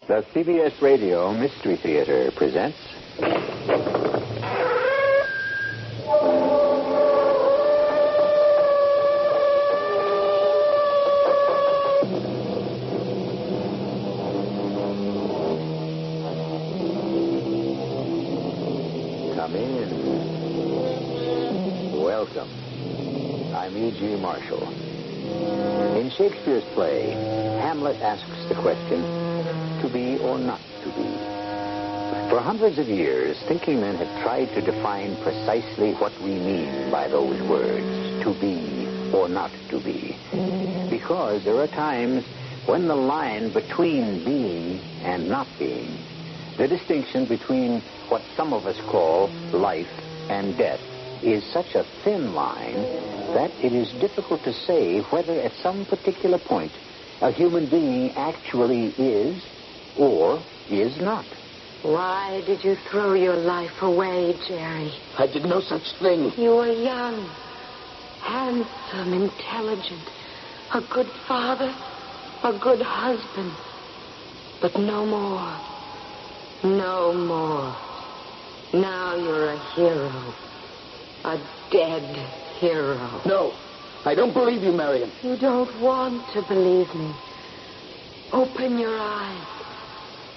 The CBS Radio Mystery Theater presents... Come in. Welcome. I'm E.G. Marshall. In Shakespeare's play, Hamlet asks the question, to be or not to be? For hundreds of years, thinking men have tried to define precisely what we mean by those words, to be or not to be. Because there are times when the line between being and not being, the distinction between what some of us call life and death, is such a thin line that it is difficult to say whether at some particular point a human being actually is or is not. Why did you throw your life away, Jerry? I did no such thing. You were young, handsome, intelligent, a good father, a good husband. But no more. No more. Now you're a hero. A dead hero. No, I don't believe you, Marion. You don't want to believe me. Open your eyes.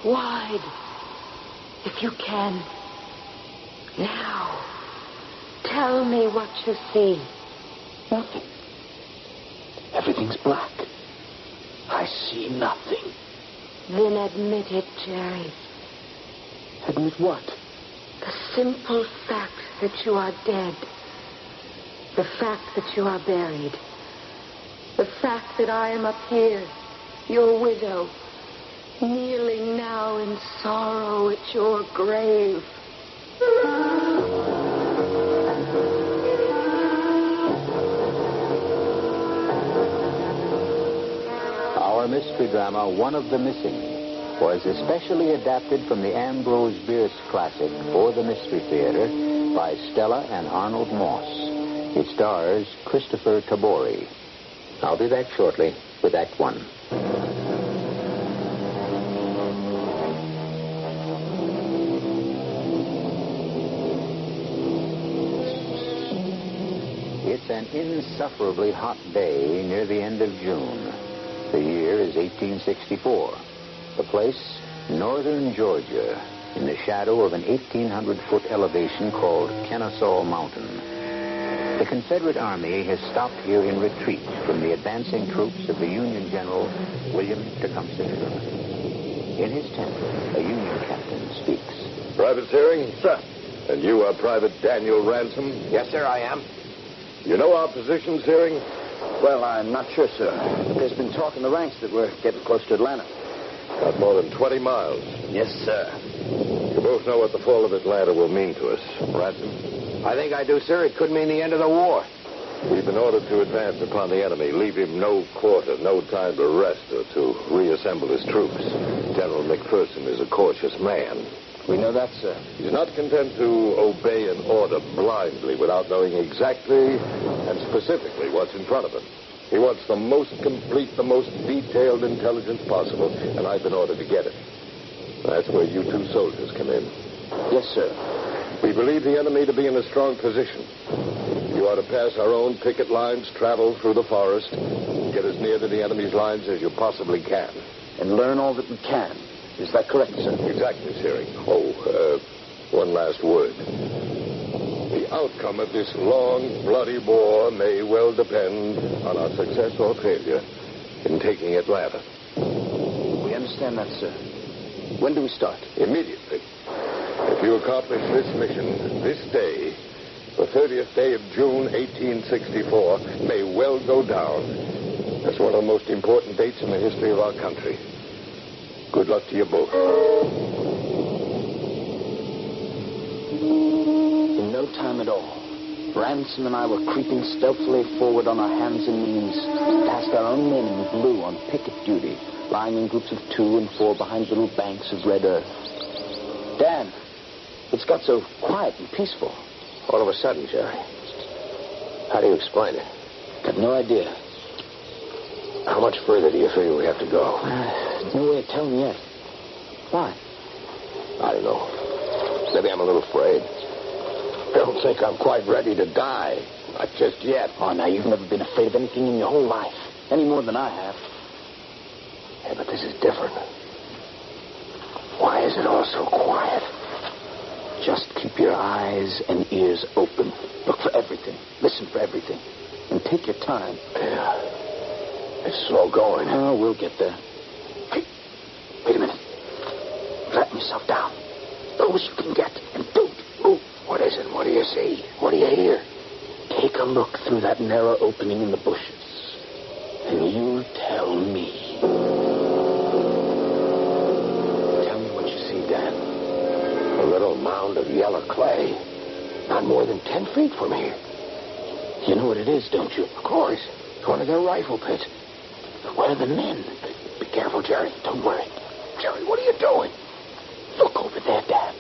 Wide. If you can. Now. Tell me what you see. Nothing. Everything's black. I see nothing. Then admit it, Jerry. Admit what? The simple fact that you are dead. The fact that you are buried. The fact that I am up here, your widow, kneeling now in sorrow at your grave. Our mystery drama, One of the Missing, was especially adapted from the Ambrose Bierce classic for the Mystery Theater by Stella and Arnold Moss. It stars Christopher Tabori. I'll be back shortly with Act One. It's an insufferably hot day near the end of June. The year is 1864. The place, northern Georgia, in the shadow of an 1,800-foot elevation called Kennesaw Mountain. The Confederate Army has stopped here in retreat from the advancing troops of the Union General William Tecumseh. In his tent, a Union captain speaks. Private Searing? Sir. And you are Private Daniel Ransom? Yes, sir, I am. You know our position, Searing? Well, I'm not sure, sir. But there's been talk in the ranks that we're getting close to Atlanta. Not more than 20 miles. Yes, sir. You both know what the fall of Atlanta will mean to us. Ransom? I think I do, sir. It could mean the end of the war. We've been ordered to advance upon the enemy. Leave him no quarter, no time to rest or to reassemble his troops. General McPherson is a cautious man. We know that, sir. He's not content to obey an order blindly without knowing exactly and specifically what's in front of him. He wants the most complete, the most detailed intelligence possible, and I've been ordered to get it. That's where you two soldiers come in. Yes, sir. We believe the enemy to be in a strong position. You are to pass our own picket lines, travel through the forest, get as near to the enemy's lines as you possibly can. And learn all that we can. Is that correct, sir? Exactly, Searing. One last word. The outcome of this long, bloody war may well depend on our success or failure in taking Atlanta. We understand that, sir. When do we start? Immediately. If you accomplish this mission this day, the 30th day of June, 1864, may well go down as one of the most important dates in the history of our country. Good luck to you both. In no time at all, Ransom and I were creeping stealthily forward on our hands and knees, past our own men in blue on picket duty, lying in groups of 2 and 4 behind little banks of red earth. Dan, it's got so quiet and peaceful. All of a sudden, Jerry. How do you explain it? Got no idea. How much further do you figure we have to go? No way of telling yet. Why? I don't know. Maybe I'm a little afraid. I don't think I'm quite ready to die. Not just yet. Oh, now, you've never been afraid of anything in your whole life. Any more than I have. Yeah, but this is different. Why is it all so quiet? Just keep your eyes and ears open. Look for everything. Listen for everything. And take your time. Yeah. It's slow going. Oh, we'll get there. Hey, wait a minute. Flatten yourself down. Low as you can get. And don't move. What is it? What do you see? What do you hear? Take a look through that narrow opening in the bushes. And you tell me. Tell me what you see, Dan. A little mound of yellow clay. Not more than 10 feet from here. You know what it is, don't you? Of course. It's one of their rifle pits. But where are the men? Be careful, Jerry. Don't worry. Jerry, what are you doing? Look over there, Dan.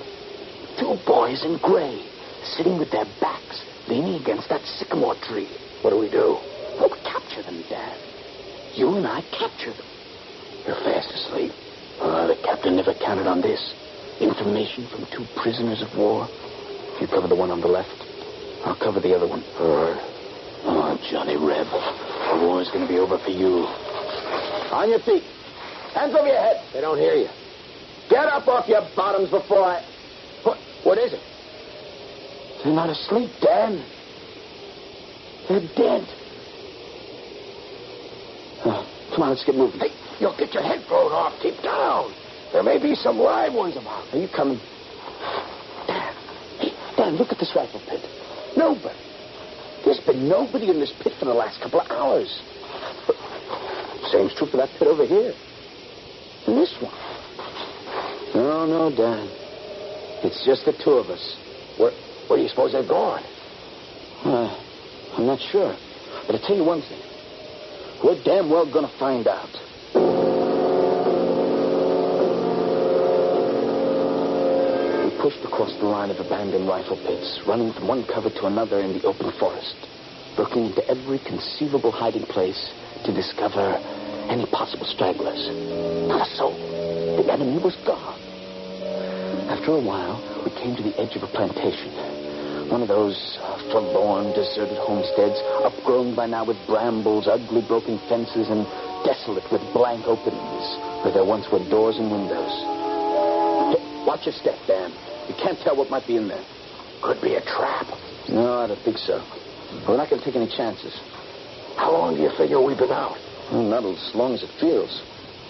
2 boys in gray, sitting with their backs leaning against that sycamore tree. What do we do? Well, we capture them, Dan. You and I capture them. You're fast asleep. The captain never counted on this. Information from 2 prisoners of war. You cover the one on the left. I'll cover the other one. All right. Oh, Johnny Reb. The war's going to be over for you. On your feet. Hands over your head. They don't hear you. Get up off your bottoms before I... What is it? They're not asleep, Dan. They're dead. Come on, let's get moving. Hey, you'll get your head blown off. Keep down. There may be some live ones about. Are you coming? Dan. Hey, Dan, look at this rifle pit. Nobody. There's been nobody in this pit for the last couple of hours. Same's true for that pit over here. And this one. No, Dan. It's just the 2 of us. Where do you suppose they've gone? I'm not sure. But I'll tell you one thing. We're damn well going to find out. We pushed across the line of abandoned rifle pits, running from one cover to another in the open forest, looking into every conceivable hiding place to discover any possible stragglers. Not a soul. The enemy was gone. After a while, we came to the edge of a plantation. One of those forlorn, deserted homesteads, upgrown by now with brambles, ugly broken fences, and desolate with blank openings, where there once were doors and windows. Watch your step, Dan. You can't tell what might be in there. Could be a trap. No, I don't think so. We're not going to take any chances. How long do you figure we've been out? Well, not as long as it feels.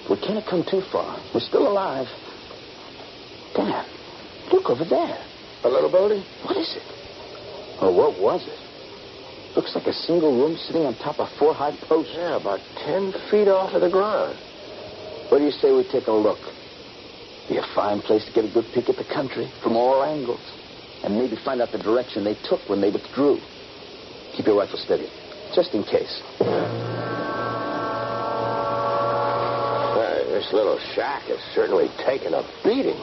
We can't have come too far. We're still alive. Dan, look over there. A little building? What is it? Oh, what was it? Looks like a single room sitting on top of 4 high posts. Yeah, about 10 feet off of the ground. What do you say we take a look? Be a fine place to get a good peek at the country from all angles. And maybe find out the direction they took when they withdrew. Keep your rifle steady, just in case. This little shack has certainly taken a beating.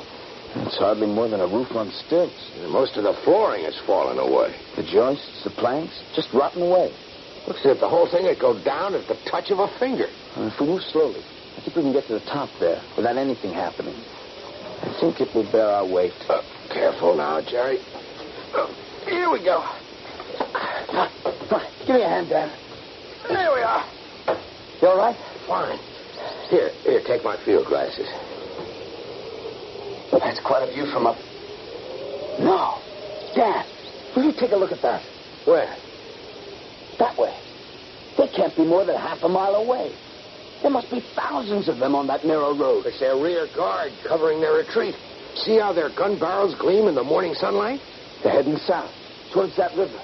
It's hardly more than a roof on stilts. Most of the flooring has fallen away. The joists, the planks, just rotten away. Looks as if the whole thing would go down at the touch of a finger. If we move slowly, I think we can get to the top there without anything happening. I think it will bear our weight. Careful now, Jerry. Here we go. Come on. Give me a hand, Dan. There we are. You all right? Fine. Here, take my field glasses. That's quite a view from up. No. Dan, will you take a look at that? Where? That way. They can't be more than half a mile away. There must be thousands of them on that narrow road. It's their rear guard covering their retreat. See how their gun barrels gleam in the morning sunlight? They're heading south, towards that river.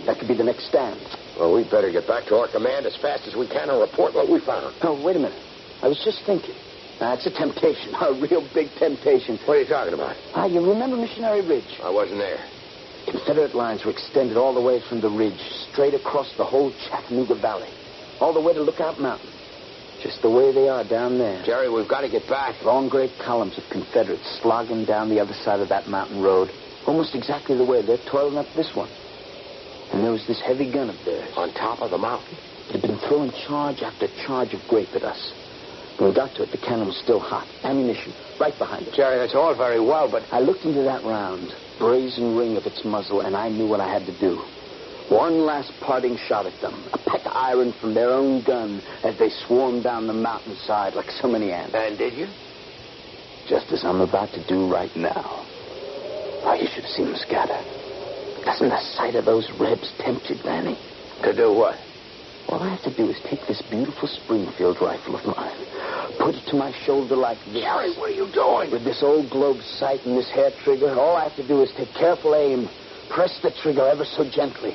That could be the next stand. Well, we'd better get back to our command as fast as we can and report what we found. Oh, wait a minute. I was just thinking. That's a temptation, a real big temptation. What are you talking about? You remember Missionary Ridge? I wasn't there. Confederate lines were extended all the way from the ridge, straight across the whole Chattanooga Valley, all the way to Lookout Mountain. Just the way they are down there. Jerry, we've got to get back. Long great columns of Confederates slogging down the other side of that mountain road, almost exactly the way they're toiling up this one. And there was this heavy gun of theirs. On top of the mountain? It had been throwing charge after charge of grape at us. When we got to it, the cannon was still hot. Ammunition, right behind it. Jerry, that's all very well, but... I looked into that round, brazen ring of its muzzle, and I knew what I had to do. One last parting shot at them. A peck of iron from their own gun as they swarmed down the mountainside like so many ants. And did you? Just as I'm about to do right now. Oh, you should have seen them scatter. Doesn't the sight of those Rebs tempt you, Danny? To do what? All I have to do is take this beautiful Springfield rifle of mine, put it to my shoulder like this. Jerry, what are you doing? With this old globe sight and this hair trigger, all I have to do is take careful aim, press the trigger ever so gently.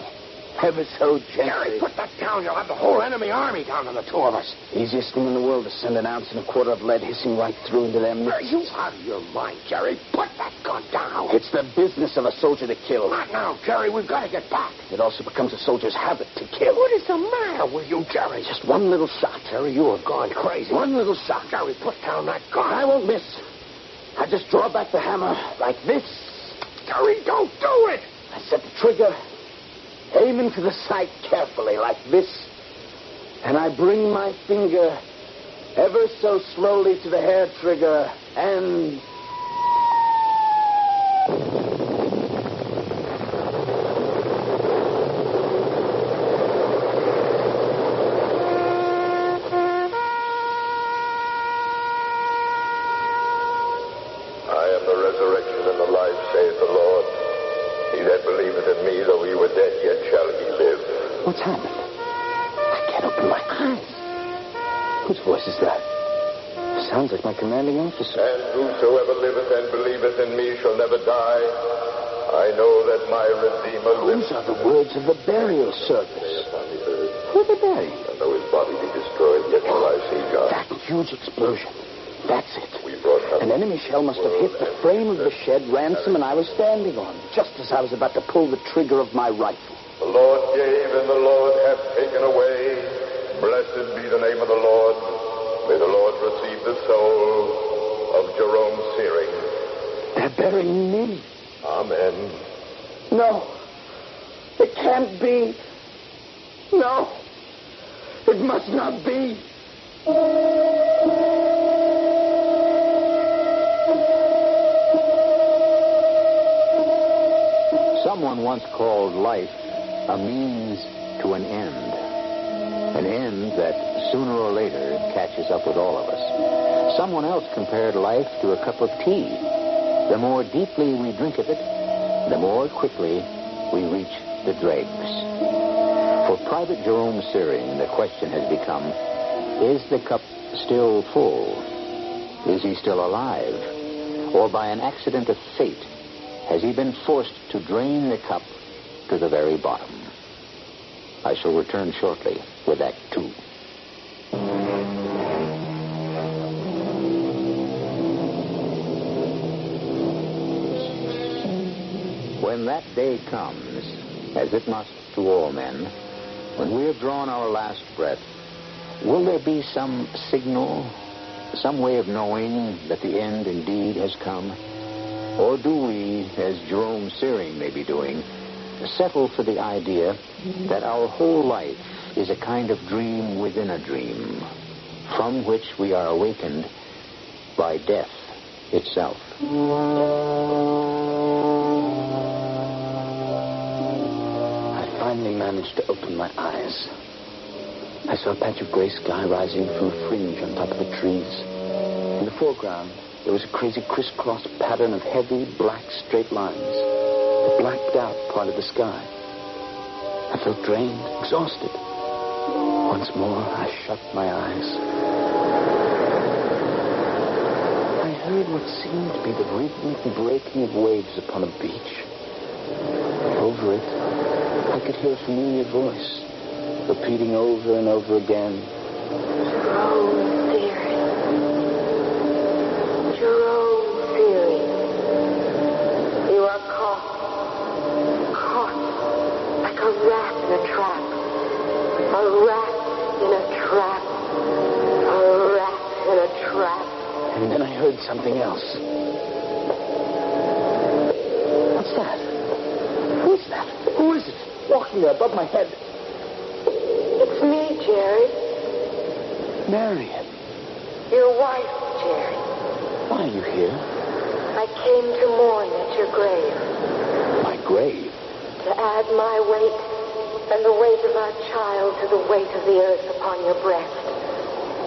Ever so gently. Jerry, put that down. You'll have the whole enemy army down on the two of us. Easiest thing in the world to send an ounce and a quarter of lead hissing right through into their midst. Are you out of your mind, Jerry? Put that gun down. It's the business of a soldier to kill. Not now, Jerry. We've got to get back. It also becomes a soldier's habit to kill. What is the matter with you, Jerry? Just one little shot. Jerry, you have gone crazy. One little shot. Jerry, put down that gun. I won't miss. I just draw back the hammer like this. Jerry, don't do it. I set the trigger, aim into the sight carefully like this, and I bring my finger ever so slowly to the hair trigger and... What's happened? I can't open my eyes. Whose voice is that? Sounds like my commanding officer. And whosoever liveth and believeth in me shall never die. I know that my Redeemer lives. Those are the words of the burial service. Who are they burying? And though his body be destroyed, yet shall I see God. That huge explosion. That's it. We brought An enemy shell must have hit the frame of the shed Ransom and I was standing on, just as I was about to pull the trigger of my rifle. The Lord gave and the Lord hath taken away. Blessed be the name of the Lord. May the Lord receive the soul of Jerome Searing. They're burying me. Amen. No. It can't be. No. It must not be. Someone once called life a means to an end that sooner or later catches up with all of us. Someone else compared life to a cup of tea. The more deeply we drink of it, the more quickly we reach the dregs. For Private Jerome Searing, the question has become, is the cup still full? Is he still alive? Or by an accident of fate, has he been forced to drain the cup to the very bottom? I shall return shortly with Act 2. When that day comes, as it must to all men, when we have drawn our last breath, will there be some signal, some way of knowing that the end indeed has come? Or do we, as Jerome Searing may be doing, settle for the idea that our whole life is a kind of dream within a dream, from which we are awakened by death itself? I finally managed to open my eyes. I saw a patch of gray sky rising from a fringe on top of the trees. In the foreground, there was a crazy crisscross pattern of heavy, black, straight lines that blacked out part of the sky. I felt drained, exhausted. Once more, I shut my eyes. I heard what seemed to be the rhythmic breaking of waves upon a beach. Over it, I could hear a familiar voice, repeating over and over again, Jerome Searing, you are caught like a rat in a trap, a rat in a trap, a rat in a trap. and then I heard something else. What's that? Who is that? Who is it? Walking there above my head. It's me, Jerry. Marion. Your wife, Jerry. Why are you here? I came to mourn at your grave. My grave? To add my weight and the weight of our child to the weight of the earth upon your breast.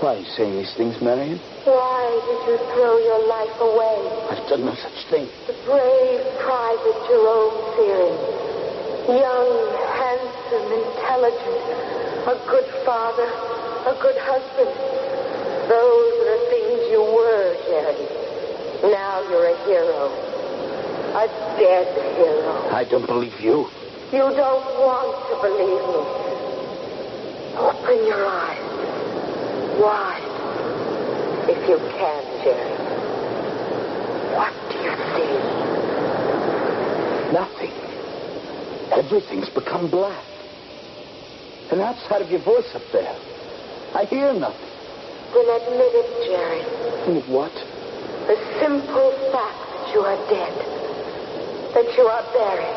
Why are you saying these things, Marion? Why did you throw your life away? I've done no such thing. The brave Private Jerome Fearing. Young, handsome, intelligent. A good father. A good husband. Those are the things you were, Jerry. Now you're a hero. A dead hero. I don't believe you. You don't want to believe me. Open your eyes. Wide. If you can, Jerry. What do you see? Nothing. Everything's become black. And outside of your voice up there, I hear nothing. Then admit it, Jerry. Admit what? The simple fact that you are dead. That you are buried.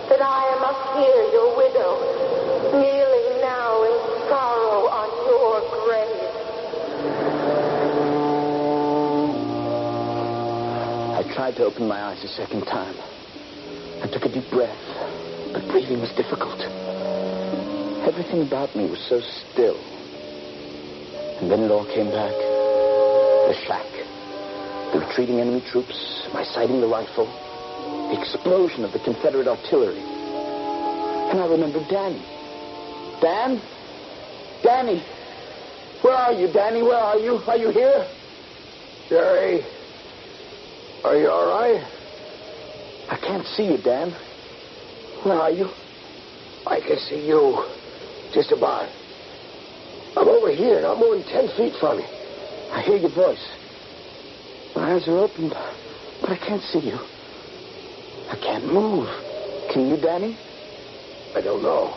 That I am up here, your widow, kneeling now in sorrow on your grave. I tried to open my eyes a second time. I took a deep breath, but breathing was difficult. Everything about me was so still. And then it all came back. The shack, the retreating enemy troops, my sighting the rifle, the explosion of the Confederate artillery. And I remembered Danny. Dan? Danny! Where are you, Danny? Where are you? Are you here? Jerry, are you all right? I can't see you, Dan. Where are you? I can see you. Just about. I'm over here, not more than 10 feet from you. I hear your voice. My eyes are open, but I can't see you. I can't move. Can you, Danny? I don't know.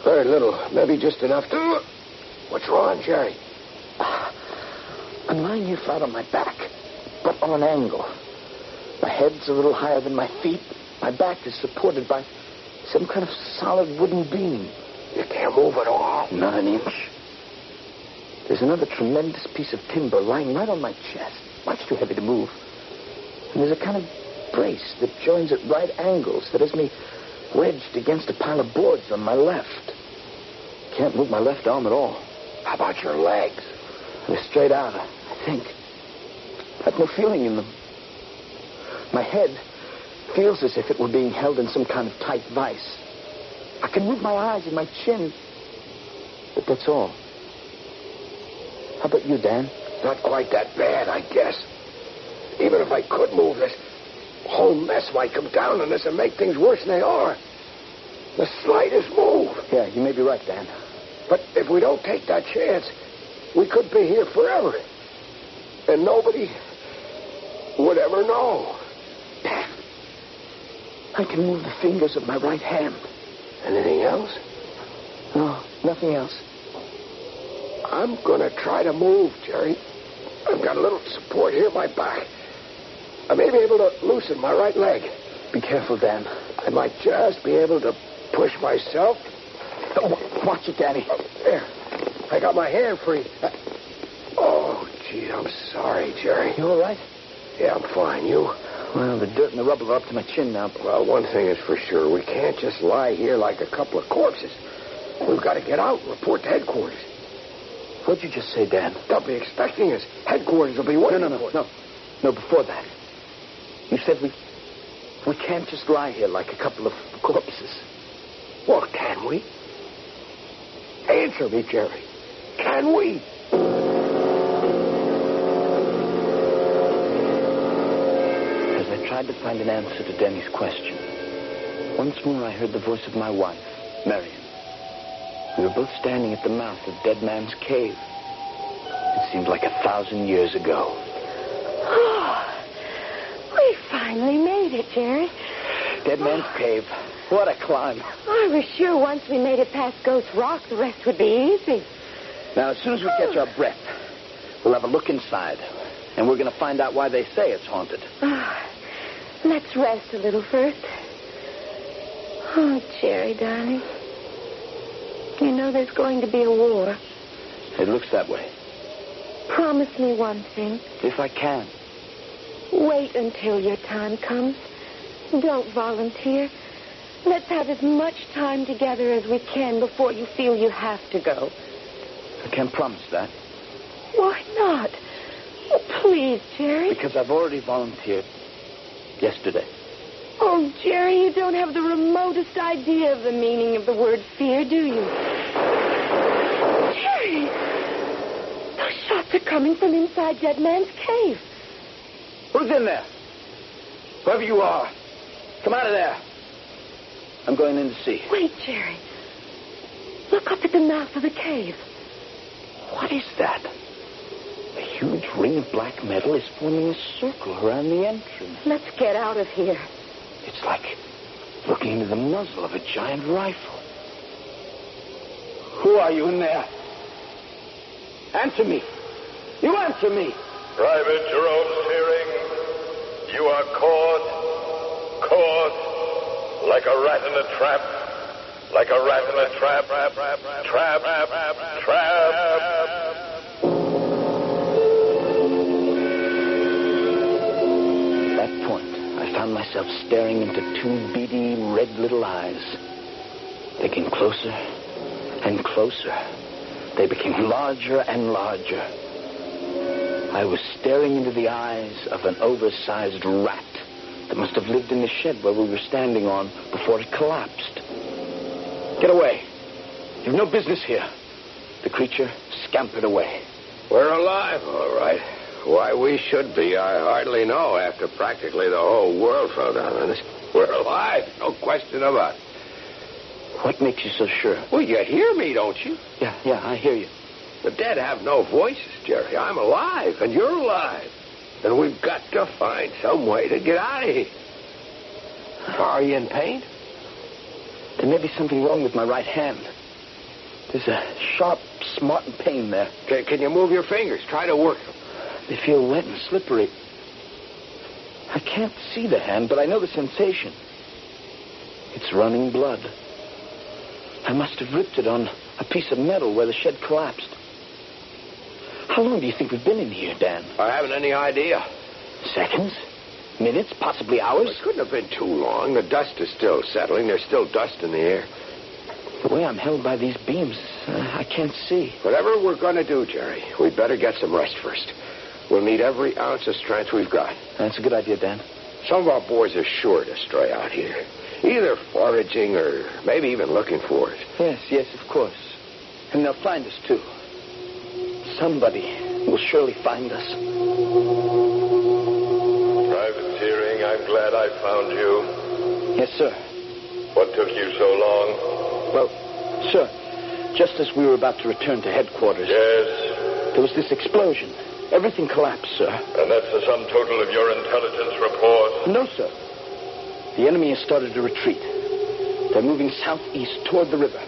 Very little. Maybe just enough to... What's wrong, Jerry? I'm lying here flat on my back, but on an angle. My head's a little higher than my feet. My back is supported by some kind of solid wooden beam. You can't move at all? Not an inch. There's another tremendous piece of timber lying right on my chest, much too heavy to move. And there's a kind of brace that joins at right angles that has me wedged against a pile of boards on my left. Can't move my left arm at all. How about your legs? They're straight out, I think. I've no feeling in them. My head feels as if it were being held in some kind of tight vice. I can move my eyes and my chin, but that's all. How about you, Dan? Not quite that bad, I guess. Even if I could move, this whole mess might come down on us and make things worse than they are. The slightest move. Yeah, you may be right, Dan. But if we don't take that chance, we could be here forever. And nobody would ever know. Dan, I can move the fingers of my right hand. Anything else? No, nothing else. I'm going to try to move, Jerry. I've got a little support here at my back. I may be able to loosen my right leg. Be careful, Dan. I might just be able to push myself. Oh, watch it, Danny. There. I got my hand free. Oh, gee, I'm sorry, Jerry. You all right? Yeah, I'm fine. You? Well, the dirt and the rubble are up to my chin now. Well, one thing is for sure. We can't just lie here like a couple of corpses. We've got to get out and report to headquarters. What'd you just say, Dan? They'll be expecting us. Headquarters will be waiting for us. No, before that. You said we can't just lie here like a couple of corpses. Well, can we? Answer me, Jerry. Can we? As I tried to find an answer to Denny's question, once more I heard the voice of my wife, Marion. We were both standing at the mouth of Dead Man's Cave. It seemed like 1,000 years ago. Oh, we finally made it, Jerry. Dead Man's Cave. What a climb. I was sure once we made it past Ghost Rock, the rest would be easy. Now, as soon as we catch our breath, we'll have a look inside. And we're going to find out why they say it's haunted. Let's rest a little first. Oh, Jerry, darling. You know there's going to be a war. It looks that way. promise me one thing? If I can. Wait until your time comes. Don't volunteer. Let's have as much time together as we can before you feel you have to go. I can't promise that. Why not? Oh, please, Jerry. Because I've already volunteered yesterday. Oh, Jerry, you don't have the remotest idea of the meaning of the word fear, do you? Jerry! Those shots are coming from inside Dead Man's cave. Who's in there? Whoever you are, come out of there. I'm going in to see. Wait, Jerry. Look up at the mouth of the cave. What is that? A huge ring of black metal is forming a circle around the entrance. Let's get out of here. It's like looking into the muzzle of a giant rifle. Who are you in there? Answer me. You answer me. Private Jerome Searing, you are caught, like a rat in a trap, like a rat in a trap, trap. At that point, I found myself staring into two beady, red little eyes. They came closer and closer. They became larger and larger. I was staring into the eyes of an oversized rat that must have lived in the shed where we were standing on before it collapsed. Get away. You've no business here. The creature scampered away. We're alive, all right. Why we should be, I hardly know after practically the whole world fell down on us. We're alive, no question about it. What makes you so sure? Well, you hear me, don't you? Yeah, I hear you. The dead have no voices, Jerry. I'm alive, and you're alive. And we've got to find some way to get out of here. Are you in pain? There may be something wrong with my right hand. There's a sharp, smarting pain there. Can you move your fingers? Try to work them. They feel wet and slippery. I can't see the hand, but I know the sensation. It's running blood. I must have ripped it on a piece of metal where the shed collapsed. How long do you think we've been in here, Dan? I haven't any idea. Seconds? Minutes? Possibly hours? It couldn't have been too long. The dust is still settling. There's still dust in the air. The way I'm held by these beams, I can't see. Whatever we're going to do, Jerry, we'd better get some rest first. We'll need every ounce of strength we've got. That's a good idea, Dan. Some of our boys are sure to stray out here. Either foraging or maybe even looking for it. Yes, of course. And they'll find us, too. Somebody will surely find us. Private Searing, I'm glad I found you. Yes, sir. What took you so long? Well, sir, just as we were about to return to headquarters... Yes? There was this explosion. Everything collapsed, sir. And that's the sum total of your intelligence report? No, sir. The enemy has started to retreat. They're moving southeast toward the river.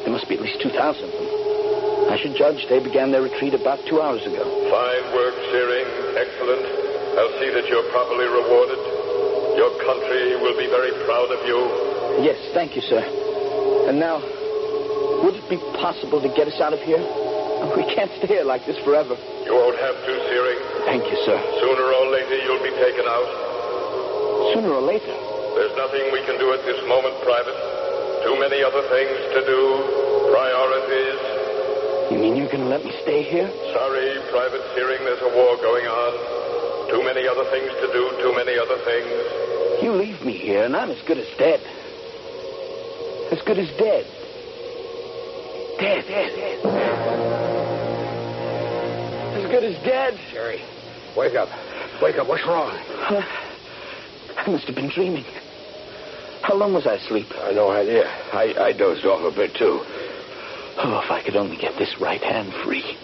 There must be at least 2,000 of them. I should judge they began their retreat about 2 hours ago. Fine work, Searing. Excellent. I'll see that you're properly rewarded. Your country will be very proud of you. Yes, thank you, sir. And now, would it be possible to get us out of here? We can't stay here like this forever. You won't have to, Searing. Thank you, sir. Sooner or later, you'll be taken out. Sooner or later? There's nothing we can do at this moment, Private. Too many other things to do. Priorities. You mean you're going to let me stay here? Sorry, Private Searing, there's a war going on. Too many other things to do, too many other things. You leave me here, and I'm as good as dead. As good as dead. Dead. As good as dead. Jerry, wake up. Wake up. What's wrong? I must have been dreaming. How long was I asleep? No idea. I dozed off a bit, too. Oh, if I could only get this right hand free.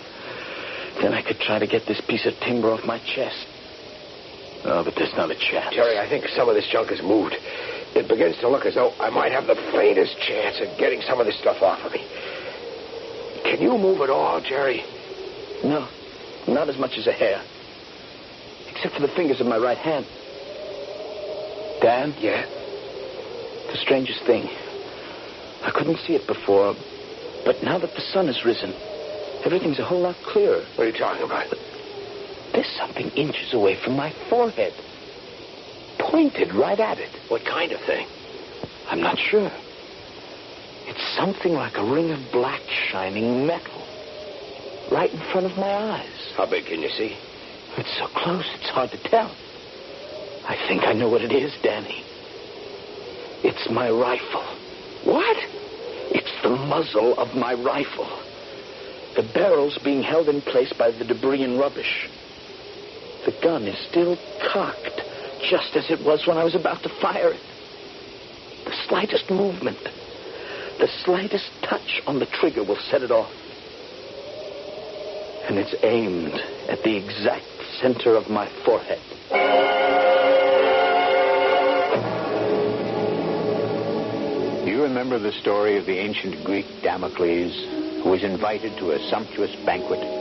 Then I could try to get this piece of timber off my chest. Oh, but there's not a chance. Jerry, I think some of this junk has moved. It begins to look as though I might have the faintest chance of getting some of this stuff off of me. Can you move at all, Jerry? No, not as much as a hair. Except for the fingers of my right hand. Dan? Yeah? The strangest thing. I couldn't see it before, but now that the sun has risen, everything's a whole lot clearer. What are you talking about? There's something inches away from my forehead. Pointed right at it. What kind of thing? I'm not sure. It's something like a ring of black shining metal. Right in front of my eyes. How big can you see? It's so close, it's hard to tell. I think I know what it is, Danny. It's my rifle. What? It's the muzzle of my rifle. The barrel's being held in place by the debris and rubbish. The gun is still cocked, just as it was when I was about to fire it. The slightest movement, the slightest touch on the trigger will set it off. And it's aimed at the exact center of my forehead. You remember the story of the ancient Greek Damocles, who was invited to a sumptuous banquet.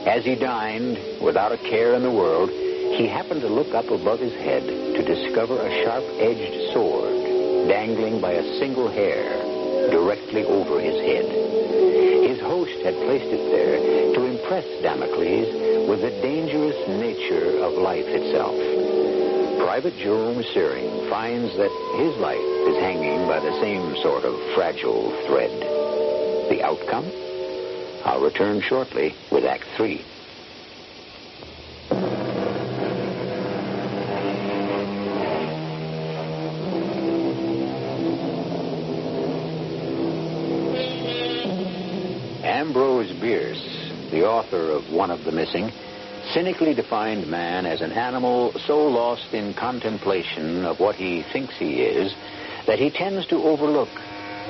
As he dined, without a care in the world, he happened to look up above his head to discover a sharp-edged sword dangling by a single hair directly over his head. His host had placed it there to impress Damocles with the dangerous nature of life itself. Private Jerome Searing finds that his life is hanging by the same sort of fragile thread. The outcome? I'll return shortly with Act 3. Ambrose Bierce, the author of One of the Missing, cynically defined man as an animal so lost in contemplation of what he thinks he is that he tends to overlook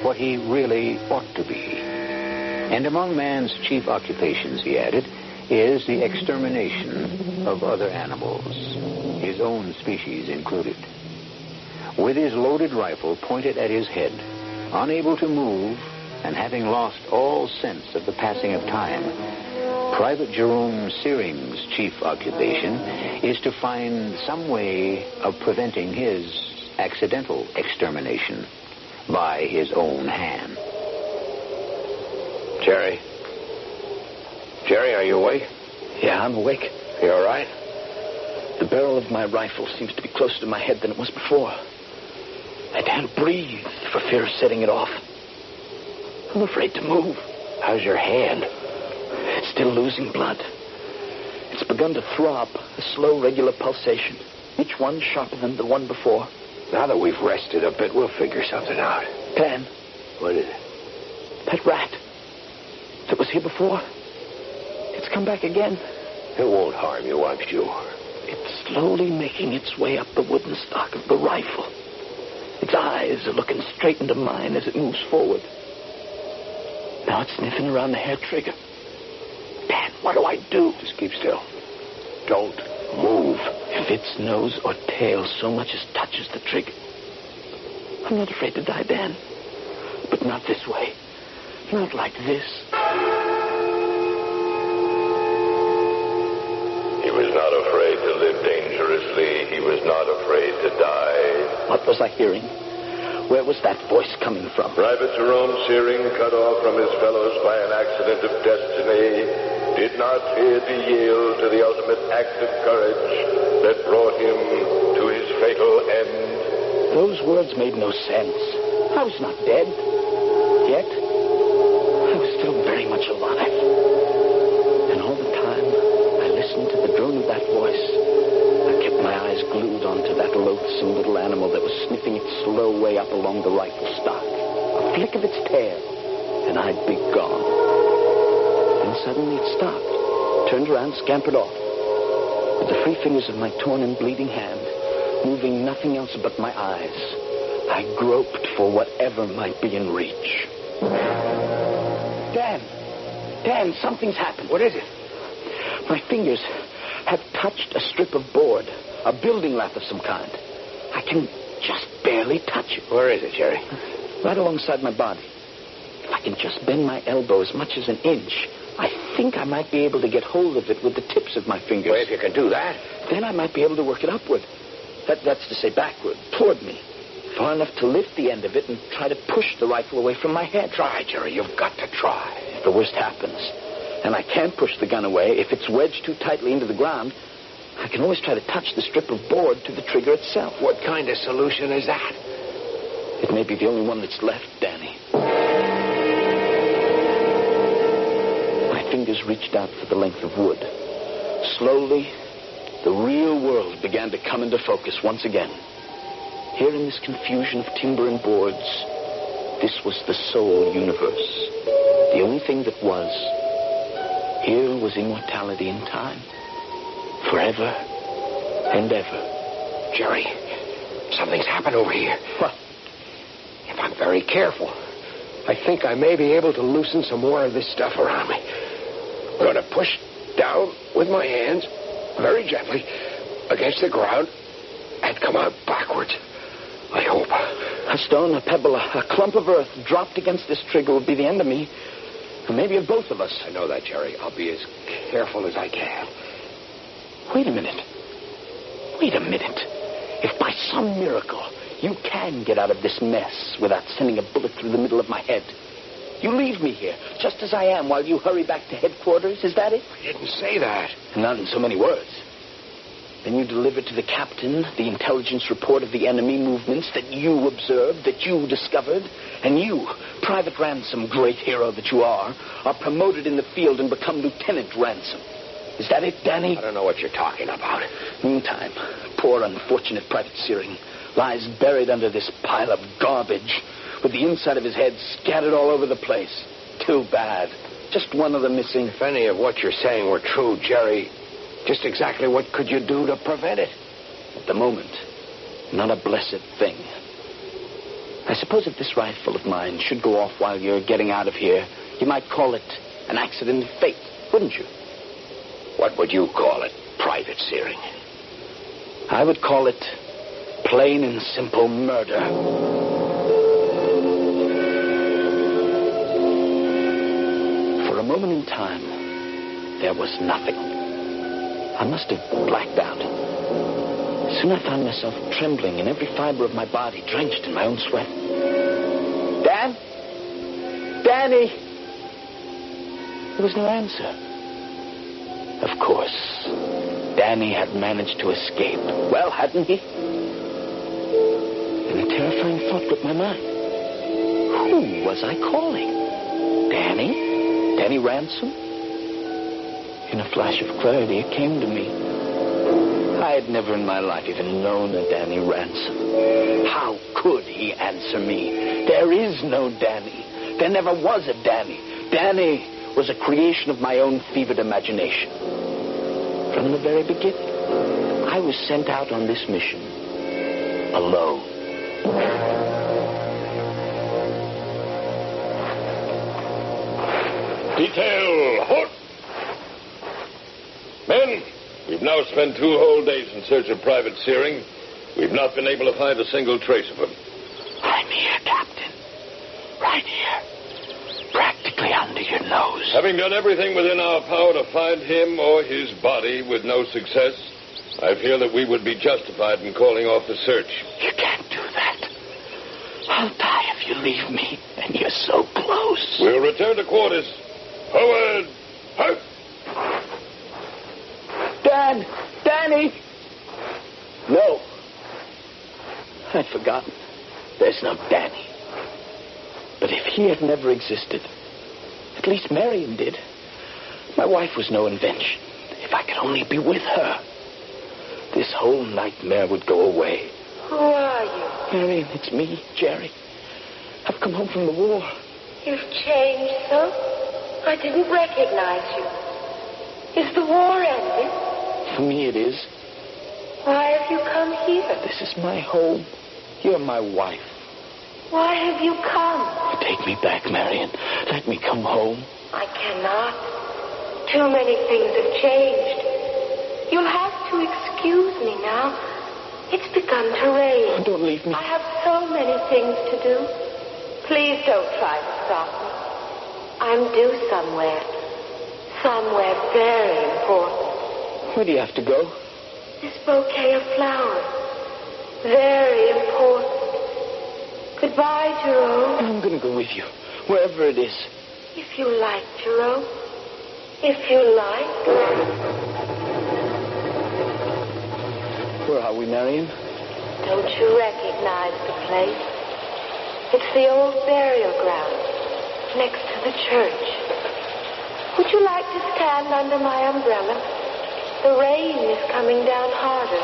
what he really ought to be. And among man's chief occupations, he added, is the extermination of other animals, his own species included. With his loaded rifle pointed at his head, unable to move, and having lost all sense of the passing of time, Private Jerome Searing's chief occupation is to find some way of preventing his accidental extermination by his own hand. Jerry? Jerry, are you awake? Yeah, I'm awake. You all right? The barrel of my rifle seems to be closer to my head than it was before. I can't breathe for fear of setting it off. I'm afraid to move. How's your hand? It's still losing blood. It's begun to throb, a slow, regular pulsation, each one sharper than the one before. Now that we've rested a bit, we'll figure something out. Dan. What is it? That rat that was here before. It's come back again. It won't harm you, I'm sure. It's slowly making its way up the wooden stock of the rifle. Its eyes are looking straight into mine as it moves forward. Now it's sniffing around the hair trigger. Dan, what do I do? Just keep still. Don't move. If its nose or tail so much as touches the trigger, I'm not afraid to die, Dan. But not this way. Not like this. He was not afraid to live dangerously. He was not afraid to die. What was I hearing? Where was that voice coming from? Private Jerome Searing, cut off from his fellows by an accident of destiny, did not fear to yield to the ultimate act of courage that brought him to his fatal end. Those words made no sense. I was not dead. Yet, I was still very much alive. And all the time, I listened to the drone of that voice. I kept my eyes glued onto that loathsome little animal that was sniffing its slow way up along the rifle stock. A flick of its tail, and I'd be gone. Then suddenly it stopped, turned around, scampered off. With the free fingers of my torn and bleeding hand, moving nothing else but my eyes, I groped for whatever might be in reach. Dan, something's happened. What is it? My fingers have touched a strip of board, a building lath of some kind. I can just barely touch it. Where is it, Jerry? Right alongside my body. If I can just bend my elbow as much as an inch, I think I might be able to get hold of it with the tips of my fingers. Well, if you can do that. Then I might be able to work it upward. That's to say backward, toward me. Far enough to lift the end of it and try to push the rifle away from my head. Try, Jerry. You've got to try. If the worst happens, and I can't push the gun away, if it's wedged too tightly into the ground, I can always try to touch the strip of board to the trigger itself. What kind of solution is that? It may be the only one that's left, Danny. My fingers reached out for the length of wood. Slowly, the real world began to come into focus once again. Here in this confusion of timber and boards, this was the sole universe. The only thing that was. Here was immortality in time. Forever and ever. Jerry, something's happened over here. What? If I'm very careful, I think I may be able to loosen some more of this stuff around me. I'm going to push down with my hands, very gently, against the ground, and come out backwards. I hope. A stone, a pebble, a clump of earth dropped against this trigger would be the end of me. Or maybe of both of us. I know that, Jerry. I'll be as careful as I can. Wait a minute. If by some miracle you can get out of this mess without sending a bullet through the middle of my head, you leave me here, just as I am, while you hurry back to headquarters. Is that it? I didn't say that. Not in so many words. Then you deliver to the captain the intelligence report of the enemy movements that you observed, that you discovered, and you, Private Ransom, great hero that you are promoted in the field and become Lieutenant Ransom. Is that it, Danny? I don't know what you're talking about. Meantime, poor unfortunate Private Searing lies buried under this pile of garbage with the inside of his head scattered all over the place. Too bad. Just one of them missing. If any of what you're saying were true, Jerry, just exactly what could you do to prevent it? At the moment, not a blessed thing. I suppose if this rifle of mine should go off while you're getting out of here, you might call it an accident of fate, wouldn't you? What would you call it, Private Searing? I would call it plain and simple murder. For a moment in time, there was nothing. I must have blacked out. Soon I found myself trembling in every fiber of my body, drenched in my own sweat. Dan? Danny? There was no answer. Of course, Danny had managed to escape. Well, hadn't he? And a terrifying thought gripped my mind. Who was I calling? Danny? Danny Ransom? In a flash of clarity, it came to me. I had never in my life even known a Danny Ransom. How could he answer me? There is no Danny. There never was a Danny. Danny was a creation of my own fevered imagination. From the very beginning, I was sent out on this mission alone. Detail, halt! Men, we've now spent 2 whole days in search of Private Searing. We've not been able to find a single trace of him. I'm here, Captain. Right here. Practically under your nose. Having done everything within our power to find him or his body with no success, I feel that we would be justified in calling off the search. You can't do that. I'll die if you leave me, and you're so close. We'll return to quarters. Forward! Halt! Dan! Danny! No. I'd forgotten. There's no Danny. But if he had never existed, at least Marion did. My wife was no invention. If I could only be with her, this whole nightmare would go away. Who are you? Marion, it's me, Jerry. I've come home from the war. You've changed so? I didn't recognize you. Is the war ended? For me, it is. Why have you come here? This is my home. You're my wife. Why have you come? Take me back, Marion. Let me come home. I cannot. Too many things have changed. You'll have to excuse me now. It's begun to rain. Don't leave me. I have so many things to do. Please don't try to stop me. I'm due somewhere. Somewhere very important. Where do you have to go? This bouquet of flowers. Very important. Goodbye, Jerome. I'm going to go with you, wherever it is. If you like, Jerome. If you like. Where are we, Marion? Don't you recognize the place? It's the old burial ground, next to the church. Would you like to stand under my umbrella? The rain is coming down harder.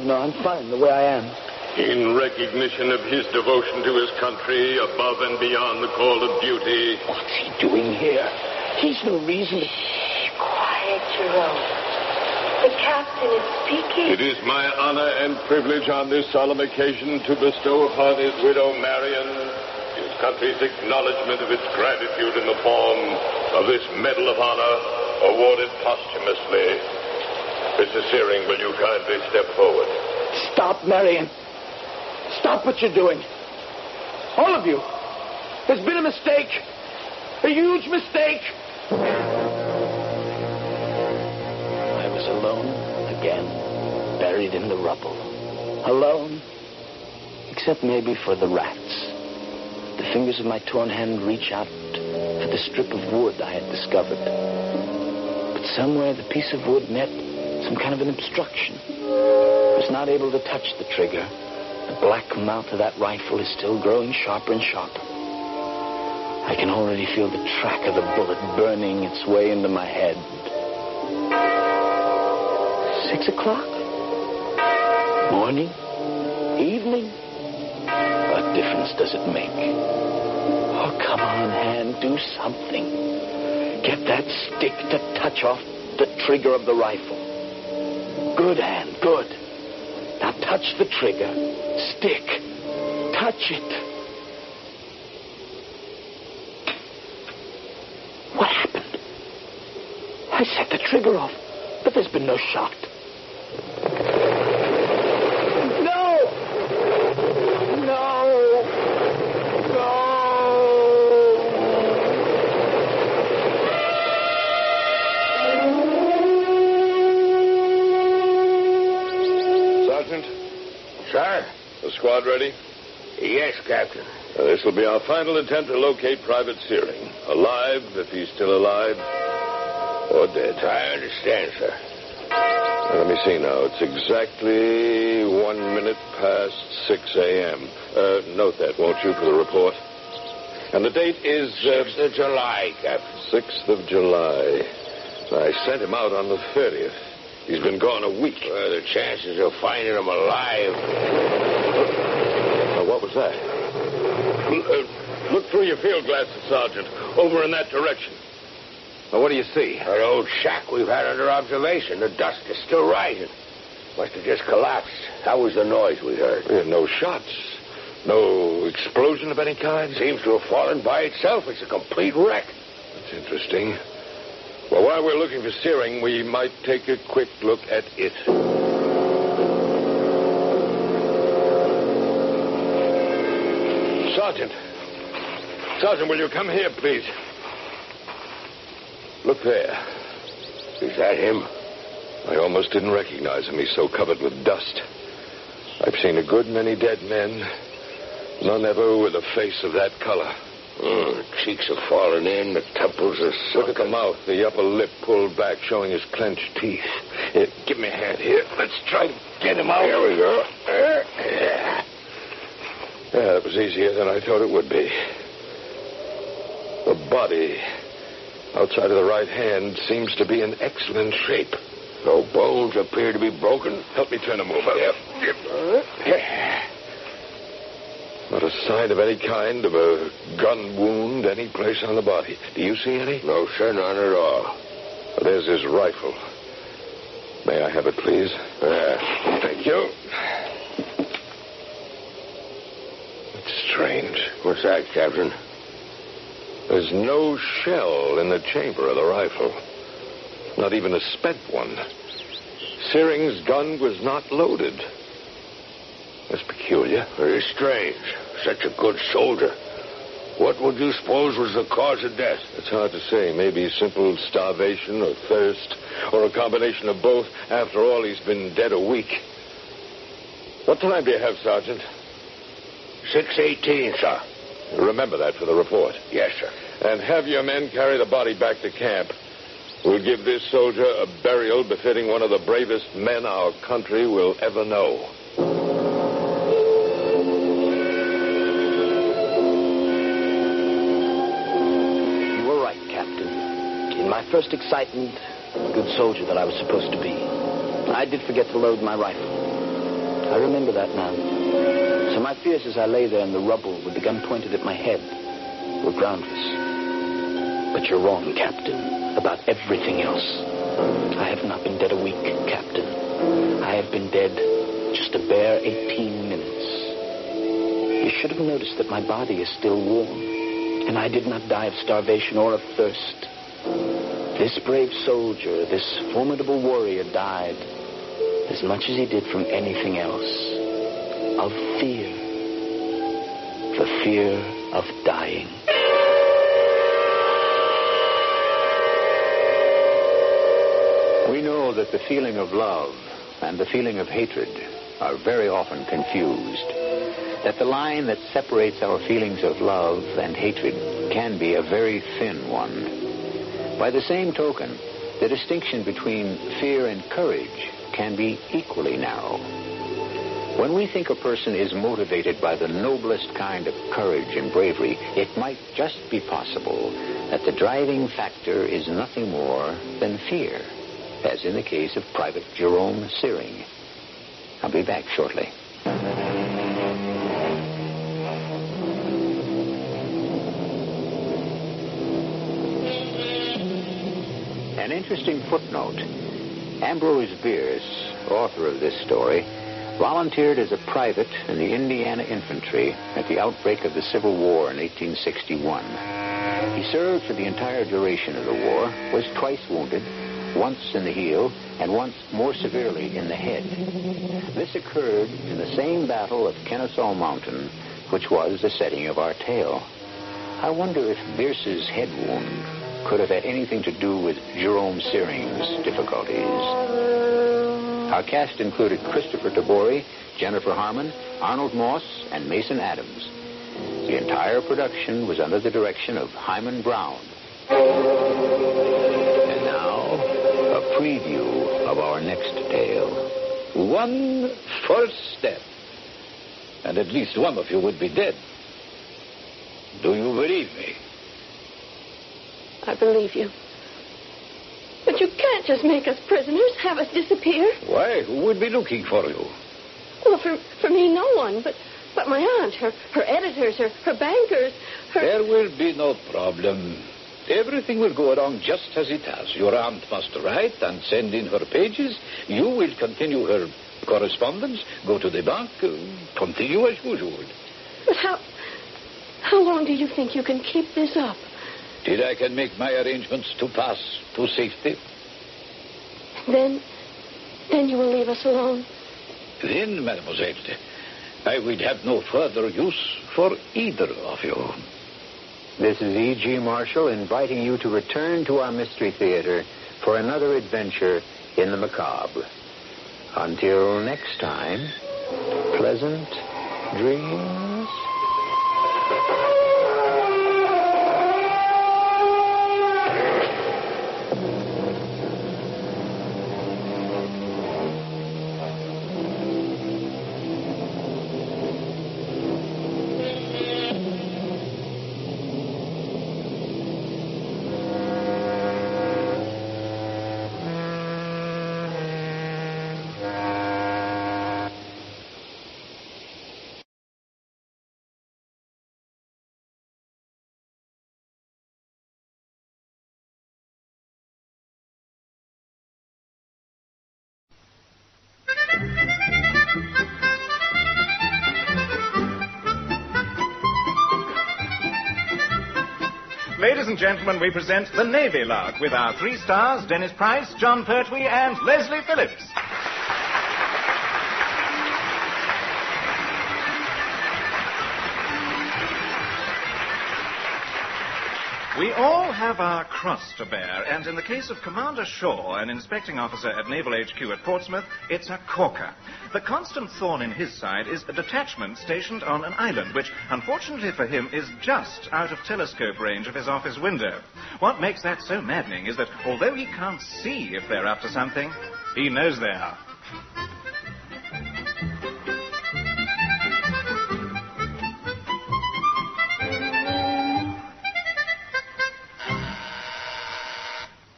No, I'm fine the way I am. In recognition of his devotion to his country, above and beyond the call of duty. What's he doing here? He's no reason to... Quiet, Jerome. The captain is speaking. It is my honor and privilege on this solemn occasion to bestow upon his widow, Marion, his country's acknowledgement of its gratitude in the form of this Medal of Honor awarded posthumously. Mrs. Searing, will you kindly step forward? Stop, Marion. Stop what you're doing. All of you. There's been a mistake. A huge mistake. I was alone again, buried in the rubble. Alone, except maybe for the rats. The fingers of my torn hand reach out for the strip of wood I had discovered. But somewhere the piece of wood met some kind of an obstruction. I was not able to touch the trigger. The black mouth of that rifle is still growing sharper and sharper. I can already feel the track of the bullet burning its way into my head. 6 o'clock? Morning? Evening? What difference does it make? Oh, come on, hand, do something. Get that stick to touch off the trigger of the rifle. Good, hand, good. Now touch the trigger. Stick. Touch it. What happened? I set the trigger off, but there's been no shot. No! No! No! Sergeant? Sir? The squad ready? Yes, Captain. This will be our final attempt to locate Private Searing. Alive, if he's still alive, or dead. I understand, sir. Let me see now. It's exactly 1 minute past 6 a.m. Note that, won't you, for the report? And the date is... 6th of July, Captain. 6th of July. I sent him out on the 30th. He's been gone a week. Well, the chances of finding him alive... What was that? Look through your field glasses, Sergeant. Over in that direction. Now, what do you see? That old shack we've had under observation. The dust is still rising. Must have just collapsed. That was the noise we heard. We had no shots. No explosion of any kind? Seems to have fallen by itself. It's a complete wreck. That's interesting. Well, while we're looking for Searing, we might take a quick look at it. Sergeant. Sergeant, will you come here, please? Look there. Is that him? I almost didn't recognize him. He's so covered with dust. I've seen a good many dead men. None ever with a face of that color. The cheeks have fallen in. The temples are sunken. Look at the mouth. The upper lip pulled back, showing his clenched teeth. Here, give me a hand here. Let's try to get him out. Here we go. Yeah, that was easier than I thought it would be. The body outside of the right hand seems to be in excellent shape. No bones appear to be broken. Help me turn him over. Yep. Not a sign of any kind of a gun wound any place on the body. Do you see any? No, sir, none at all. Well, there's his rifle. May I have it, please? Thank you. It's strange. What's that, Captain? There's no shell in the chamber of the rifle. Not even a spent one. Searing's gun was not loaded. That's peculiar. Very strange. Such a good soldier. What would you suppose was the cause of death? It's hard to say. Maybe simple starvation or thirst, or a combination of both. After all, he's been dead a week. What time do you have, Sergeant? 6:18, sir. Remember that for the report. Yes, sir. And have your men carry the body back to camp. We'll give this soldier a burial befitting one of the bravest men our country will ever know. You were right, Captain. In my first excitement, the good soldier that I was supposed to be, I did forget to load my rifle. I remember that now. So my fears as I lay there in the rubble with the gun pointed at my head were groundless. But you're wrong, Captain, about everything else. I have not been dead a week, Captain. I have been dead just a bare 18 minutes. You should have noticed that my body is still warm, and I did not die of starvation or of thirst. This brave soldier, this formidable warrior died as much as he did from anything else. Of fear. The fear of dying. We know that the feeling of love and the feeling of hatred are very often confused. That the line that separates our feelings of love and hatred can be a very thin one. By the same token, the distinction between fear and courage can be equally narrow. When we think a person is motivated by the noblest kind of courage and bravery, it might just be possible that the driving factor is nothing more than fear, as in the case of Private Jerome Searing. I'll be back shortly. An interesting footnote. Ambrose Bierce, author of this story, volunteered as a private in the Indiana Infantry at the outbreak of the Civil War in 1861. He served for the entire duration of the war, was twice wounded, once in the heel, and once more severely in the head. This occurred in the same battle of Kennesaw Mountain, which was the setting of our tale. I wonder if Bierce's head wound could have had anything to do with Jerome Searing's difficulties. Our cast included Christopher Tabori, Jennifer Harmon, Arnold Moss, and Mason Adams. The entire production was under the direction of Hyman Brown. And now, a preview of our next tale. One false step, and at least one of you would be dead. Do you believe me? I believe you. But you can't just make us prisoners, have us disappear. Why? Who would be looking for you? Well, for me, no one. But my aunt, her editors, her bankers, There will be no problem. Everything will go along just as it has. Your aunt must write and send in her pages. You will continue her correspondence, go to the bank, continue as usual. But how long do you think you can keep this up? Till I can make my arrangements to pass to safety. Then you will leave us alone? Then, mademoiselle, I would have no further use for either of you. This is E.G. Marshall inviting you to return to our Mystery Theater for another adventure in the macabre. Until next time, pleasant dreams. Ladies and gentlemen, we present the Navy Lark with our 3 stars, Dennis Price, John Pertwee, and Leslie Phillips. We all have our cross to bear, and in the case of Commander Shaw, an inspecting officer at Naval HQ at Portsmouth, it's a corker. The constant thorn in his side is a detachment stationed on an island, which, unfortunately for him, is just out of telescope range of his office window. What makes that so maddening is that, although he can't see if they're up to something, he knows they are.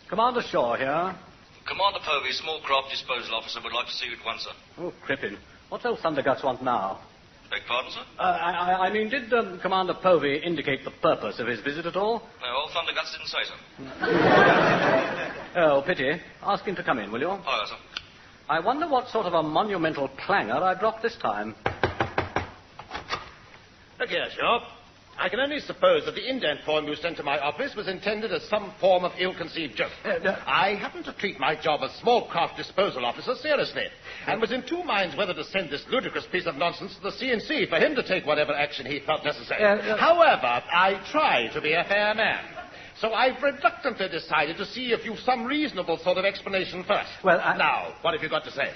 Commander Shaw here. Commander Povey, small craft disposal officer, would like to see you at once, sir. Oh, crippin'. What those thunderguts want now? Beg pardon, sir? I mean, did Commander Povey indicate the purpose of his visit at all? No, old thunderguts didn't say so. Oh, pity. Ask him to come in, will you? Oh, yes, sir. I wonder what sort of a monumental clanger I dropped this time. Look here, Shaw. I can only suppose that the indent form you sent to my office was intended as some form of ill-conceived joke. I happen to treat my job as small craft disposal officer seriously, and was in two minds whether to send this ludicrous piece of nonsense to the C&C for him to take whatever action he felt necessary. However, I try to be a fair man. So I've reluctantly decided to see if you've some reasonable sort of explanation first. Well, Now, what have you got to say?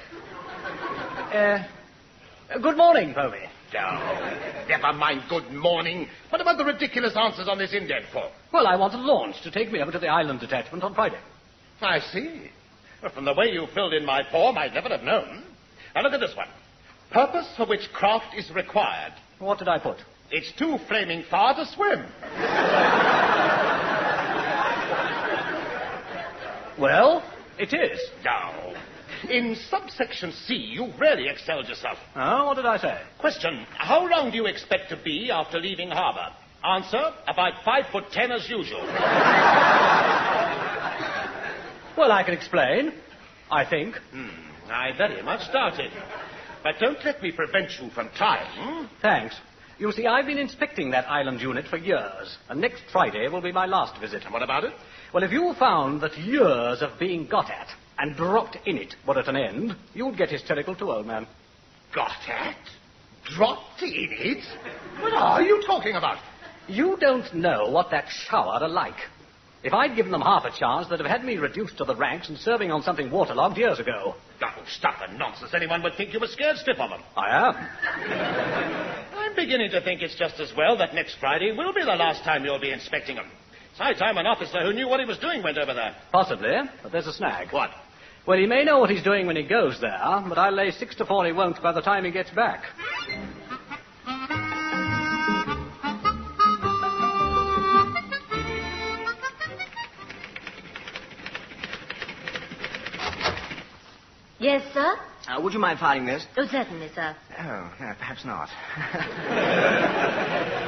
Good morning, Povey. Oh, never mind good morning. What about the ridiculous answers on this indent form? Well, I want a launch to take me over to the island detachment on Friday. I see. Well, from the way you filled in my form, I'd never have known. Now look at this one. Purpose for which craft is required. What did I put? It's too flaming far to swim. Well, it is. No. In subsection C, you really excelled yourself. Oh, what did I say? Question, how long do you expect to be after leaving harbour? Answer, about 5'10" as usual. Well, I can explain, I think. I very much doubt it. But don't let me prevent you from trying. Thanks. You see, I've been inspecting that island unit for years, and next Friday will be my last visit. And what about it? Well, if you found that years of being got at and dropped in it were at an end, you'd get hysterical too, old man. Got at? Dropped in it? What are you talking about? You don't know what that shower are like. If I'd given them half a chance, they'd have had me reduced to the ranks and serving on something waterlogged years ago. Oh, stuff and nonsense. Anyone would think you were scared stiff of them. I am. I'm beginning to think it's just as well that next Friday will be the last time you'll be inspecting them. It's high time an officer who knew what he was doing went over there. Possibly, but there's a snag. What? Well, he may know what he's doing when he goes there, but I'll lay 6 to 4 he won't by the time he gets back. Yes, sir? Would you mind filing this? Oh, certainly, sir. Oh, no, perhaps not.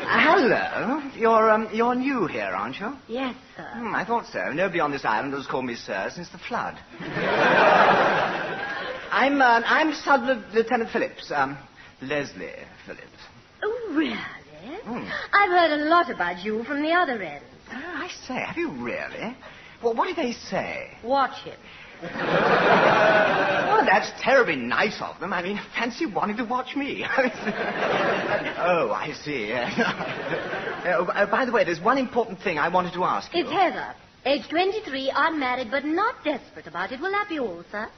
Hello. You're new here, aren't you? Yes, sir. I thought so. Nobody on this island has called me sir since the flood. I'm Sub Lieutenant Phillips. Leslie Phillips. Oh, really? I've heard a lot about you from the other end. Oh, I say, have you really? Well, what did they say? Watch him. Well, that's terribly nice of them. I mean, fancy wanting to watch me. Oh, I see. By the way, there's one important thing I wanted to ask you. It's Heather. Age 23, unmarried, but not desperate about it. Will that be all, sir?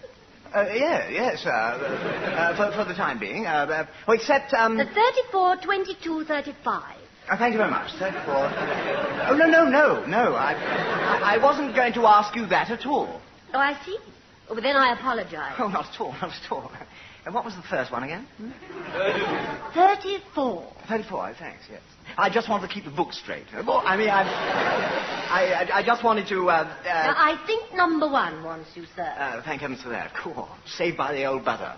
Yes, for the time being. Except, The 34, 22, 35. Thank you very much. 34. Oh, no. I wasn't going to ask you that at all. Oh, I see. Oh, but then I apologize. Oh, not at all. And what was the first one again? 34. 34, thanks, yes. I just wanted to keep the book straight. Well, I mean, I just wanted to, Now, I think number 1 wants you, sir. Thank heavens for that. Cool. Saved by the old butter.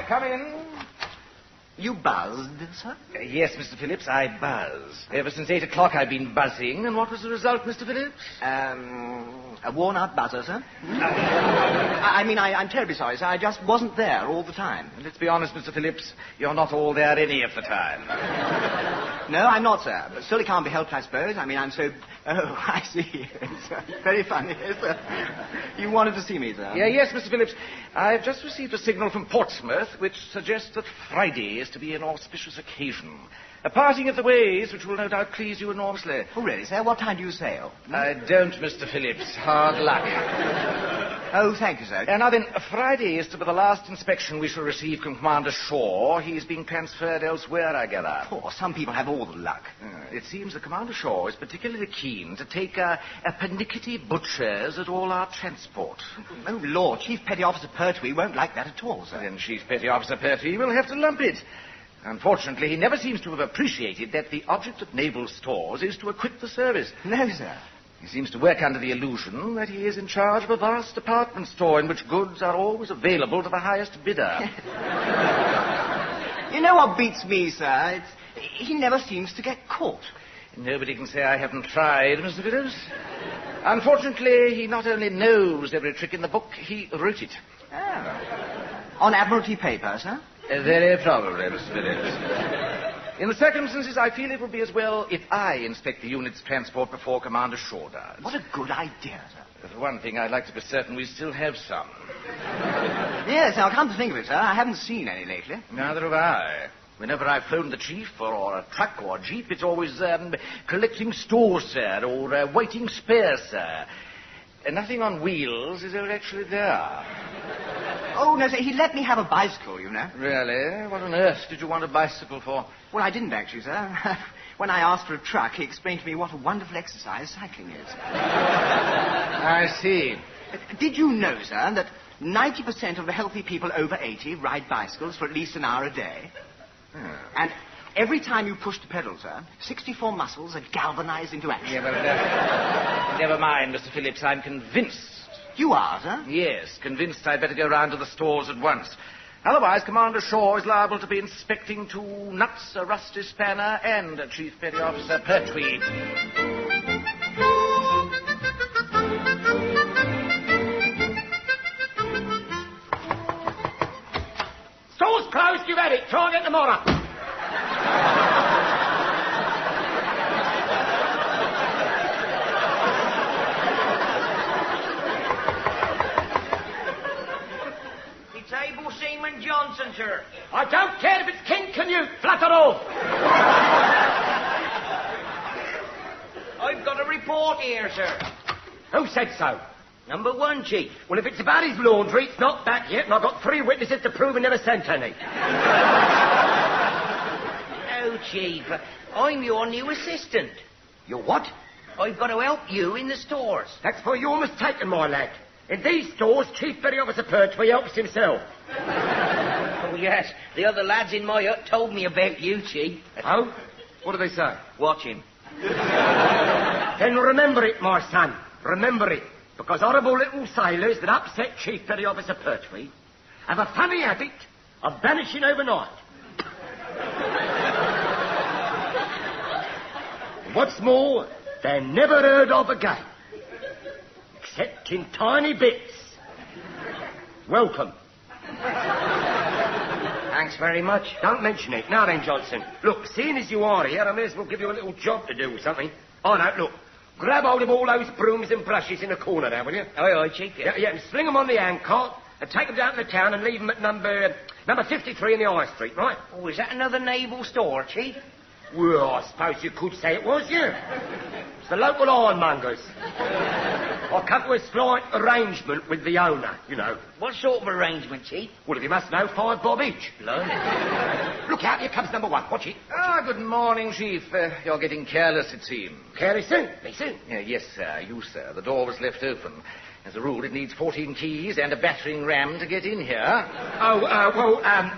Come in. You buzzed, sir? Yes, Mr. Phillips, I buzz. Ever since 8 o'clock I've been buzzing. And what was the result, Mr. Phillips? A worn-out buzzer, sir. I'm terribly sorry, sir. I just wasn't there all the time. Let's be honest, Mr. Phillips. You're not all there any of the time. No, I'm not, sir. But still it can't be helped, I suppose. I mean, I'm so... Oh, I see. It's very funny, yes, sir. You wanted to see me, sir? Yes, Mr. Phillips. I've just received a signal from Portsmouth which suggests that Friday is to be an auspicious occasion. A parting of the ways which will no doubt please you enormously. Oh, really, sir? What time do you sail? I don't, Mr. Phillips. Hard luck. Oh, thank you, sir. Now then, Friday is to be the last inspection we shall receive from Commander Shaw. He's being transferred elsewhere, I gather. Oh, some people have all the luck. It seems that Commander Shaw is particularly keen to take a pernickety butchers at all our transport. Oh, Lord, Chief Petty Officer Pertwee won't like that at all, sir. Then Chief Petty Officer Pertwee will have to lump it. Unfortunately, he never seems to have appreciated that the object of naval stores is to equip the service. No, sir. He seems to work under the illusion that he is in charge of a vast department store in which goods are always available to the highest bidder. You know what beats me, sir? He never seems to get caught. Nobody can say I haven't tried, Mr. Phillips. Unfortunately, he not only knows every trick in the book, he wrote it. Oh. On Admiralty paper, sir? Very probably, Mr. Phillips. In the circumstances, I feel it would be as well if I inspect the unit's transport before Commander Shaw does. What a good idea, sir. For one thing, I'd like to be certain we still have some. Yes, now, come to think of it, sir, I haven't seen any lately. Neither have I. Whenever I've phoned the chief or a truck or a jeep, it's always collecting stores, sir, or waiting spares, sir. Nothing on wheels is ever actually there. Oh, no, sir, he let me have a bicycle, you know. Really? What on earth did you want a bicycle for? Well, I didn't actually, sir. When I asked for a truck, he explained to me what a wonderful exercise cycling is. I see. Did you know, sir, that 90% of the healthy people over 80 ride bicycles for at least an hour a day? And every time you push the pedal, sir, 64 muscles are galvanized into action. Yeah, well, never mind, Mr. Phillips. I'm convinced. You are, sir? Yes, convinced I'd better go round to the stores at once. Otherwise, Commander Shaw is liable to be inspecting 2 nuts, a rusty spanner, and a Chief Petty Officer Pertwee. Store's closed, you've had it. Try again tomorrow. It's Able Seaman Johnson, sir. I don't care if it's King Canute. Flat it off. I've got a report here, sir. Who said so? Number 1, Chief. Well, if it's about his laundry, it's not back yet, and I've got 3 witnesses to prove he never sent any. No, Chief. I'm your new assistant. Your what? I've got to help you in the stores. That's for your mistaken, my lad. In these stores, Chief Petty Officer Pertwee helps himself. Oh, yes. The other lads in my hut told me about you, Chief. Oh? What do they say? Watch him. Then remember it, my son. Remember it. Because horrible little sailors that upset Chief Petty Officer Pertwee have a funny habit of vanishing overnight. What's more, they're never heard of again. Except in tiny bits. Welcome. Thanks very much. Don't mention it. Now then, Johnson. Look, seeing as you are here, I may as well give you a little job to do with something. Oh, no, look. Grab hold of all those brooms and brushes in the corner there, will you? Aye, aye, Chief. Yeah, and sling them on the handcart and take them down to the town and leave them at number 53 in the High Street, right? Oh, is that another naval store, Chief? Well, I suppose you could say it was, yeah. It's the local ironmongers. I'll come to a slight arrangement with the owner, you know. What sort of arrangement, Chief? Well, if you must know, 5 bob each. Look out, here comes number 1. Watch it. Good morning, Chief. You're getting careless, it seems. Careless soon? Me soon? Yes, sir. You, sir. The door was left open. As a rule, it needs 14 keys and a battering ram to get in here.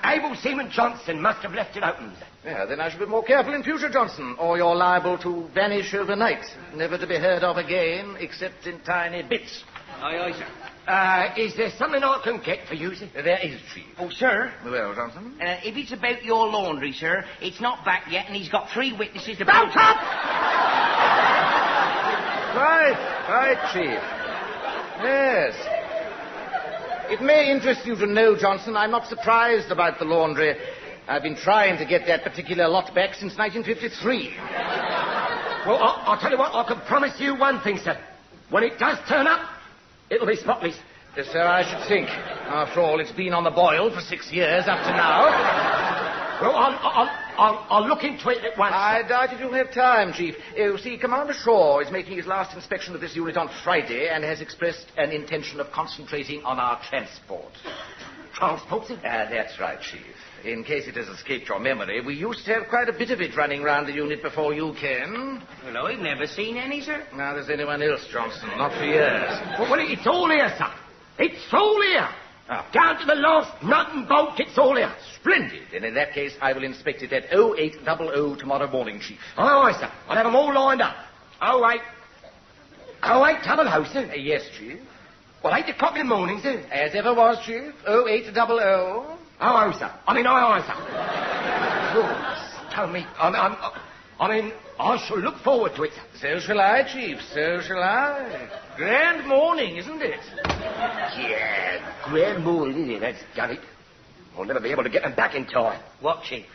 Able Seaman Johnson must have left it open. Yeah, then I should be more careful in future, Johnson, or you're liable to vanish overnight, never to be heard of again, except in tiny bits. Aye, aye, sir. Is there something I can get for you, sir? There is, Chief. Oh, sir. Well, Johnson? If it's about your laundry, sir, it's not back yet, and he's got 3 witnesses to... Don't up! Right, Chief. Yes. It may interest you to know, Johnson, I'm not surprised about the laundry. I've been trying to get that particular lot back since 1953. Well, I'll tell you what, I can promise you one thing, sir. When it does turn up, it'll be spotless. Yes, sir, I should think. After all, it's been on the boil for 6 years up to now. Well, I'll look into it at once. I doubt if you'll have time, Chief. You see, Commander Shaw is making his last inspection of this unit on Friday and has expressed an intention of concentrating on our transport. Transport, sir? That's right, Chief. In case it has escaped your memory, we used to have quite a bit of it running round the unit before you came. Well, I've never seen any, sir. Now there's anyone else, Johnson. Not for years. Well, it's all here, sir. It's all here. Down to the last nut and bolt, it's all here. Splendid. And in that case, I will inspect it at 0800 tomorrow morning, Chief. Aye, sir. I'll have them all lined up. 0800, sir? Yes, Chief. Well, 8 o'clock in the morning, sir. As ever was, Chief. 0800. Aye, sir. Aye, sir. Lord, tell me, I shall look forward to it, sir. So shall I, Chief. So shall I. Grand morning, isn't it? Yeah, grand morning, isn't it? That's done it. I'll never be able to get them back in time. What, Chief?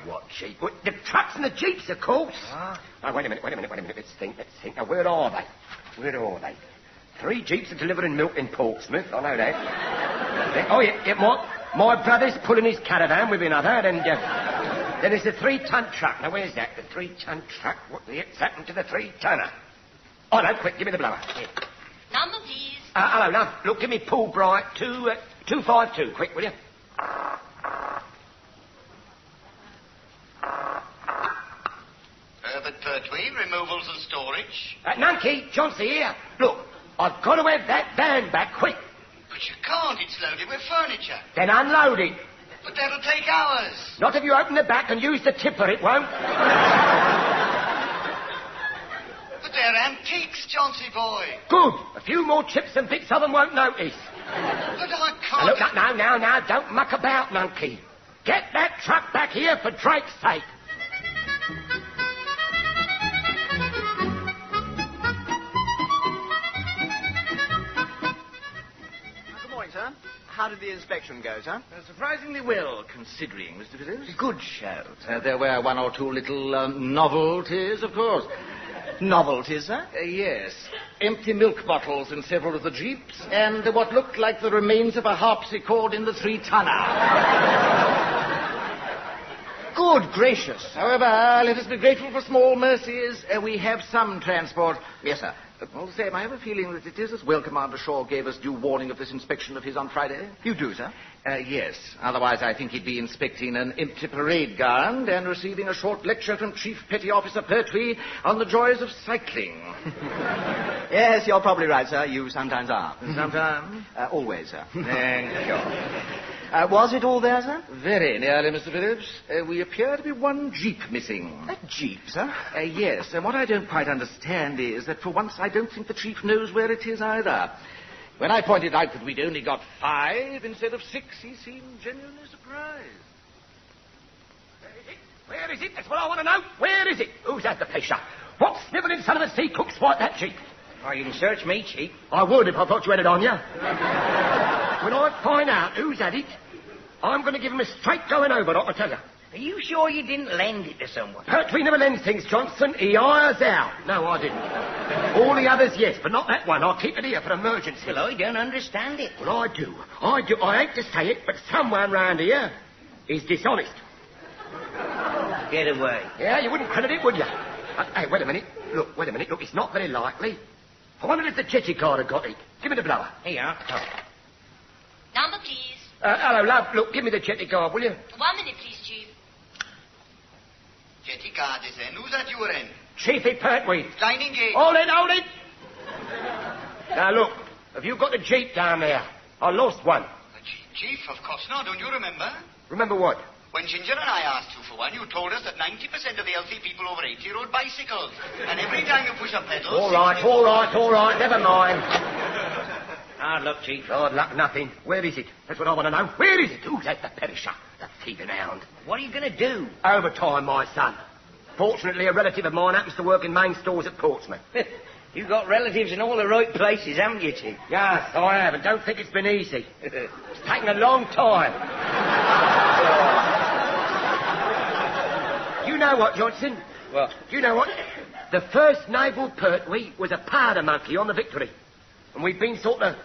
What, Chief? Well, the trucks and the jeeps, of course. Oh, wait a minute. Let's think. Now, where are they? 3 jeeps are delivering milk in Portsmouth. I know that. Oh, yeah, my brother's pulling his caravan with another, and then there's the 3-ton truck. Now, where's that? The 3-ton truck? What the heck's happened to the 3-tonner? Oh, no, quick, give me the blower. Here. Number, please. Hello, love. Look, give me Paul Bright, 252. Quick, will you? Herbert Pertwee, removals and storage. Nunkey, Chauncey here. Look, I've got to have that van back, quick. But you can't, it's loaded with furniture. Then unload it. But that'll take hours. Not if you open the back and use the tipper, it won't. But they're antiques, Chauncey boy. Good. A few more chips and bits of them won't notice. But I can't... Look, now, don't muck about, Nunkey. Get that truck back here for Drake's sake. Good morning, sir. How did the inspection go, sir? Surprisingly well, considering, Mr. Phillips. Good show. There were 1 or 2 little novelties, of course. Novelties, sir? Yes. Empty milk bottles in several of the jeeps, and what looked like the remains of a harpsichord in the 3-tonner. Good gracious. However, let us be grateful for small mercies. We have some transport. Yes, sir. All the same, I have a feeling that it is as well Commander Shaw gave us due warning of this inspection of his on Friday. You do, sir? Yes. Otherwise, I think he'd be inspecting an empty parade ground and receiving a short lecture from Chief Petty Officer Pertwee on the joys of cycling. Yes, you're probably right, sir. You sometimes are. Sometimes? Always, sir. Thank you. Was it all there, sir? Very nearly, Mr. Phillips. We appear to be 1 jeep missing. A jeep, sir? Yes, and what I don't quite understand is that for once I don't think the chief knows where it is either. When I pointed out that we'd only got 5 instead of 6, he seemed genuinely surprised. Where is it? That's what I want to know. Where is it? Who's at the pressure? What snivelling son of a sea cook swiped that jeep? Oh, you can search me, Chief. I would if I thought you had it on you. When I find out who's at it, I'm going to give him a straight going over, I tell you. Are you sure you didn't lend it to someone? Pertwee never lends things, Johnson. He hires out. No, I didn't. All the others, yes, but not that one. I'll keep it here for emergency. Well, I don't understand it. Well, I do. I hate to say it, but someone round here is dishonest. Get away. Yeah, you wouldn't credit it, would you? Hey, wait a minute. Look, it's not very likely. I wondered if the jetty guard had got it. Give me the blower. Here you are. Oh. Number, please. Hello, love. Look, give me the jetty guard, will you? 1 minute, please, Chief. Jetty guard is in. Who's at your end? Chiefy Pertwee. Line engaged. Hold it. Now, look, have you got the jeep down there? I lost one. Chief, of course not. Don't you remember? Remember what? When Ginger and I asked you for one, you told us that 90% of the healthy people over 80 rode bicycles. And every time you push a pedal... All right. Never mind. Hard luck, Chief. Hard luck, nothing. Where is it? That's what I want to know. Where is it? Who's at the perisher? The thieving hound. What are you going to do? Overtime, my son. Fortunately, a relative of mine happens to work in main stores at Portsmouth. You've got relatives in all the right places, haven't you, Chief? Yes, I have, and don't think it's been easy. It's taken a long time. You know what, Johnson? What? You know what? The first naval Pertwee was a powder monkey on the Victory. And we've been sort of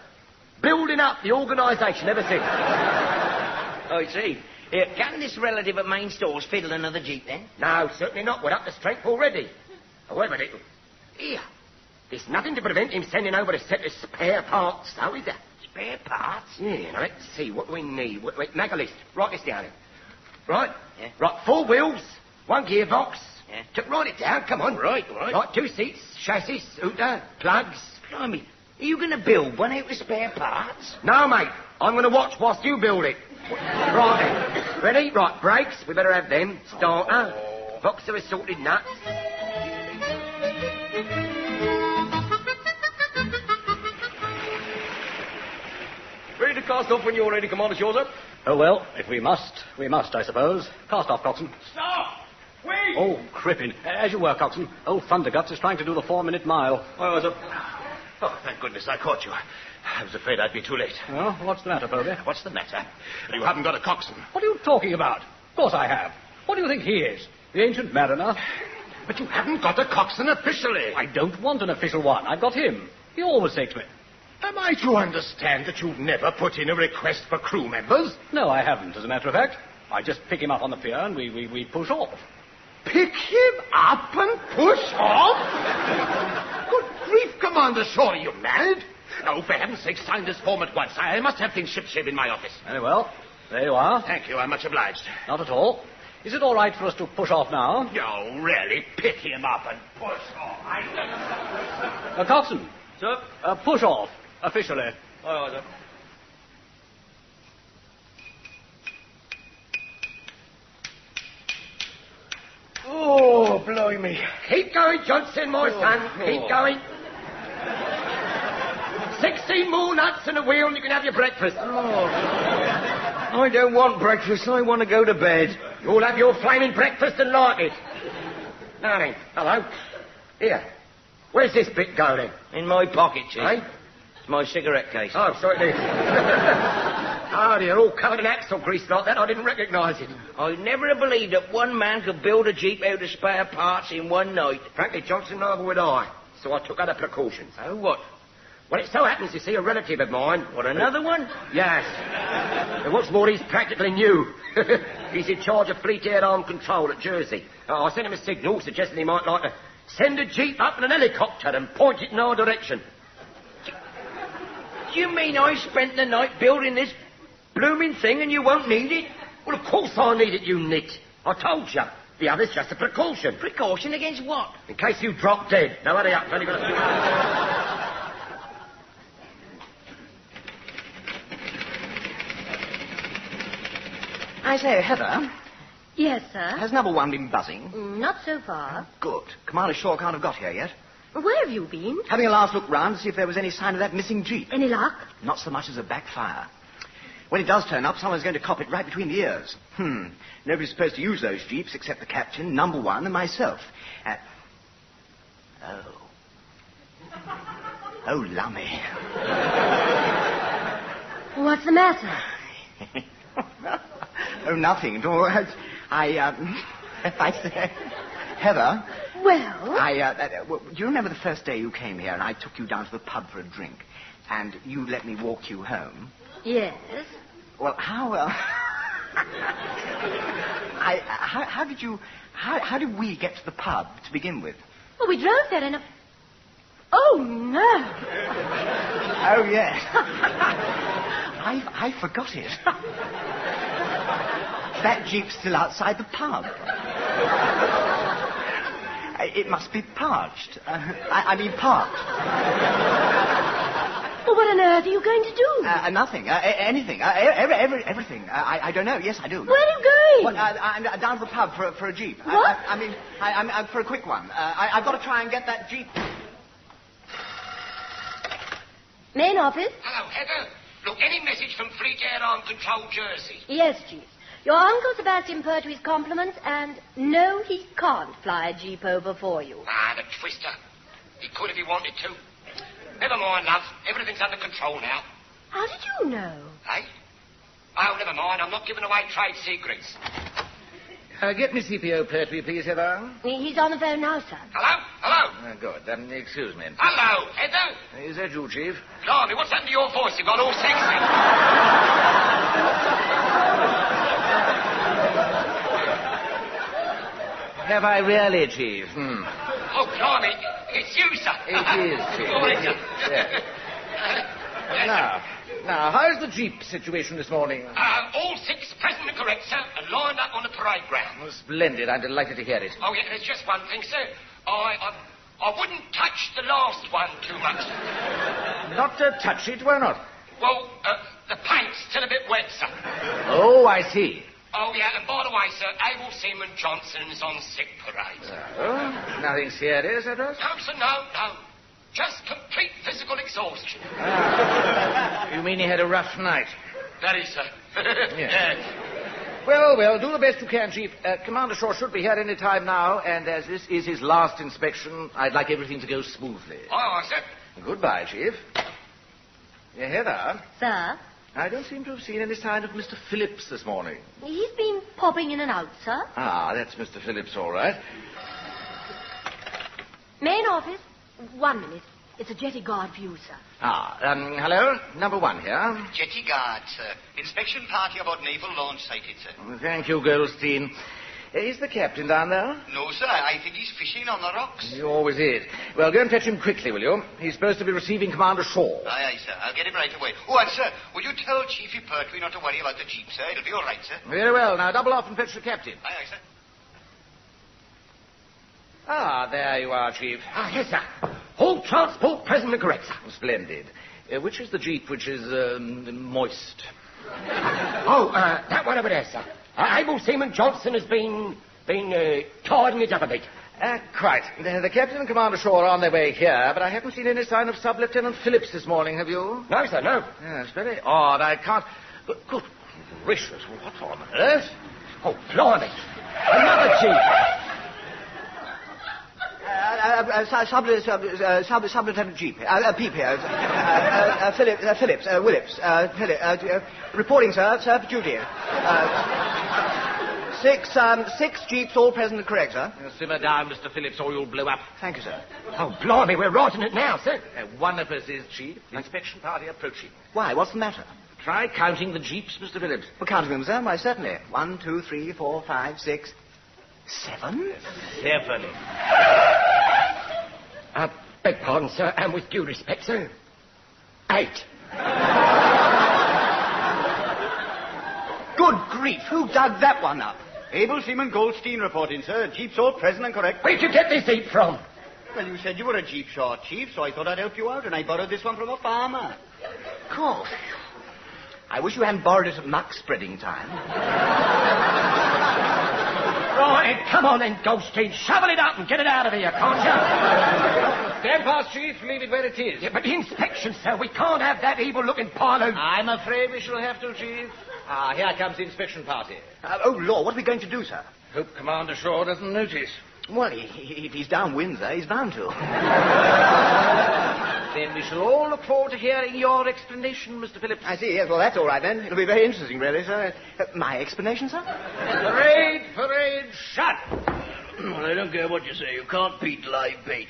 building up the organisation ever since. I see. Can this relative at main stores fiddle another jeep, then? No, certainly not. We're up to strength already. However, here, there's nothing to prevent him sending over a set of spare parts, though, is there? Spare parts? Yeah, now, let's see what we need. Wait, make a list. Write this down here. Right? Yeah. Right, 4 wheels, 1 gearbox. Yeah. Write it down, come on. Right. Right, 2 seats, chassis, hooter, plugs. Blimey, are you going to build one out of spare parts? No, mate. I'm going to watch whilst you build it. Right then. Ready? Right, brakes. We better have them. Starter. Box of assorted nuts. Ready to cast off when you're ready, Commander Shaw's. Oh, well, if we must, I suppose. Cast off, Coxswain. Stop! Wait! Oh, crippin'. As you were, Coxswain. Old Thunderguts is trying to do the 4-minute mile. Oh, thank goodness I caught you. I was afraid I'd be too late. Oh, what's the matter, Povey? What's the matter? You haven't got a coxswain. What are you talking about? Of course I have. What do you think he is? The ancient mariner? But you haven't got a coxswain officially. I don't want an official one. I've got him. He always takes me. Am I to understand that you've never put in a request for crew members? No, I haven't, as a matter of fact. I just pick him up on the pier and we push off. Pick him up and push off? Good grief, Commander Shaw, are you mad? Oh, for heaven's sake, sign this form at once. I must have things shipshape in my office. Very well. There you are. Thank you, I'm much obliged. Not at all. Is it all right for us to push off now? Oh, really? Pick him up and push off. Coxswain. Sir? Push off, officially. Oh, sir. Oh, blimey. Keep going, Johnson, my son. Keep going. 16 more nuts and a wheel and you can have your breakfast. I don't want breakfast. I want to go to bed. You'll have your flaming breakfast and like it. Now then, hello. Here. Where's this bit going? In my pocket, Chief. Eh? It's my cigarette case. Oh, so it is. Oh, dear, all covered in axle grease like that. I didn't recognise it. I never have believed that one man could build a jeep out of spare parts in one night. Frankly, Johnson, neither would I. So I took other precautions. Oh, what? Well, it so happens, you see, a relative of mine... What, another one? Yes. And what's more, he's practically new. He's in charge of Fleet Air Arm Control at Jersey. I sent him a signal suggesting he might like to send a jeep up in an helicopter and point it in our direction. Do you mean I spent the night building this blooming thing and you won't need it? Well, of course I need it, you nit. I told you. The other's just a precaution. Precaution against what? In case you drop dead. Now, hurry up. I've only got a few minutes. I say, Heather, Yes, sir. has number 1 been buzzing? Not so far. Good. Commander Shaw can't have got here yet. Where have you been? Having a last look round to see if there was any sign of that missing jeep. Any luck? Not so much as a backfire. When it does turn up, someone's going to cop it right between the ears. Nobody's supposed to use those jeeps except the captain, number 1, and myself. Oh, lummy. What's the matter? Oh, nothing. I say, Heather. Well? Do you remember the first day you came here and I took you down to the pub for a drink and you let me walk you home? Yes. Well, how did we get to the pub to begin with? Well, we drove there in a... Oh, no. Oh, yes. I forgot it. That jeep's still outside the pub. It must be parched. Parked. Well, what on earth are you going to do? Nothing. Anything. Everything. I don't know. Yes, I do. Where are you going? Well, I'm down to the pub for a jeep. What? I'm for a quick one. I've got to try and get that jeep. Main office? Hello, Heather. Look, any message from Fleet Air Arm Control, Jersey? Yes, Chief. Your Uncle Sebastian Pertwee's compliments, and no, he can't fly a jeep over for you. Ah, the twister. He could if he wanted to. Never mind, love. Everything's under control now. How did you know? Eh? Oh, never mind. I'm not giving away trade secrets. Get me CPO Pertwee, please, Heather. He's on the phone now, sir. Hello? Hello? Good. Excuse me. Hello, Heather? Is that you, Chief? Blimey, what's happened to your voice? You've gone all sexy. Have I really, Chief? Oh, blimey, it's you, sir. It is, Chief. All right, sir. Yeah. Now, how's the Jeep situation this morning? All 6 present and correct, sir, and lined up on the parade ground. Oh, splendid. I'm delighted to hear it. Oh, yeah, there's just one thing, sir. I wouldn't touch the last one too much. Not to touch it? Why not? Well, the paint's still a bit wet, sir. Oh, I see. Oh, yeah, and by the way, sir, Able Seaman Johnson's on sick parade. Oh, nothing serious, I trust? No, sir, no. Just complete physical exhaustion. You mean he had a rough night? That is, sir. Yes. Well, do the best you can, Chief. Commander Shaw should be here any time now, and as this is his last inspection, I'd like everything to go smoothly. Oh, sir. Goodbye, Chief. Heather. Sir? I don't seem to have seen any sign of Mr. Phillips this morning. He's been popping in and out, sir. Ah, that's Mr. Phillips, all right. Main office. 1 minute. It's a jetty guard for you, sir. Hello? Number 1 here. Jetty guard, sir. Inspection party about naval launch sighted, sir. Thank you, Goldstein. Is the captain down there? No, sir. I think he's fishing on the rocks. He always is. Well, go and fetch him quickly, will you? He's supposed to be receiving Commander Shaw. Aye, sir. I'll get him right away. Oh, and, sir, will you tell Chiefy Pertwee not to worry about the Jeep, sir? It'll be all right, sir. Very well. Now, double off and fetch the captain. Aye, sir. There you are, Chief. Yes, sir. All transport present and correct, sir. Splendid. Which is the Jeep which is, moist? That one over there, sir. Able Seaman Johnson has been tidying it up a bit. Quite. The captain and Commander Shaw are on their way here, but I haven't seen any sign of Sub-Lieutenant Phillips this morning, have you? No, sir, no. Yes, very odd. I can't... Good gracious, what on earth? Oh, blimey. Another Jeep. Sub-Lieutenant Jeep. Peep here. Phillips. Reporting, sir. Sir, for duty. 6 Jeeps, all present and correct, sir. Simmer down, Mr. Phillips, or you'll blow up. Thank you, sir. Oh, blimey, we're right in it now, sir. One of us is, Chief. The inspection party approaching. Why, what's the matter? Try counting the Jeeps, Mr. Phillips. Well, counting them, sir? Why, certainly. 1, 2, 3, 4, 5, 6... 7? 7. Beg pardon, sir, and with due respect, sir. 8. Good grief, who dug that one up? Able Seaman Goldstein reporting, sir. Jeep's all present and correct. Where'd you get this Jeep from? Well, you said you were a Jeep short, Chief, so I thought I'd help you out, and I borrowed this one from a farmer. Cool. I wish you hadn't borrowed it at muck spreading time. Right, come on then, Goldstein. Shovel it up and get it out of here, can't you? Stand fast, Chief. Leave it where it is. Yeah, but the inspection, sir. We can't have that evil-looking pilot. I'm afraid we shall have to, Chief. Here comes the inspection party. Oh, Lord, what are we going to do, sir? Hope Commander Shaw doesn't notice. Well, if he's downwind, sir, he's bound to. Then we shall all look forward to hearing your explanation, Mr. Phillips. I see, yes. Well, that's all right, then. It'll be very interesting, really, sir. My explanation, sir? Parade, shut! I don't care what you say. You can't beat live bait.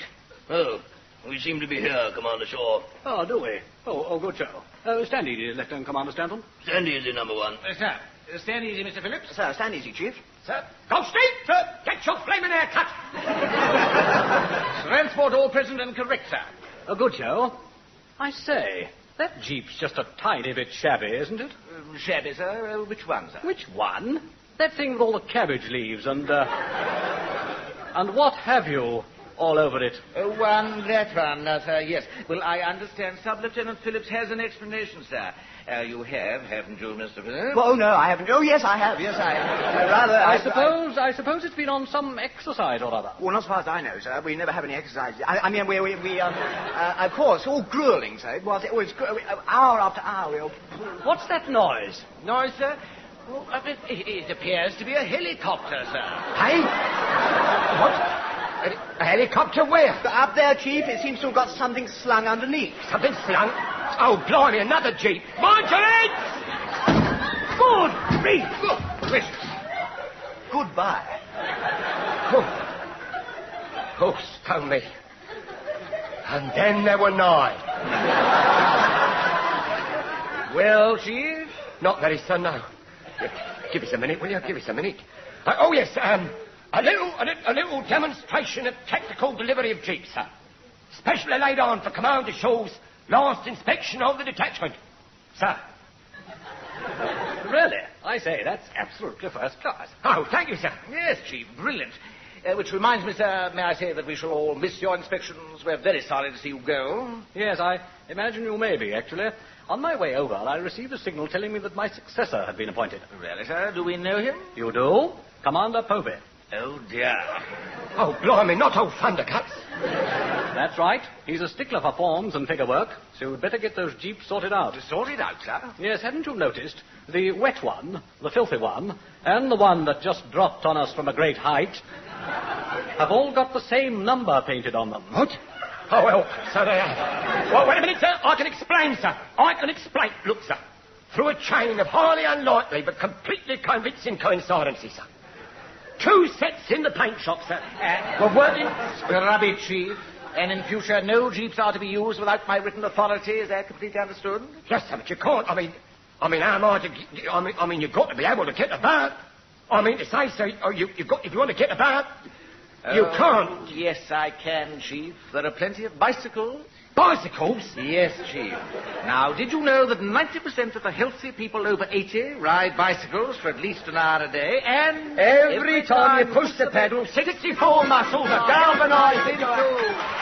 Oh, we seem to be here, Commander Shaw. Oh, do we? Oh, good show. Stand easy, Lieutenant Commander Stanton. Stand easy, number 1. Sir, stand easy, Mr. Phillips. Sir, stand easy, Chief. Sir, Goldstein! Sir, get your flaming hair cut! Transport all present and correct, sir. A good show. I say, that Jeep's just a tiny bit shabby, isn't it? Shabby, sir? Which one, sir? Which one? That thing with all the cabbage leaves and what have you all over it? That one, sir, yes. Well, I understand Sub-Lieutenant Phillips has an explanation, sir. You have, haven't you, Mr. Phillips? Oh, no, I haven't. Oh, yes, I have. Yes, I have. I suppose it's been on some exercise or other. Well, not as far as I know, sir. We never have any exercise. I mean, of course, all grueling, sir. It was hour after hour. What's that noise? Noise, sir? Well, it appears to be a helicopter, sir. Hey? What? A helicopter where? Up there, Chief. It seems to have got something slung underneath. Something slung? Oh, blimey, another Jeep. Mind your heads! Good grief! Good gracious. Goodbye. Oh, stone me. And then there were 9. Well, Chief? Not very, sir, no. Give us a minute, will you? Give us a minute. Yes, A little demonstration of technical delivery of jeeps, sir. Specially laid on for Commander Shaw's last inspection of the detachment. Sir. Really? I say, that's absolutely first class. Oh, thank you, sir. Yes, Chief, brilliant. Which reminds me, sir, may I say that we shall all miss your inspections? We're very sorry to see you go. Yes, I imagine you may be, actually. On my way over, I received a signal telling me that my successor had been appointed. Really, sir? Do we know him? You do? Commander Povey. Oh, dear. Oh, blimey, not old Thundercuts. That's right. He's a stickler for forms and figure work, so you'd better get those jeeps sorted out. Sorted out, sir? Yes, hadn't you noticed? The wet one, the filthy one, and the one that just dropped on us from a great height have all got the same number painted on them. What? Oh, well, so they have. Well, wait a minute, sir. I can explain, sir. I can explain. Look, sir. Through a chain of highly unlikely but completely convincing coincidences, sir. 2 sets in the paint shop, sir. Were working... Scrubby, Chief. And in future, no jeeps are to be used without my written authority. Is that completely understood? Yes, sir, but you can't. I mean, how am I to... I mean, you've got to be able to get about. I mean, to say so, you've got... If you want to get about, you can't. Yes, I can, Chief. There are plenty of bicycles. Bicycles? Yes, Chief. Now, did you know that 90% of the healthy people over 80 ride bicycles for at least an hour a day, and... Every time you push the pedal, 64 muscles are galvanized into...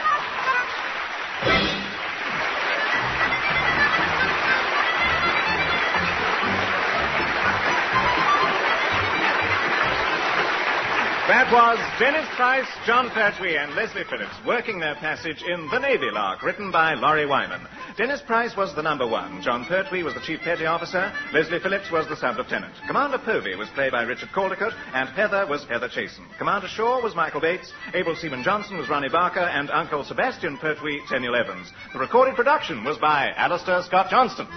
That was Dennis Price, John Pertwee, and Leslie Phillips working their passage in The Navy Lark, written by Laurie Wyman. Dennis Price was the number 1. John Pertwee was the chief petty officer. Leslie Phillips was the sub-lieutenant. Commander Povey was played by Richard Caldecott, and Heather was Heather Chasen. Commander Shaw was Michael Bates. Able Seaman Johnson was Ronnie Barker, and Uncle Sebastian Pertwee, Tenniel Evans. The recorded production was by Alistair Scott Johnston.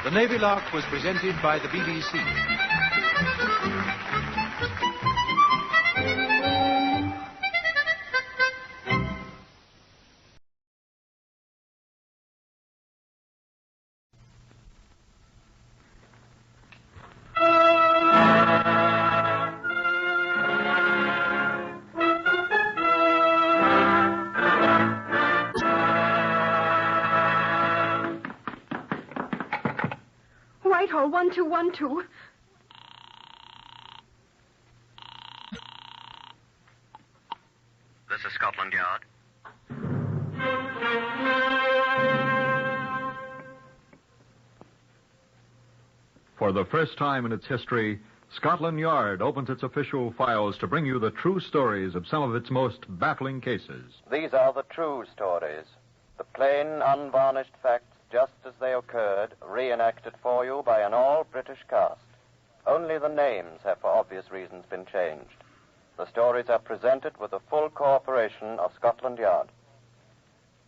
The Navy Lark was presented by the BBC. Whitehall, 1212. This is Scotland Yard. For the first time in its history, Scotland Yard opens its official files to bring you the true stories of some of its most baffling cases. These are the true stories, the plain, unvarnished facts just as they occurred, reenacted for you by an all-British cast. Only the names have, for obvious reasons, been changed. The stories are presented with the full cooperation of Scotland Yard.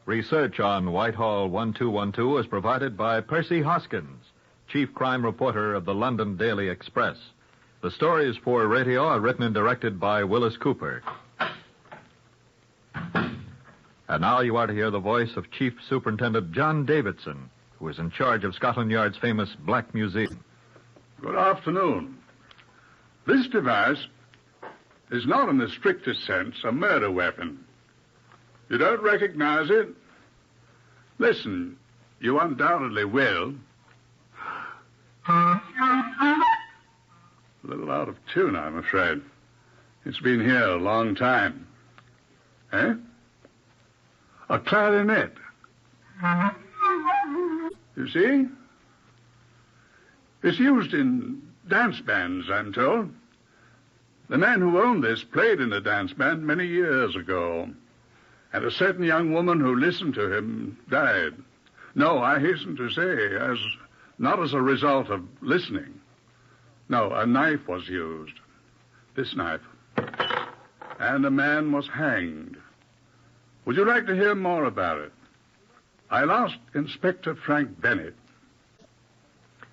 Research on Whitehall 1212 is provided by Percy Hoskins, chief crime reporter of the London Daily Express. The stories for radio are written and directed by Wyllis Cooper. And now you are to hear the voice of Chief Superintendent John Davidson, who is in charge of Scotland Yard's famous Black Museum. Good afternoon. This device is not in the strictest sense a murder weapon. You don't recognize it? Listen, you undoubtedly will. A little out of tune, I'm afraid. It's been here a long time. Eh? A clarinet. You see? It's used in dance bands, I'm told. The man who owned this played in a dance band many years ago. And a certain young woman who listened to him died. No, I hasten to say, not as a result of listening. No, a knife was used. This knife. And a man was hanged. Would you like to hear more about it? I'll ask Inspector Frank Bennett.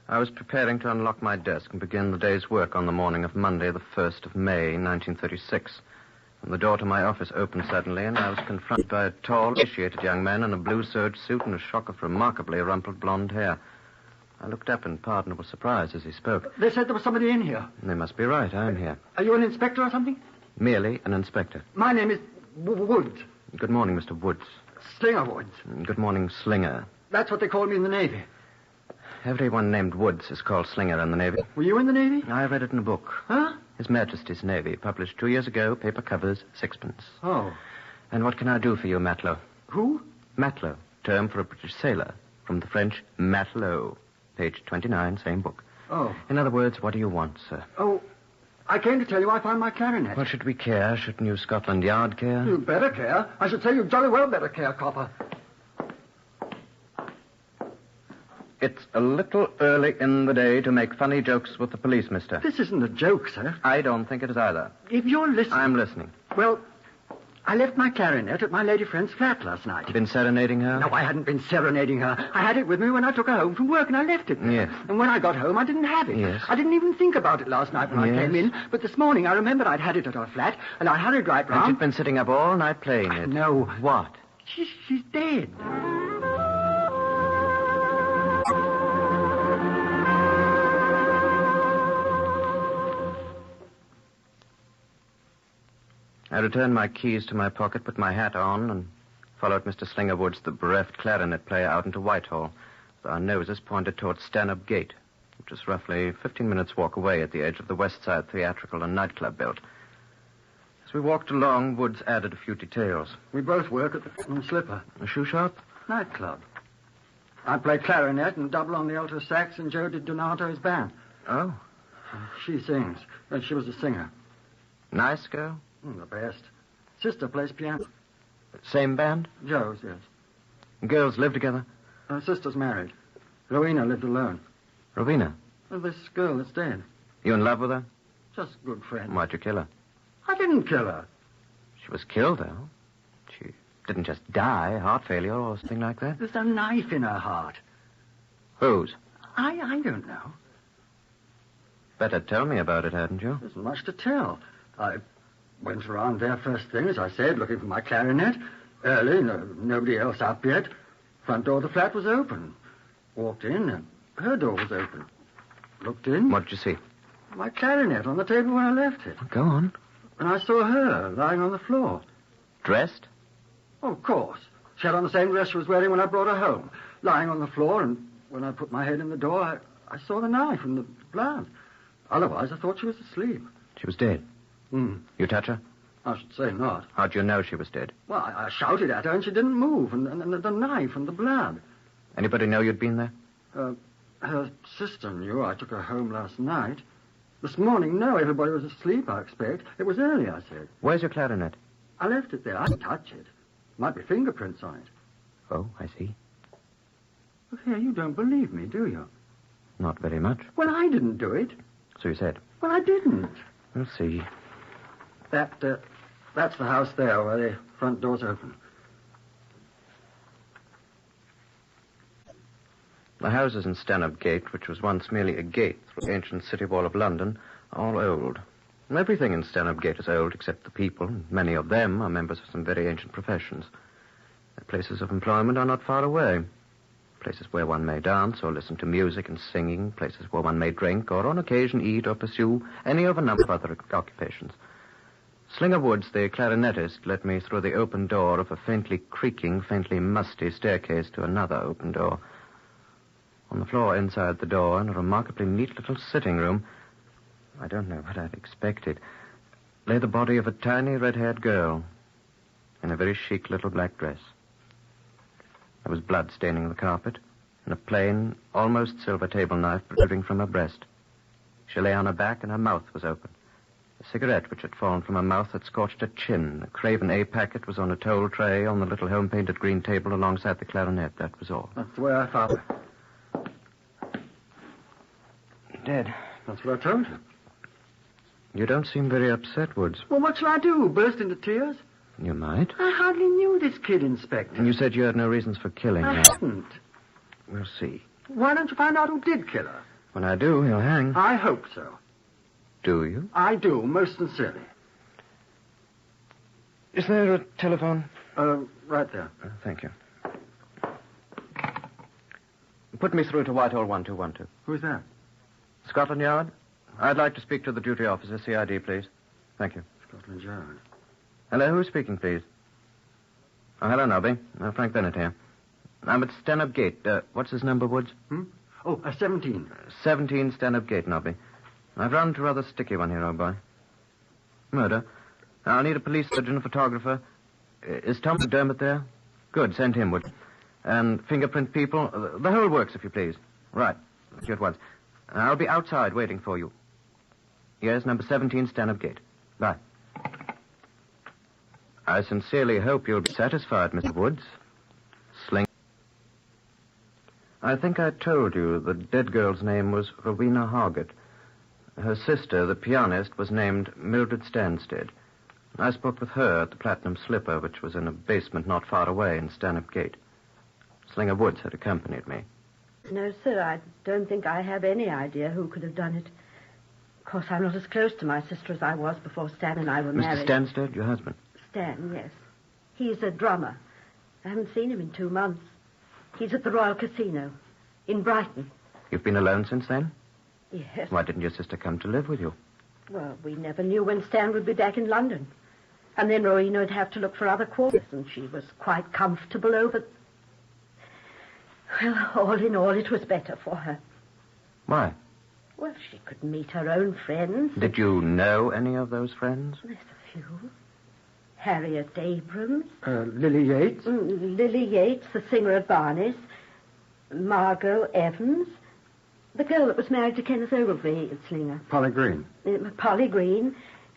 I was preparing to unlock my desk and begin the day's work on the morning of Monday, the 1st of May, 1936, And the door to my office opened suddenly, and I was confronted by a tall, emaciated young man in a blue serge suit and a shock of remarkably rumpled blonde hair. I looked up in pardonable surprise as he spoke. They said there was somebody in here. They must be right. I'm here. Are you an inspector or something? Merely an inspector. My name is Woods. Good morning, Mr. Woods. Slinger Woods. Good morning, Slinger. That's what they call me in the Navy. Everyone named Woods is called Slinger in the Navy. Were you in the Navy? I read it in a book. Huh? His Majesty's Navy, published 2 years ago, paper covers, 6pence. Oh. And what can I do for you, matelot? Who? Matelot, term for a British sailor, from the French matelot. Page 29, same book. Oh. In other words, what do you want, sir? Oh, I came to tell you I found my clarinet. What should we care? Shouldn't you Scotland Yard care? You better care. I should say you jolly well better care, copper. It's a little early in the day to make funny jokes with the police, mister. This isn't a joke, sir. I don't think it is either. If you're listening... I'm listening. Well, I left my clarinet at my lady friend's flat last night. You been serenading her? No, I hadn't been serenading her. I had it with me when I took her home from work, and I left it there. Yes. And when I got home, I didn't have it. Yes. I didn't even think about it last night when I came in. But this morning, I remembered I'd had it at her flat, and I hurried right round. And you'd been sitting up all night playing it? No. What? She's dead. I returned my keys to my pocket, put my hat on, and followed Mr. Slinger Woods, the bereft clarinet player, out into Whitehall, with our noses pointed towards Stanhope Gate, which is roughly 15 minutes' walk away at the edge of the West Side Theatrical and Nightclub belt. As we walked along, Woods added a few details. We both work at the Slipper. A shoe shop? Nightclub. I play clarinet and double on the alto sax, and Joe did Donato's band. Oh? She sings, and she was a singer. Nice girl? The best. Sister plays piano. Same band? Joe's, yes. Girls live together? Her sister's married. Rowena lived alone. Rowena? Well, this girl that's dead. You in love with her? Just a good friend. Why'd you kill her? I didn't kill her. She was killed, though. She didn't just die, heart failure or something like that. There's a knife in her heart. Whose? I don't know. Better tell me about it, hadn't you? There's much to tell. I went around there first thing, as I said, looking for my clarinet. Early, nobody else up yet. Front door of the flat was open. Walked in, and her door was open. Looked in. What did you see? My clarinet on the table where I left it. Go on. And I saw her lying on the floor. Dressed? Oh, of course. She had on the same dress she was wearing when I brought her home. Lying on the floor, and when I put my head in the door, I saw the knife and the blood. Otherwise, I thought she was asleep. She was dead? You touch her? I should say not. How'd you know she was dead? Well, I shouted at her, and she didn't move, and the knife and the blood. Anybody know you'd been there? Her sister knew. I took her home last night. This morning, no, everybody was asleep, I expect. It was early, I said. Where's your clarinet? I left it there. I didn't touch it. Might be fingerprints on it. Oh, I see. Look here, you don't believe me, do you? Not very much. Well, I didn't do it. So you said? Well, I didn't. We'll see. That's the house there where the front door's open. The houses in Stanhope Gate, which was once merely a gate through the ancient city wall of London, are all old. And everything in Stanhope Gate is old except the people, and many of them are members of some very ancient professions. Their places of employment are not far away. Places where one may dance or listen to music and singing, places where one may drink or on occasion eat or pursue any of a number of other occupations. Slinger Woods, the clarinetist, led me through the open door of a faintly creaking, faintly musty staircase to another open door. On the floor inside the door, in a remarkably neat little sitting room, I don't know what I'd expected, lay the body of a tiny red-haired girl in a very chic little black dress. There was blood staining the carpet, and a plain, almost silver table knife protruding from her breast. She lay on her back, and her mouth was open. A cigarette which had fallen from her mouth had scorched her chin. A Craven A packet was on a toll tray on the little home-painted green table alongside the clarinet. That was all. That's the way I found her. Dead. That's what I told you. You don't seem very upset, Woods. Well, what shall I do? Burst into tears? You might. I hardly knew this kid, Inspector. And you said you had no reasons for killing her. I hadn't. We'll see. Why don't you find out who did kill her? When I do, he'll hang. I hope so. Do you? I do, most sincerely. Is there a telephone? Right there. Thank you. Put me through to Whitehall 1212. Who's that? Scotland Yard? I'd like to speak to the duty officer, CID, please. Thank you. Scotland Yard. Hello, who's speaking, please? Oh, hello, Nobby. Frank Bennett here. I'm at Stanhope Gate. What's his number, Woods? 17. 17 Stanhope Gate, Nobby. I've run into a rather sticky one here, old boy. Murder. I'll need a police surgeon, a photographer. Is Tom McDermott there? Good, send him, Woods. And fingerprint people. The whole works, if you please. Right. You at once. I'll be outside waiting for you. Yes, number 17 Stanhope Gate. Bye. I sincerely hope you'll be satisfied, Mr. Woods. Sling. I think I told you the dead girl's name was Rowena Hargett. Her sister, the pianist, was named Mildred Stansted. I spoke with her at the Platinum Slipper, which was in a basement not far away in Stanhope Gate. Slinger Woods had accompanied me. No, sir, I don't think I have any idea who could have done it. Of course, I'm not as close to my sister as I was before Stan and I were married. Mr. Stansted, your husband? Stan, yes. He's a drummer. I haven't seen him in 2 months. He's at the Royal Casino in Brighton. You've been alone since then? Yes. Why didn't your sister come to live with you? Well, we never knew when Stan would be back in London. And then Rowena would have to look for other quarters, and she was quite comfortable over... Well, all in all, it was better for her. Why? Well, she could meet her own friends. Did you know any of those friends? There's a few. Harriet Abrams. Lily Yates? Lily Yates, the singer at Barney's. Margot Evans. The girl that was married to Kenneth Ogilvy, Slinger. Polly Green. Polly Green.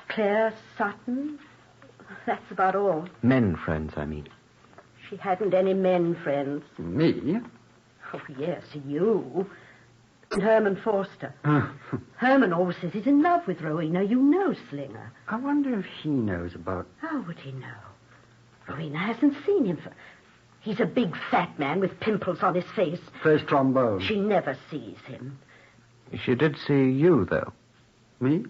Claire Sutton. That's about all. Men friends, I mean. She hadn't any men friends. Me? Oh, yes, you. And Herman Forster. Herman always says he's in love with Rowena. You know, Slinger. I wonder if he knows about... How would he know? Rowena hasn't seen him for... He's a big fat man with pimples on his face. Plays trombone. She never sees him. She did see you, though. Me?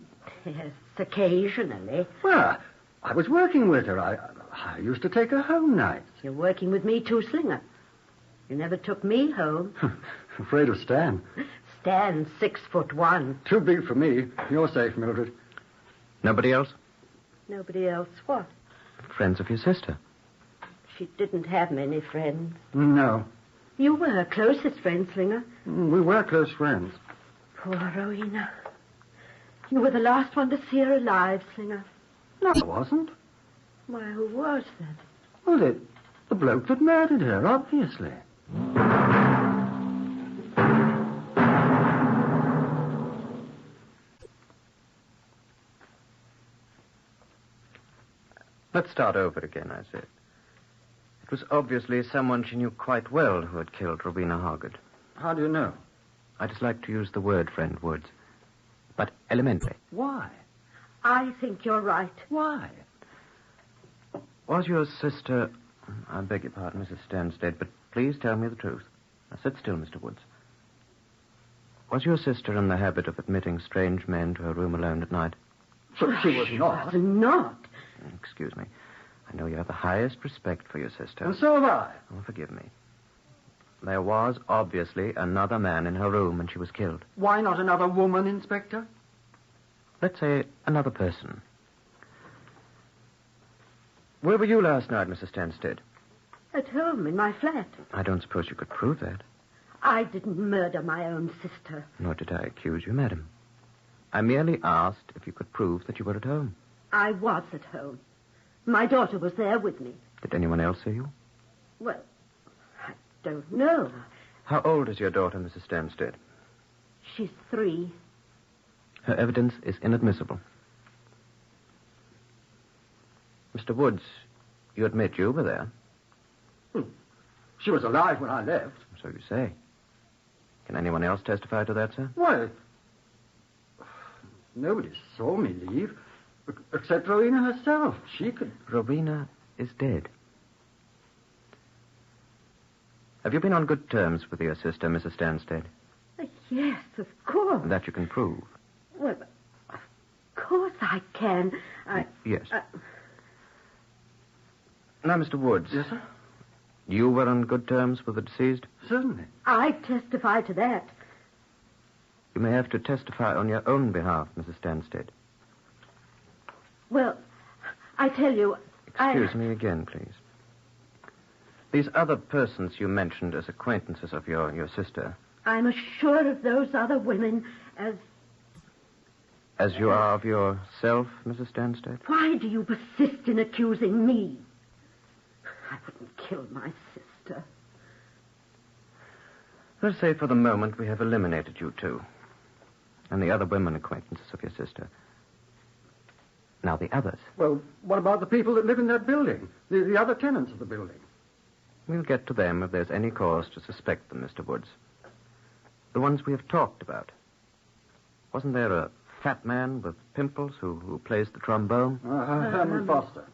Yes, occasionally. Well, I was working with her. I used to take her home nights. You're working with me too, Slinger. You never took me home. Afraid of Stan. Stan's 6'1". Too big for me. You're safe, Mildred. Nobody else? Nobody else what? Friends of your sister. She didn't have many friends. No. You were her closest friend, Slinger. We were close friends. Poor Rowena. You were the last one to see her alive, Slinger. No, I wasn't. Why, who was then? Well, the bloke that murdered her, obviously. Let's start over again, I said. It was obviously someone she knew quite well who had killed Rowena Hargett. How do you know? I dislike to use the word, friend Woods. But elementary. Why? I think you're right. Why? Was your sister... I beg your pardon, Mrs. Stansted, but please tell me the truth. Now, sit still, Mr. Woods. Was your sister in the habit of admitting strange men to her room alone at night? She was not. Not. Excuse me. I know you have the highest respect for your sister. And so have I. Oh, forgive me. There was obviously another man in her room when she was killed. Why not another woman, Inspector? Let's say another person. Where were you last night, Mrs. Stansted? At home, in my flat. I don't suppose you could prove that. I didn't murder my own sister. Nor did I accuse you, madam. I merely asked if you could prove that you were at home. I was at home. My daughter was there with me. Did anyone else see you? Well, I don't know. How old is your daughter, Mrs. Stansted? She's 3. Her evidence is inadmissible. Mr. Woods, you admit you were there? She was alive when I left. So you say. Can anyone else testify to that, sir? Why, nobody saw me leave, except Rowena herself. She could... Rowena is dead. Have you been on good terms with your sister, Mrs. Stansted? Yes, of course. That you can prove. Well, of course I can. Yes. Now, Mr. Woods. Yes, sir? You were on good terms with the deceased? Certainly. I testify to that. You may have to testify on your own behalf, Mrs. Stanstead. Well, I tell you, Excuse me again, please. These other persons you mentioned as acquaintances of your sister. I'm as sure of those other women as... As you are of yourself, Mrs. Stanstead? Why do you persist in accusing me? I wouldn't kill my sister. Let's say for the moment we have eliminated you two. And the other women acquaintances of your sister. Now the others. Well, what about the people that live in that building? The other tenants of the building? We'll get to them if there's any cause to suspect them, Mr. Woods. The ones we have talked about. Wasn't there a fat man with pimples who plays the trombone? Herman Foster.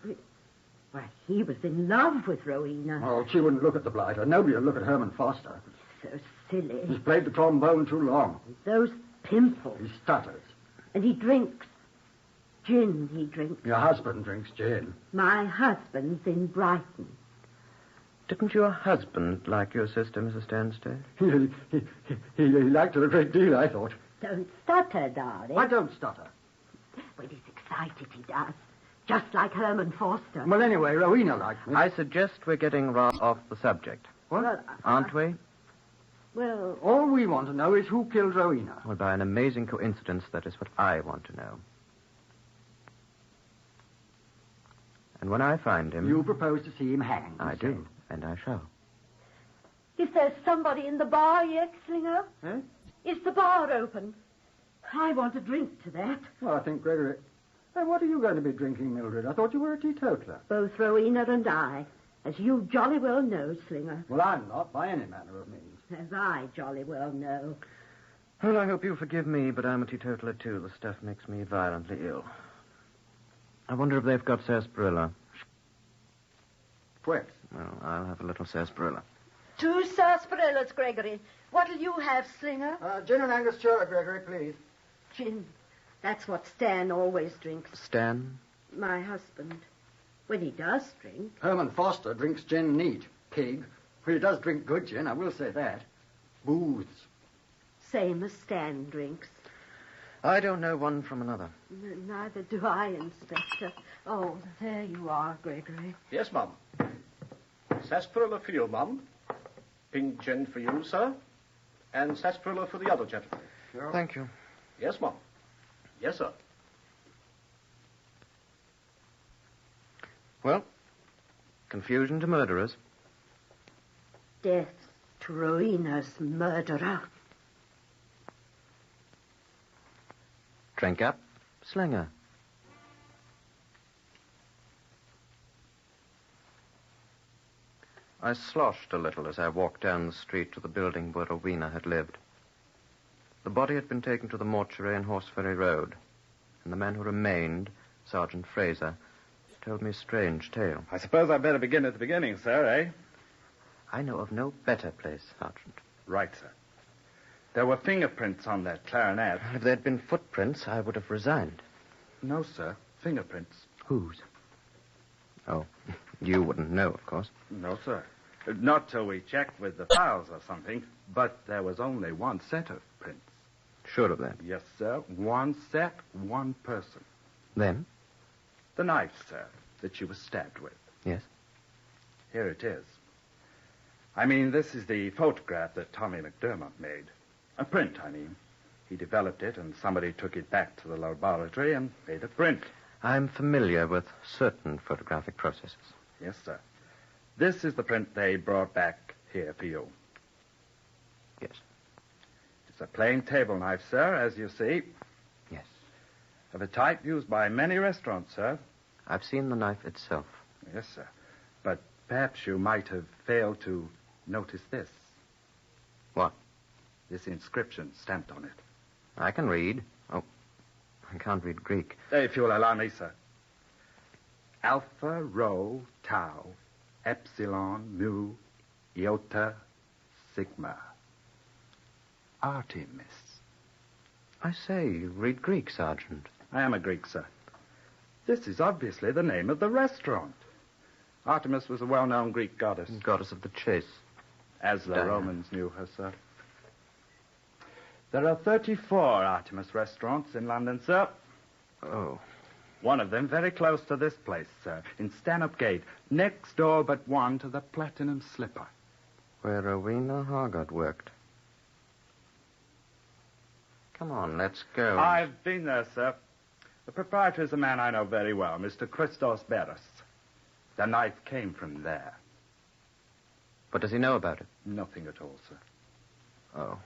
Why, he was in love with Rowena. Oh, she wouldn't look at the blighter. Nobody would look at Herman Foster. So silly. He's played the trombone too long. Those pimples. He stutters. And he drinks. Gin he drinks. Your husband drinks gin. My husband's in Brighton. Didn't your husband like your sister, Mrs. Stanstead? He liked her a great deal, I thought. Don't stutter, darling. I don't stutter. When he's excited, he does. Just like Herman Foster. Well, anyway, Rowena liked me. I suggest we're getting right off the subject. What? Well, Aren't we? Well... All we want to know is who killed Rowena. Well, by an amazing coincidence, that is what I want to know. And when I find him... You propose to see him hanged. I do, and I shall. Is there somebody in the bar yet, Slinger? Eh? Is the bar open? I want a drink to that. Well, I think, Gregory... Hey, what are you going to be drinking, Mildred? I thought you were a teetotaler. Both Rowena and I. As you jolly well know, Slinger. Well, I'm not, by any manner of means. As I jolly well know. Well, I hope you'll forgive me, but I'm a teetotaler, too. The stuff makes me violently ill. I wonder if they've got sarsaparilla. Pues. Well, I'll have a little sarsaparilla. 2 sarsaparillas, Gregory. What'll you have, Slinger? Gin and Angostura, Gregory, please. Gin. That's what Stan always drinks. Stan? My husband. When he does drink. Herman Foster drinks gin neat. Pig. Well, he does drink good gin, I will say that. Booths. Same as Stan drinks. I don't know one from another. Neither do I, Inspector. Oh, there you are, Gregory. Yes, Mum. Sarsaparilla for you, Mum. Pink gin for you, sir. And sarsaparilla for the other gentleman. Sure. Thank you. Yes, Mum. Yes, sir. Well, confusion to murderers. Death to Rowena's murderer. Drink up, Slinger. I sloshed a little as I walked down the street to the building where Rowena had lived. The body had been taken to the mortuary in Horseferry Road, and the man who remained, Sergeant Fraser, told me a strange tale. I suppose I'd better begin at the beginning, sir, eh? I know of no better place, Sergeant. Right, sir. There were fingerprints on that clarinet. If there'd been footprints, I would have resigned. No, sir. Fingerprints. Whose? Oh, you wouldn't know, of course. No, sir. Not till we checked with the files or something. But there was only one set of prints. Sure of that? Yes, sir. One set, one person. Then? The knife, sir, that she was stabbed with. Yes. Here it is. I mean, this is the photograph that Tommy McDermott made. A print, I mean. He developed it, and somebody took it back to the laboratory and made a print. I'm familiar with certain photographic processes. Yes, sir. This is the print they brought back here for you. Yes. It's a plain table knife, sir, as you see. Yes. Of a type used by many restaurants, sir. I've seen the knife itself. Yes, sir. But perhaps you might have failed to notice this. What? This inscription stamped on it. I can read. Oh, I can't read Greek. If you'll allow me, sir. Alpha, Rho, Tau, Epsilon, Mu, Iota, Sigma. Artemis. I say, you read Greek, Sergeant. I am a Greek, sir. This is obviously the name of the restaurant. Artemis was a well-known Greek goddess. Goddess of the chase. As the Diana. Romans knew her, sir. There are 34 Artemis restaurants in London, sir. Oh. One of them very close to this place, sir, in Stanhope Gate, next door but one to the Platinum Slipper. Where Rowena Hargard worked. Come on, let's go. I've been there, sir. The proprietor is a man I know very well, Mr. Christos Barras. The knife came from there. What does he know about it? Nothing at all, sir. Oh.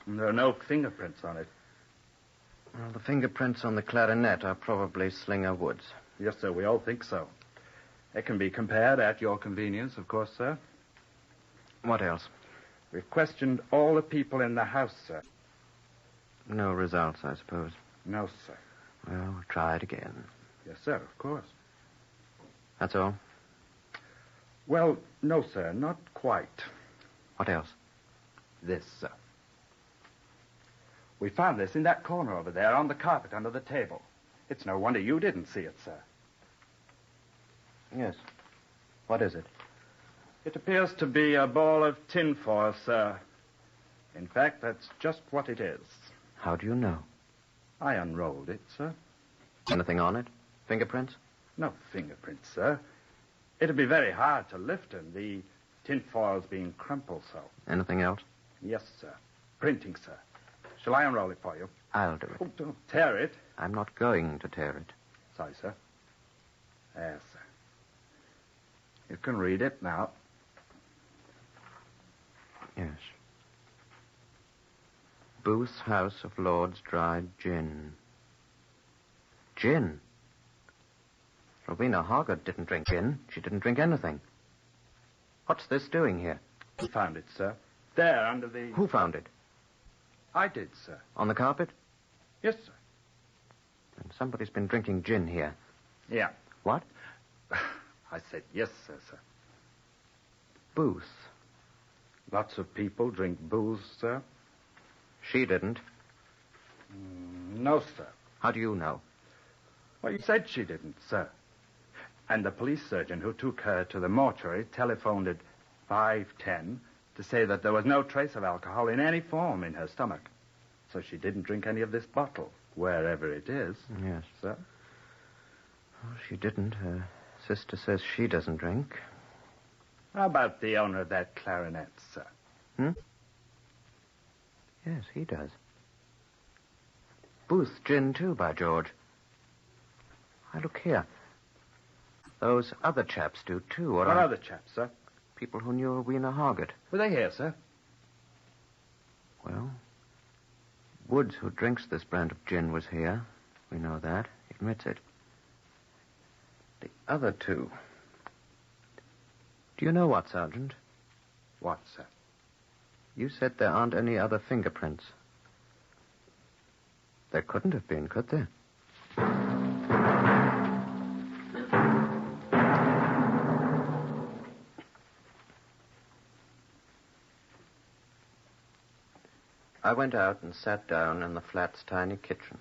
And there are no fingerprints on it. Well, the fingerprints on the Clarinet are probably Slinger Wood's. Yes, sir, we all think so. They can be compared at your convenience, of course, sir. What else? We've questioned all the people in the house, sir. No results, I suppose. No, sir. Well, we'll try it again. Yes, sir, of course. That's all? Well, no, sir, not quite. What else? This, sir. We found this in that corner over there on the carpet under the table. It's no wonder you didn't see it, sir. Yes. What is it? It appears to be a ball of tinfoil, sir. In fact, that's just what it is. How do you know? I unrolled it, sir. Anything on it? Fingerprints? No fingerprints, sir. It'd be very hard to lift them, the tinfoil's being crumpled so. Anything else? Yes, sir. Printing, sir. Shall I unroll it for you? I'll do it. Oh, don't tear it. I'm not going to tear it. Sorry, sir. There, sir. You can read it now. Yes. Booth's House of Lords dried gin. Gin? Rowena Hargard didn't drink gin. She didn't drink anything. What's this doing here? Who found it, sir? There, under the... Who found it? I did, sir. On the carpet? Yes, sir. And somebody's been drinking gin here. Yeah. What? I said yes, sir. Booth. Lots of people drink booze, sir. She didn't. No, sir. How do you know? Well, you said she didn't, sir. And the police surgeon who took her to the mortuary telephoned at 5:10 to say that there was no trace of alcohol in any form in her stomach. So she didn't drink any of this bottle, wherever it is. Yes. Sir? Oh, she didn't. Her sister says she doesn't drink. How about the owner of that clarinet, sir? Yes, he does. Booth gin, too, by George. Why, look here. Those other chaps do, too. What other chaps, sir? People who knew Rowena Hargard. Were they here, sir? Well, Woods, who drinks this brand of gin, was here. We know that. He admits it. The other two. Do you know what, Sergeant? What, sir? You said there aren't any other fingerprints. There couldn't have been, could there? I went out and sat down in the flat's tiny kitchen.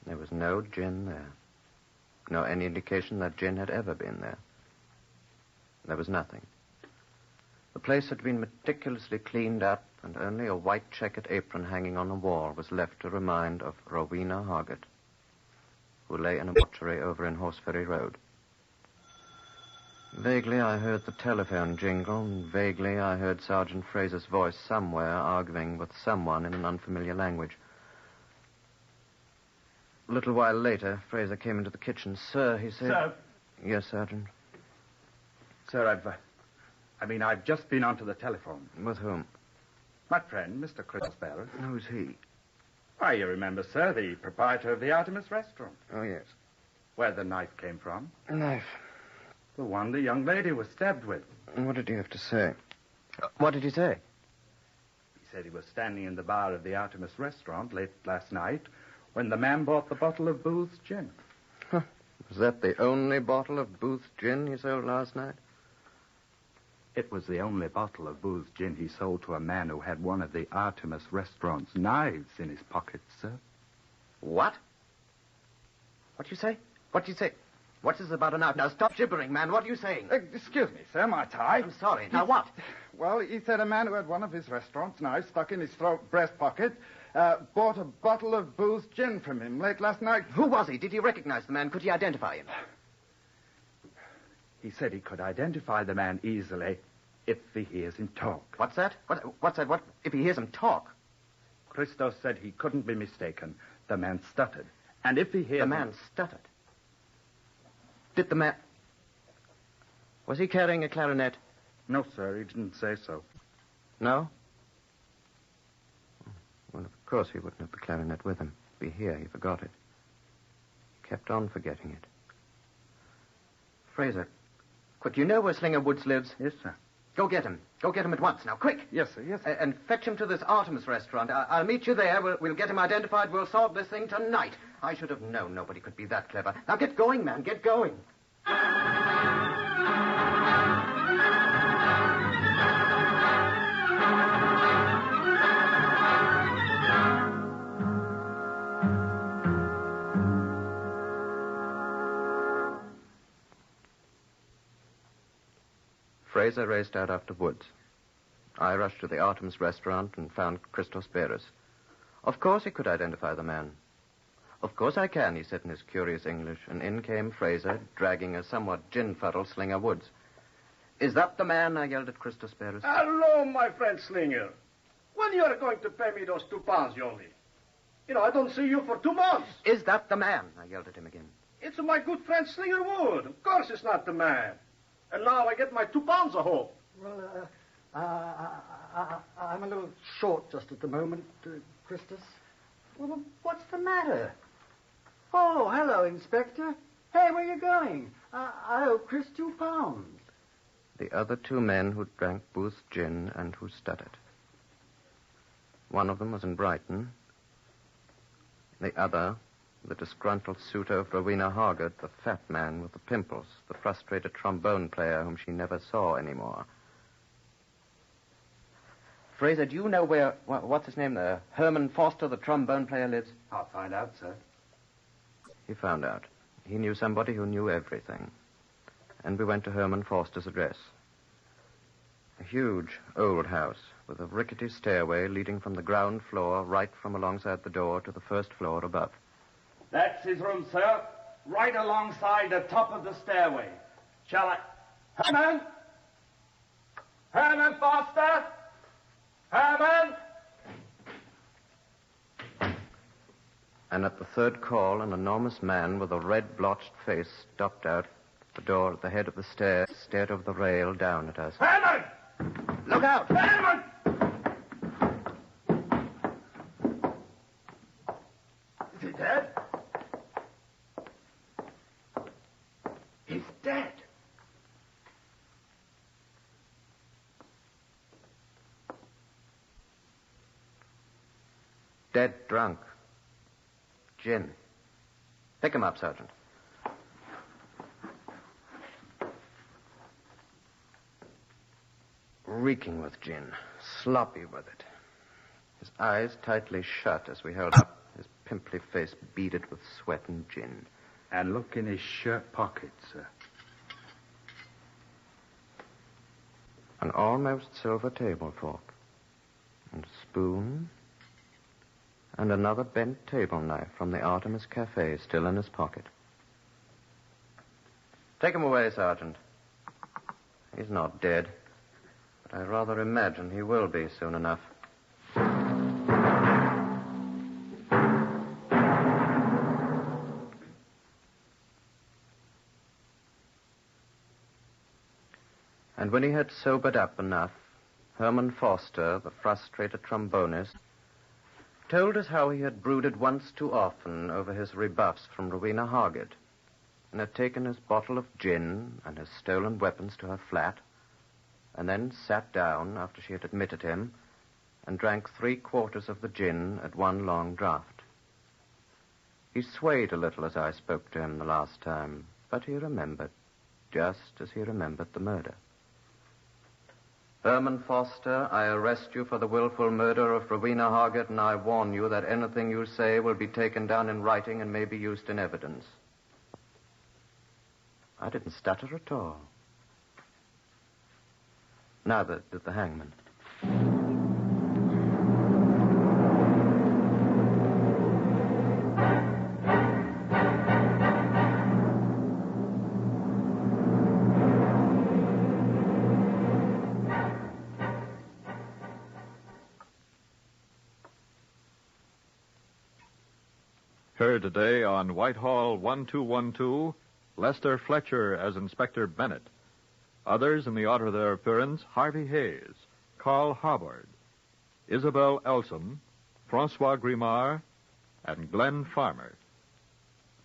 There was no gin there. No any indication that gin had ever been there. There was nothing. The place had been meticulously cleaned up, and only a white checkered apron hanging on the wall was left to remind of Rowena Hargard, who lay in a mortuary over in Horseferry Road. Vaguely I heard the telephone jingle, and vaguely I heard Sergeant Fraser's voice somewhere arguing with someone in an unfamiliar language. A little while later, Fraser came into the kitchen. Sir, he said... Sir? Yes, Sergeant? Sir, I've just been onto the telephone. With whom? My friend, Mr. Chris Barrett. Who's he? Why, you remember, sir, the proprietor of the Artemis restaurant. Oh, yes. Where the knife came from. A knife. The one the young lady was stabbed with. What did he have to say? What did he say? He said he was standing in the bar of the Artemis restaurant late last night when the man bought the bottle of Booth's gin. Huh. Was that the only bottle of Booth's gin he sold last night? It was the only bottle of Booth's gin he sold to a man who had one of the Artemis restaurant's knives in his pocket, sir. What? What'd you say? What'd you say? What's this about a knife? Now, stop gibbering, man. What are you saying? Excuse me, sir, my tie. I'm sorry. Now, what? Well, he said a man who had one of his restaurant's knives stuck in his breast pocket bought a bottle of Booth's gin from him late last night. Who was he? Did you recognize the man? Could you identify him? He said he could identify the man easily if he hears him talk. What's that? What's that? What? If he hears him talk? Christos said he couldn't be mistaken. The man stuttered. And if he hears The man stuttered? Did the man... Was he carrying a clarinet? No, sir, he didn't say so. No? Well, of course he wouldn't have the clarinet with him. Be here, he forgot it. He kept on forgetting it. Fraser, quick, you know where Slinger Woods lives? Yes, sir. Go get him. Go get him at once. Now, quick. Yes, sir, yes, sir. And fetch him to this Artemis restaurant. I'll meet you there. We'll get him identified. We'll solve this thing tonight. I should have known nobody could be that clever. Now, get going, man. Get going. Fraser raced out after Woods. I rushed to the Artemis restaurant and found Christos Beres. Of course he could identify the man. Of course I can, he said in his curious English, and in came Fraser, dragging a somewhat gin-fuddled Slinger Woods. Is that the man? I yelled at Christos Beres. Hello, my friend Slinger. When you are going to pay me those £2 only? You know, I don't see you for 2 months. Is that the man? I yelled at him again. It's my good friend Slinger Wood. Of course it's not the man. And now I get my £2 a hope. Well, I'm a little short just at the moment, Christus. Well, what's the matter? Oh, hello, Inspector. Hey, where you going? I owe Chris £2. The other 2 men who drank Booth's gin and who stuttered. One of them was in Brighton. The other, the disgruntled suitor of Rowena Hargett, the fat man with the pimples, the frustrated trombone player whom she never saw anymore. Fraser, do you know where, what's his name, Herman Foster, the trombone player, lives? I'll find out, sir. He found out. He knew somebody who knew everything. And we went to Herman Foster's address. A huge, old house with a rickety stairway leading from the ground floor right from alongside the door to the first floor above. That's his room, sir. Right alongside the top of the stairway. Shall I... Herman? Herman Foster? Herman? And at the third call, an enormous man with a red, blotched face stopped out the door at the head of the stairs, stared over the rail down at us. Herman! Look out! Herman! Is he dead? He's dead. Dead drunk. Gin. Pick him up, Sergeant. Reeking with gin. Sloppy with it. His eyes tightly shut as we held up, his pimply face beaded with sweat and gin. And look in his shirt pocket, sir. An almost silver table fork. And a spoon. And another bent table knife from the Artemis Cafe still in his pocket. Take him away, Sergeant. He's not dead, but I rather imagine he will be soon enough. And when he had sobered up enough, Herman Foster, the frustrated trombonist, told us how he had brooded once too often over his rebuffs from Rowena Hargett, and had taken his bottle of gin and his stolen weapons to her flat, and then sat down after she had admitted him and drank 3/4 of the gin at one long draught. He swayed a little as I spoke to him the last time, but he remembered, just as he remembered the murder. Herman Foster, I arrest you for the willful murder of Rowena Hargett, and I warn you that anything you say will be taken down in writing and may be used in evidence. I didn't stutter at all. Neither did the hangman. Heard today on Whitehall 1212, Lester Fletcher as Inspector Bennett. Others in the order of their appearance, Harvey Hayes, Carl Harbord, Isabel Elsom, Francois Grimard, and Glenn Farmer.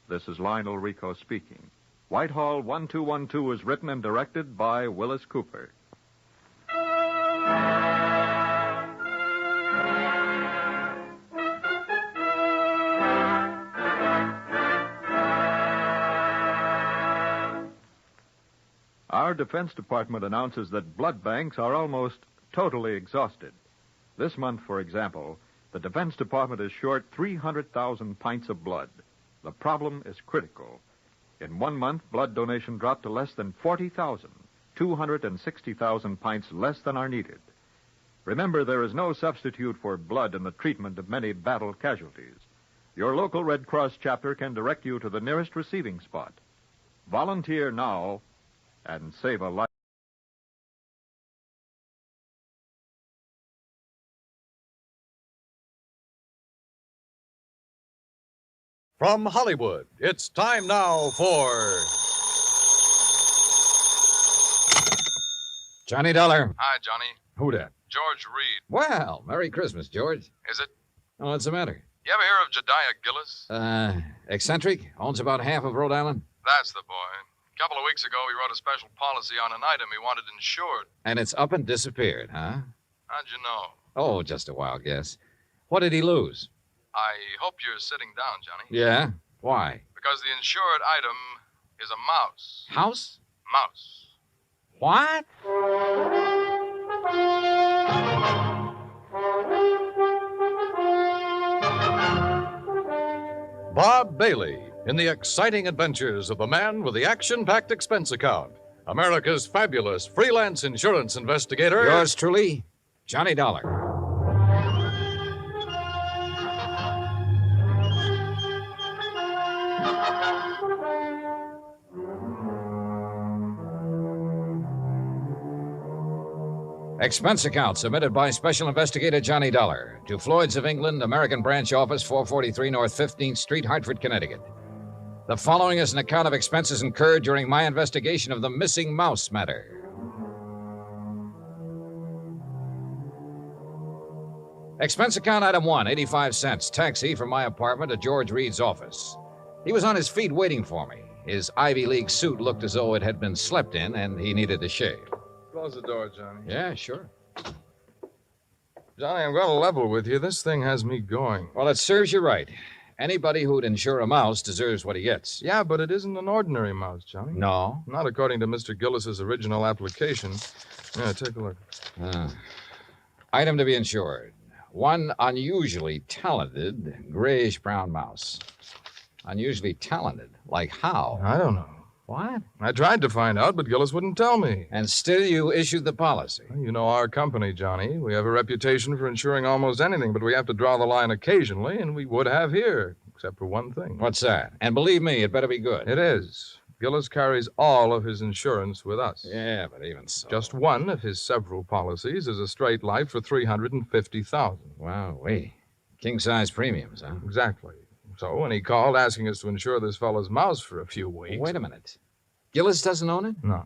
This is Lionel Rico speaking. Whitehall 1212 is written and directed by Wyllis Cooper. Our Defense Department announces that blood banks are almost totally exhausted. This month, for example, the Defense Department is short 300,000 pints of blood. The problem is critical. In 1 month, blood donation dropped to less than 40,000, 260,000 pints less than are needed. Remember, there is no substitute for blood in the treatment of many battle casualties. Your local Red Cross chapter can direct you to the nearest receiving spot. Volunteer now and save a life. From Hollywood, it's time now for Johnny Dollar. Hi, Johnny. Who dat? George Reed. Well, Merry Christmas, George. Is it? Oh, what's the matter? You ever hear of Jediah Gillis? Eccentric? Owns about half of Rhode Island? That's the boy. A couple of weeks ago, he wrote a special policy on an item he wanted insured. And it's up and disappeared, huh? How'd you know? Oh, just a wild guess. What did he lose? I hope you're sitting down, Johnny. Yeah? Why? Because the insured item is a mouse. House? Mouse. What? Bob Bailey in the exciting adventures of the man with the action-packed expense account. America's fabulous freelance insurance investigator. Yours truly, Johnny Dollar. Expense account submitted by Special Investigator Johnny Dollar to Floyd's of England, American Branch Office, 443 North 15th Street, Hartford, Connecticut. The following is an account of expenses incurred during my investigation of the missing mouse matter. Expense account item 1, 85 cents. Taxi from my apartment to George Reed's office. He was on his feet waiting for me. His Ivy League suit looked as though it had been slept in, and he needed a shave. Close the door, Johnny. Yeah, sure. Johnny, I'm going to level with you. This thing has me going. Well, it serves you right. Anybody who'd insure a mouse deserves what he gets. Yeah, but it isn't an ordinary mouse, Johnny. No? Not according to Mr. Gillis's original application. Yeah, take a look. Item to be insured. One unusually talented grayish-brown mouse. Unusually talented? Like how? I don't know. What? I tried to find out, but Gillis wouldn't tell me. And still you issued the policy? Well, you know our company, Johnny. We have a reputation for insuring almost anything, but we have to draw the line occasionally, and we would have here, except for one thing. What's that? And believe me, it better be good. It is. Gillis carries all of his insurance with us. Yeah, but even so. Just one of his several policies is a straight life for $350,000. Wow, wait. King-size premiums, huh? Exactly. So when he called asking us to insure this fellow's mouse for a few weeks... Wait a minute. Gillis doesn't own it? No.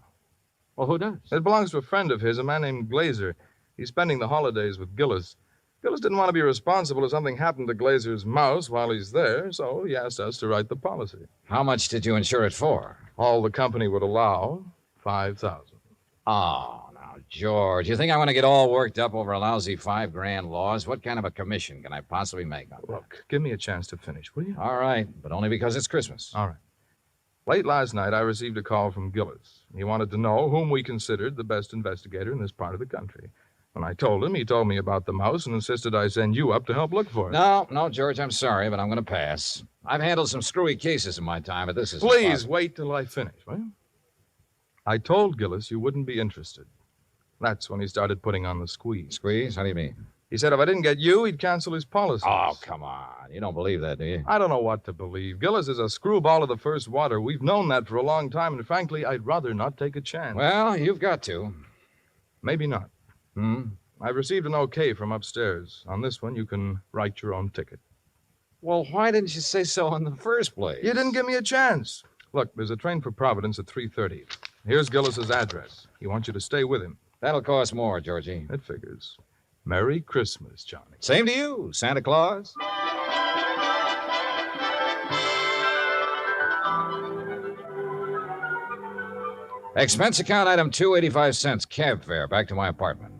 Well, who does? It belongs to a friend of his, a man named Glazer. He's spending the holidays with Gillis. Gillis didn't want to be responsible if something happened to Glazer's mouse while he's there, so he asked us to write the policy. How much did you insure it for? All the company would allow, $5,000. Oh, now, George, you think I want to get all worked up over a lousy $5,000 loss? What kind of a commission can I possibly make on that? Look, give me a chance to finish, will you? All right, but only because it's Christmas. All right. Late last night, I received a call from Gillis. He wanted to know whom we considered the best investigator in this part of the country. When I told him, he told me about the mouse and insisted I send you up to help look for it. No, George, I'm sorry, but I'm going to pass. I've handled some screwy cases in my time, but this is... Please wait till I finish, will you? I told Gillis you wouldn't be interested. That's when he started putting on the squeeze. Squeeze? How do you mean? He said if I didn't get you, he'd cancel his policy. Oh, come on. You don't believe that, do you? I don't know what to believe. Gillis is a screwball of the first water. We've known that for a long time, and frankly, I'd rather not take a chance. Well, you've got to. Maybe not. I've received an okay from upstairs. On this one, you can write your own ticket. Well, why didn't you say so in the first place? You didn't give me a chance. Look, there's a train for Providence at 3:30. Here's Gillis's address. He wants you to stay with him. That'll cost more, Georgie. It figures. Merry Christmas, Johnny. Same to you, Santa Claus. Expense account item 285 cab fare back to my apartment.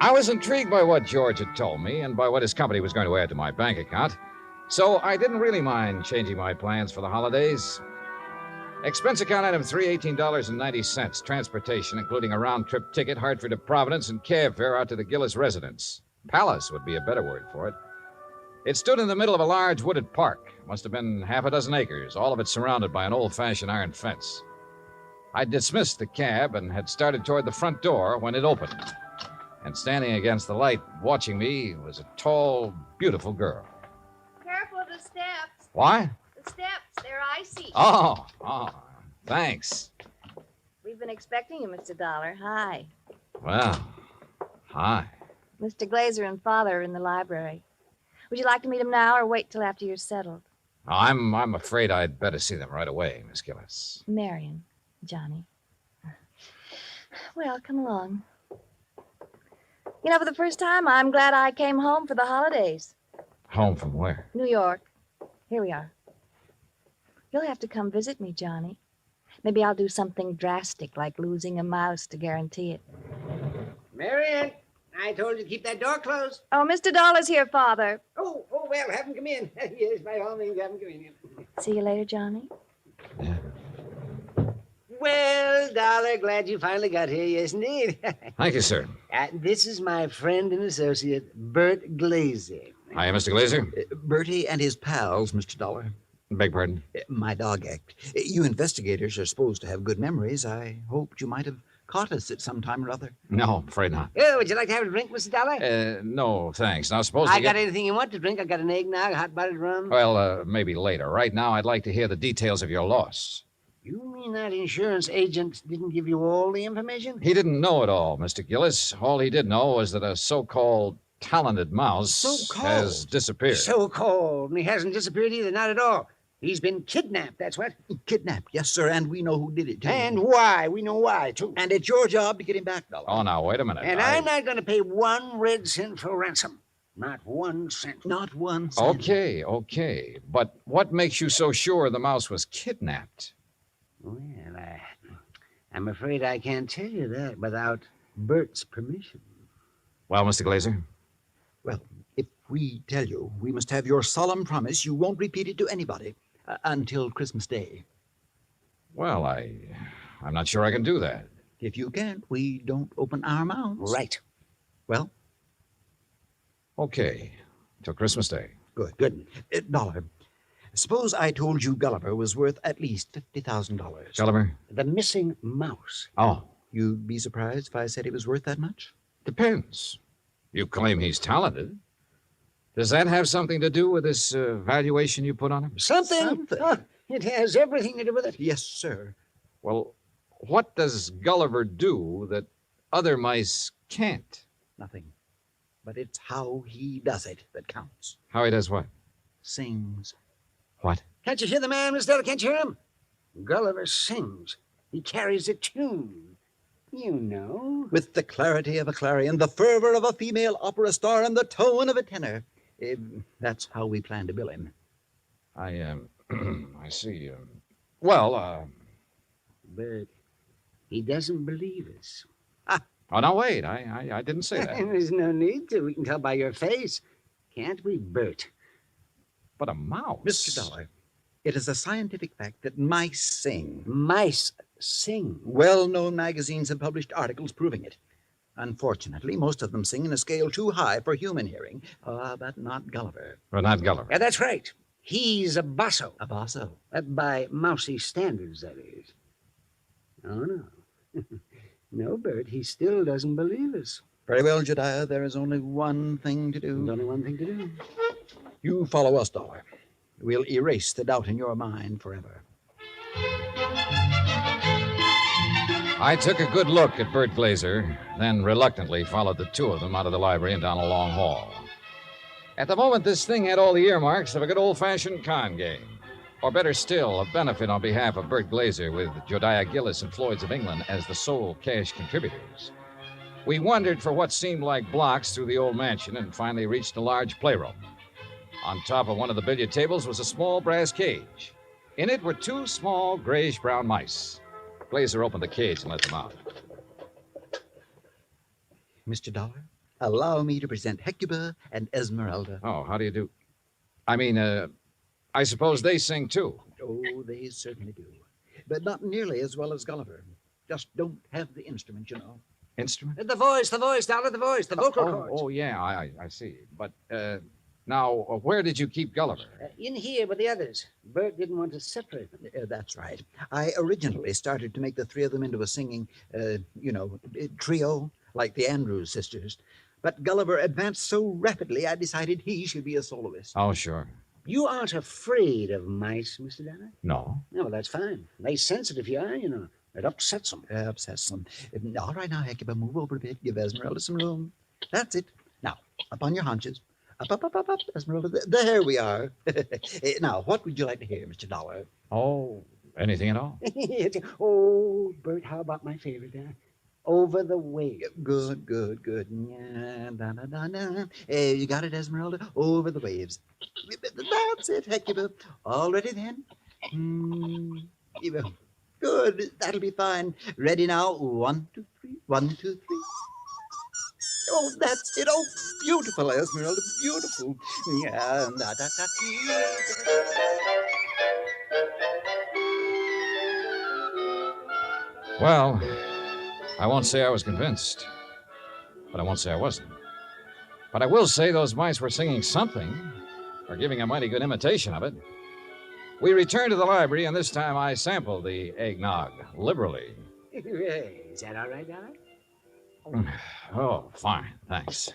I was intrigued by what George had told me and by what his company was going to add to my bank account, so I didn't really mind changing my plans for the holidays. Expense account item 3, $18.90. Transportation, including a round-trip ticket, Hartford to Providence, and cab fare out to the Gillis residence. Palace would be a better word for it. It stood in the middle of a large wooded park. Must have been half a dozen acres, all of it surrounded by an old-fashioned iron fence. I dismissed the cab and had started toward the front door when it opened. And standing against the light, watching me, was a tall, beautiful girl. Careful of the steps. Why? The steps, they're icy. Oh, thanks. We've been expecting you, Mr. Dollar. Hi. Well, hi. Mr. Glazer and Father are in the library. Would you like to meet them now or wait till after you're settled? I'm afraid I'd better see them right away, Miss Gillis. Marion, Johnny. Well, come along. You know, for the first time, I'm glad I came home for the holidays. Home from where? New York. Here we are. You'll have to come visit me, Johnny. Maybe I'll do something drastic, like losing a mouse to guarantee it. Marion, I told you to keep that door closed. Oh, Mr. Dollar's here, Father. Oh, well, have him come in. Yes, by all means, have him come in. See you later, Johnny. Well, Dollar, glad you finally got here, yes, indeed. Thank you, sir. This is my friend and associate, Bert Glazer. Hi, Mr. Glazer. Bertie and his pals, Mr. Dollar. Beg pardon? My dog act. You investigators are supposed to have good memories. I hoped you might have caught us at some time or other. No, afraid not. Oh, would you like to have a drink, Mr. Dollar? No, thanks. Now, suppose I got anything you want to drink. I got an eggnog, hot buttered rum. Well, maybe later. Right now, I'd like to hear the details of your loss. You mean that insurance agent didn't give you all the information? He didn't know it all, Mr. Gillis. All he did know was that a so-called talented mouse has disappeared. So-called. And he hasn't disappeared either, not at all. He's been kidnapped, that's what. Kidnapped, yes, sir, and we know who did it, too. And why. We know why, too. And it's your job to get him back, Dollar. Oh, now, wait a minute. And I'm not going to pay 1 red cent for ransom. Not 1 cent. Not 1 cent. Okay. But what makes you so sure the mouse was kidnapped? Well, I'm afraid I can't tell you that without Bert's permission. Well, Mr. Glazer? Well, if we tell you, we must have your solemn promise you won't repeat it to anybody until Christmas Day. Well, I'm not sure I can do that. If you can't, we don't open our mouths. Right. Well? Okay. Till Christmas Day. Good. Dollar, suppose I told you Gulliver was worth at least $50,000. Gulliver? The missing mouse. Oh. You'd be surprised if I said he was worth that much? Depends. You claim he's talented. Does that have something to do with this valuation you put on him? Something. Oh, it has everything to do with it. Yes, sir. Well, what does Gulliver do that other mice can't? Nothing. But it's how he does it that counts. How he does what? Sings. What? Can't you hear the man, Miss Della? Can't you hear him? Gulliver sings. He carries a tune. You know. With the clarity of a clarion, the fervor of a female opera star, and the tone of a tenor. That's how we plan to bill him. I see. But he doesn't believe us. Oh, no, wait. I didn't say that. There's no need to. We can tell by your face. Can't we, Bert? But a mouse. Mr. Dollar, it is a scientific fact that mice sing. Mice sing? Well-known magazines have published articles proving it. Unfortunately, most of them sing in a scale too high for human hearing. But not Gulliver. Well, not Gulliver. Yeah, that's right. He's a basso. A basso? By mousy standards, that is. Oh, no. No, Bert, he still doesn't believe us. Very well, Jedediah, there is only one thing to do. There's only one thing to do. You follow us, Dollar. We'll erase the doubt in your mind forever. I took a good look at Bert Glazer, then reluctantly followed the two of them out of the library and down a long hall. At the moment, this thing had all the earmarks of a good old-fashioned con game. Or better still, a benefit on behalf of Bert Glazer with Jodiah Gillis and Floyd's of England as the sole cash contributors. We wandered for what seemed like blocks through the old mansion and finally reached a large playroom. On top of one of the billiard tables was a small brass cage. In it were two small grayish-brown mice. Glazer opened the cage and let them out. Mr. Dollar, allow me to present Hecuba and Esmeralda. Oh, how do you do? I mean, I suppose they sing, too. Oh, they certainly do. But not nearly as well as Gulliver. Just don't have the instrument, you know. Instrument? The voice, Dollar, the voice, the vocal cords. Oh, yeah, I see. But, now, where did you keep Gulliver? In here with the others. Bert didn't want to separate them. That's right. I originally started to make the three of them into a singing, trio, like the Andrews sisters. But Gulliver advanced so rapidly, I decided he should be a soloist. Oh, sure. You aren't afraid of mice, Mr. Dollar? No. No, well, that's fine. They sense it if you are, you know. It upsets them. Upsets them. All right, now, Hecuba, move over a bit. Give Esmeralda some room. That's it. Now, up on your haunches. Up, Esmeralda. There we are. Now, what would you like to hear, Mr. Dollar? Oh, anything at all? Oh, Bert, how about my favorite, Over the Waves. Good. Yeah, da. You got it, Esmeralda? Over the Waves. That's it, Hecuba. All ready then? Good. That'll be fine. Ready now? 1, 2, 3. 1, 2, 3. Oh, that's it. Oh, beautiful, Esmeralda. Beautiful. Yeah. Well, I won't say I was convinced, but I won't say I wasn't. But I will say those mice were singing something, or giving a mighty good imitation of it. We returned to the library, and this time I sampled the eggnog liberally. Is that all right, Dollar? Oh, fine. Thanks.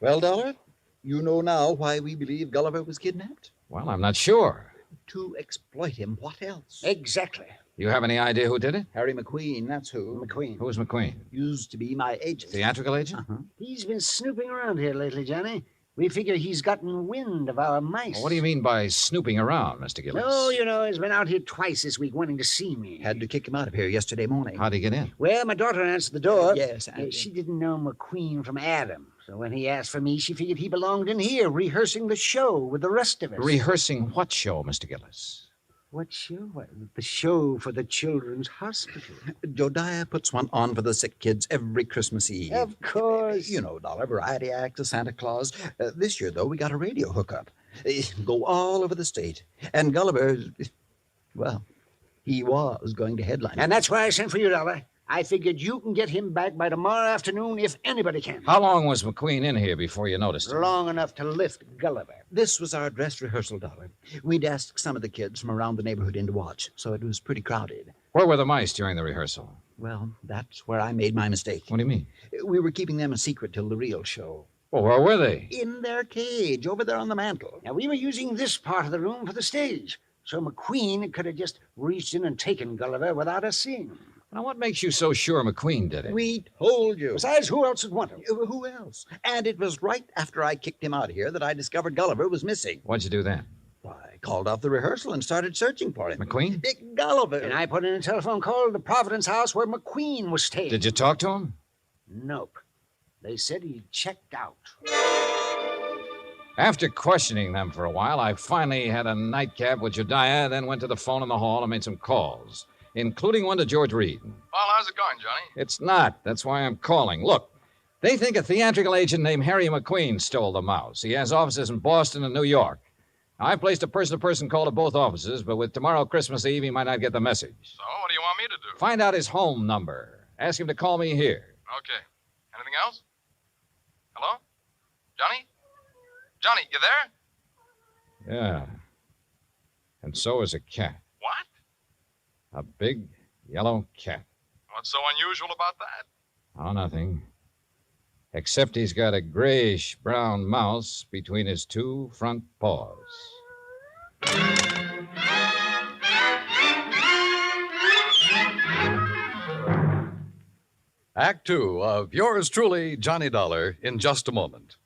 Well, Dollar, you know now why we believe Gulliver was kidnapped? Well, I'm not sure. To exploit him. What else? Exactly. You have any idea who did it? Harry McQueen, that's who. McQueen. Who's McQueen? Used to be my agent. Theatrical agent? Uh-huh. He's been snooping around here lately, Johnny. We figure he's gotten wind of our mice. Well, what do you mean by snooping around, Mr. Gillis? No, you know, he's been out here twice this week wanting to see me. Had to kick him out of here yesterday morning. How'd he get in? Well, my daughter answered the door. Yes, she didn't know McQueen from Adam. So when he asked for me, she figured he belonged in here, rehearsing the show with the rest of us. Rehearsing what show, Mr. Gillis? What show? The show for the Children's Hospital. Jodiah puts one on for the sick kids every Christmas Eve. Of course. You know, Dollar, variety act, a Santa Claus. This year, though, we got a radio hookup. Go all over the state. And Gulliver, well, he was going to headline. And that's why I sent for you, Dollar. I figured you can get him back by tomorrow afternoon if anybody can. How long was McQueen in here before you noticed him? Long enough to lift Gulliver. This was our dress rehearsal, Dollar. We'd asked some of the kids from around the neighborhood in to watch, so it was pretty crowded. Where were the mice during the rehearsal? Well, that's where I made my mistake. What do you mean? We were keeping them a secret till the real show. Well, where were they? In their cage, over there on the mantel. Now, we were using this part of the room for the stage, so McQueen could have just reached in and taken Gulliver without us seeing him. Now, what makes you so sure McQueen did it? We told you. Besides, who else would want him? Who else? And it was right after I kicked him out of here that I discovered Gulliver was missing. What'd you do then? Why, I called off the rehearsal and started searching for him. McQueen? Big Gulliver. And I put in a telephone call to the Providence house where McQueen was staying. Did you talk to him? Nope. They said he checked out. After questioning them for a while, I finally had a nightcap with Jodiah, then went to the phone in the hall and made some calls, including one to George Reed. Well, how's it going, Johnny? It's not. That's why I'm calling. Look, they think a theatrical agent named Harry McQueen stole the mouse. He has offices in Boston and New York. I placed a person-to-person call to both offices, but with tomorrow Christmas Eve, he might not get the message. So, what do you want me to do? Find out his home number. Ask him to call me here. Okay. Anything else? Hello? Johnny? Johnny, you there? Yeah. And so is a cat. What? A big yellow cat. What's so unusual about that? Oh, nothing. Except he's got a grayish-brown mouse between his two front paws. Act Two of yours truly, Johnny Dollar, in just a moment.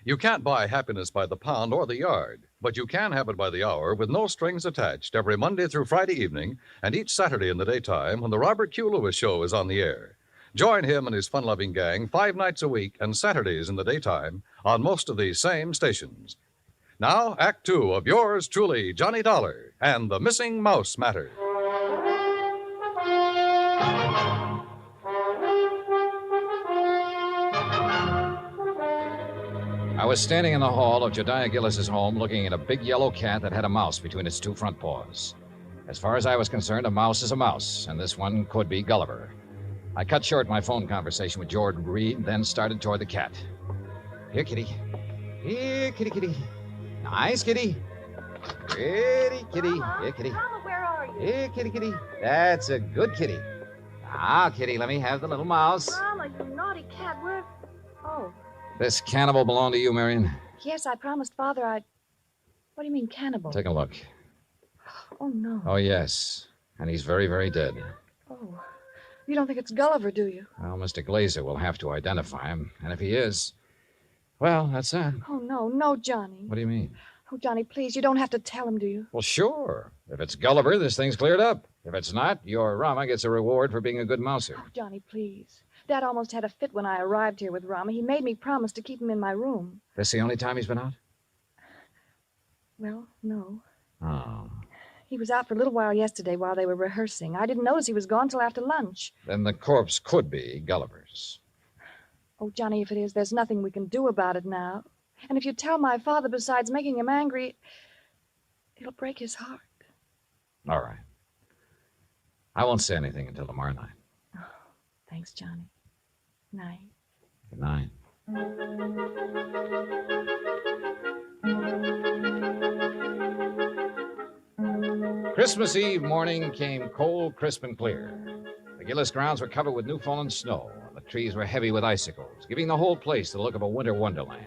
You can't buy happiness by the pound or the yard, but you can have it by the hour with no strings attached every Monday through Friday evening and each Saturday in the daytime when the Robert Q. Lewis Show is on the air. Join him and his fun-loving gang 5 nights a week and Saturdays in the daytime on most of these same stations. Now, Act Two of yours truly, Johnny Dollar, and the Missing Mouse Matter. I was standing in the hall of Jediah Gillis's home looking at a big yellow cat that had a mouse between its two front paws. As far as I was concerned, a mouse is a mouse, and this one could be Gulliver. I cut short my phone conversation with Jordan Reed, then started toward the cat. Here, kitty. Here, kitty, kitty. Nice, kitty. Pretty kitty. Mama, Here, kitty. Mama, where are you? Here, kitty, kitty. That's a good kitty. Now, kitty, let me have the little mouse. Mama, you naughty cat, where... Oh, This cannibal belonged to you, Marion? yes, I promised Father I'd... What do you mean, cannibal? Take a look. Oh, no. Oh, yes. And he's very, very dead. Oh, you don't think it's Gulliver, do you? Well, Mr. Glazer will have to identify him. And if he is, well, that's that. Oh, no, Johnny. What do you mean? Oh, Johnny, please, you don't have to tell him, do you? Well, sure. If it's Gulliver, this thing's cleared up. If it's not, your Rama gets a reward for being a good mouser. Oh, Johnny, please. Dad almost had a fit when I arrived here with Rama. He made me promise to keep him in my room. This the only time he's been out? Well, no. Oh. He was out for a little while yesterday while they were rehearsing. I didn't notice he was gone till after lunch. Then the corpse could be Gulliver's. Oh, Johnny, if it is, there's nothing we can do about it now. And if you tell my father, besides making him angry, it'll break his heart. All right. I won't say anything until tomorrow night. Oh, thanks, Johnny. Night. Good night. Christmas Eve morning came cold, crisp, and clear. The Gillis grounds were covered with new fallen snow, and the trees were heavy with icicles, giving the whole place the look of a winter wonderland.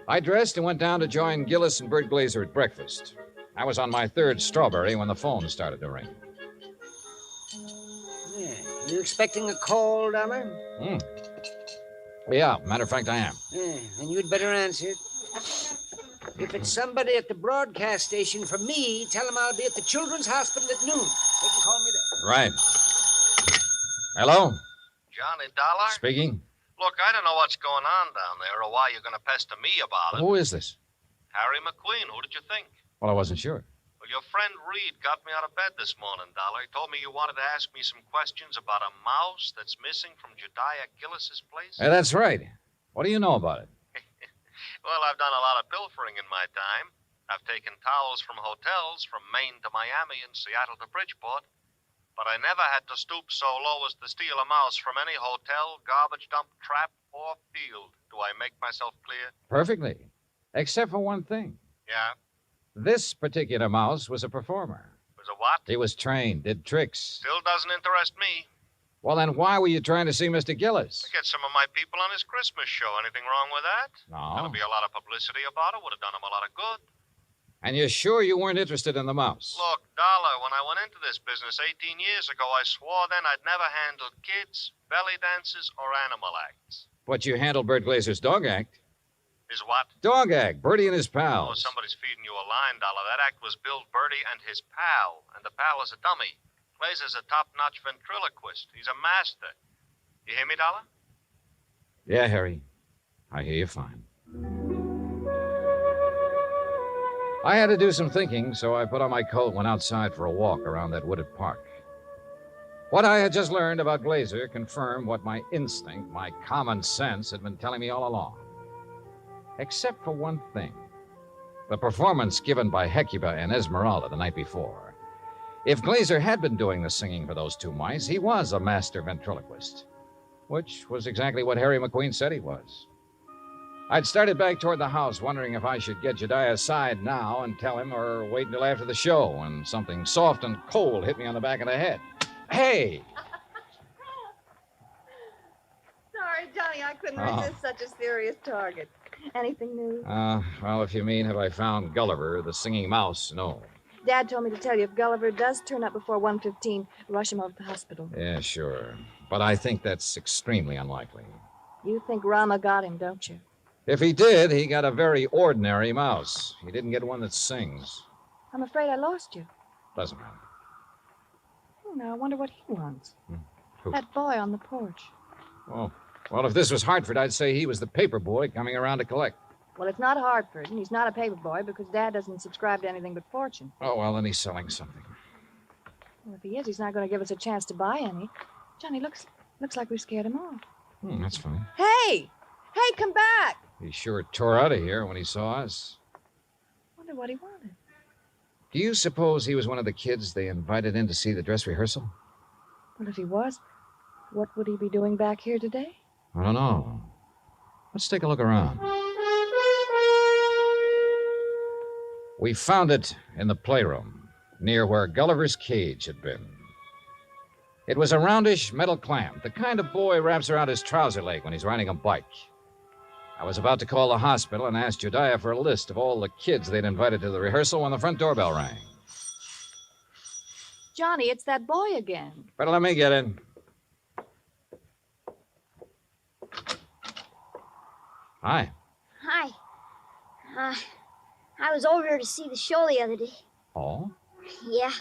I dressed and went down to join Gillis and Bert Glazer at breakfast. I was on my third strawberry when the phone started to ring. Yeah. You expecting a call, Dollar? Yeah, matter of fact, I am. Yeah, then you'd better answer it. If it's somebody at the broadcast station for me, tell them I'll be at the Children's Hospital at noon. They can call me there. Right. Hello? Johnny Dollar? Speaking. Look, I don't know what's going on down there or why you're going to pester me about it. Who is this? Harry McQueen. Who did you think? Well, I wasn't sure. Well, your friend Reed got me out of bed this morning, Dollar. He told me you wanted to ask me some questions about a mouse that's missing from Jediah Gillis's place. Hey, that's right. What do you know about it? Well, I've done a lot of pilfering in my time. I've taken towels from hotels from Maine to Miami and Seattle to Bridgeport. But I never had to stoop so low as to steal a mouse from any hotel, garbage dump, trap, or field. Do I make myself clear? Perfectly. Except for one thing. Yeah? This particular mouse was a performer. Was a what? He was trained, did tricks. Still doesn't interest me. Well, then why were you trying to see Mr. Gillis? To get some of my people on his Christmas show. Anything wrong with that? No. There'll be a lot of publicity about it. Would have done him a lot of good. And you're sure you weren't interested in the mouse? Look, Dollar, when I went into this business 18 years ago, I swore then I'd never handled kids, belly dances, or animal acts. But you handled Bert Glazer's dog act. Is what? Dog act. Bertie and his Oh, pals. somebody's feeding you a line, Dollar. That act was Bill Bertie and his pal. And the pal is a dummy. Glazer's a top-notch ventriloquist. He's a master. You hear me, Dollar? Yeah, Harry. I hear you fine. I had to do some thinking, so I put on my coat and went outside for a walk around that wooded park. What I had just learned about Glazer confirmed what my instinct, my common sense, had been telling me all along. Except for one thing. The performance given by Hecuba and Esmeralda the night before. If Glazer had been doing the singing for those two mice, he was a master ventriloquist. Which was exactly what Harry McQueen said he was. I'd started back toward the house, wondering if I should get Jediah aside now and tell him or wait until after the show when something soft and cold hit me on the back of the head. Hey! Sorry, Johnny, I couldn't Oh. resist such a serious target. Anything new? Well, if you mean, have I found Gulliver, the singing mouse? No. Dad told me to tell you if Gulliver does turn up before 1:15, rush him over to the hospital. Yeah, sure. But I think that's extremely unlikely. You think Rama got him, don't you? If he did, he got a very ordinary mouse. He didn't get one that sings. I'm afraid I lost you. Doesn't matter. Oh, now I wonder what he wants. Who? That boy on the porch. Oh, well, if this was Hartford, I'd say he was the paper boy coming around to collect. Well, it's not Hartford, and he's not a paper boy because Dad doesn't subscribe to anything but Fortune. Oh, well, then he's selling something. Well, if he is, he's not going to give us a chance to buy any. Johnny, looks like we scared him off. That's funny. Hey! Hey, come back! He sure tore out of here when he saw us. Wonder what he wanted. Do you suppose he was one of the kids they invited in to see the dress rehearsal? Well, if he was, what would he be doing back here today? I don't know. Let's take a look around. We found it in the playroom, near where Gulliver's cage had been. It was a roundish metal clamp, the kind a boy wraps around his trouser leg when he's riding a bike. I was about to call the hospital and ask Jediah for a list of all the kids they'd invited to the rehearsal when the front doorbell rang. Johnny, it's that boy again. Better let me get in. Hi. Hi. I was over here to see the show the other day. Oh? Yeah.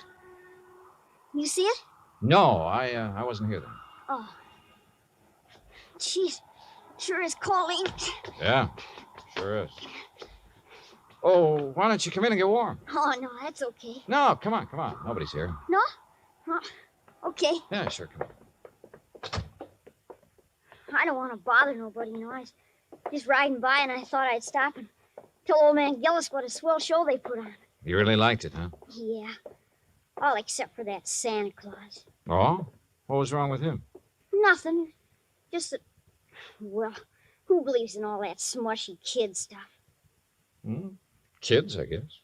You see it? No, I wasn't here then. Oh. Jeez. Sure is cold, ain't it? Yeah, sure is. Oh, why don't you come in and get warm? Oh, no, that's okay. No, come on. Nobody's here. No? Oh, okay. Yeah, sure, come on. I don't want to bother nobody, you know. I was just riding by and I thought I'd stop and tell old man Gillis what a swell show they put on. You really liked it, huh? Yeah. All except for that Santa Claus. Oh? What was wrong with him? Nothing. Just that, well, who believes in all that smushy kid stuff? Kids, I guess.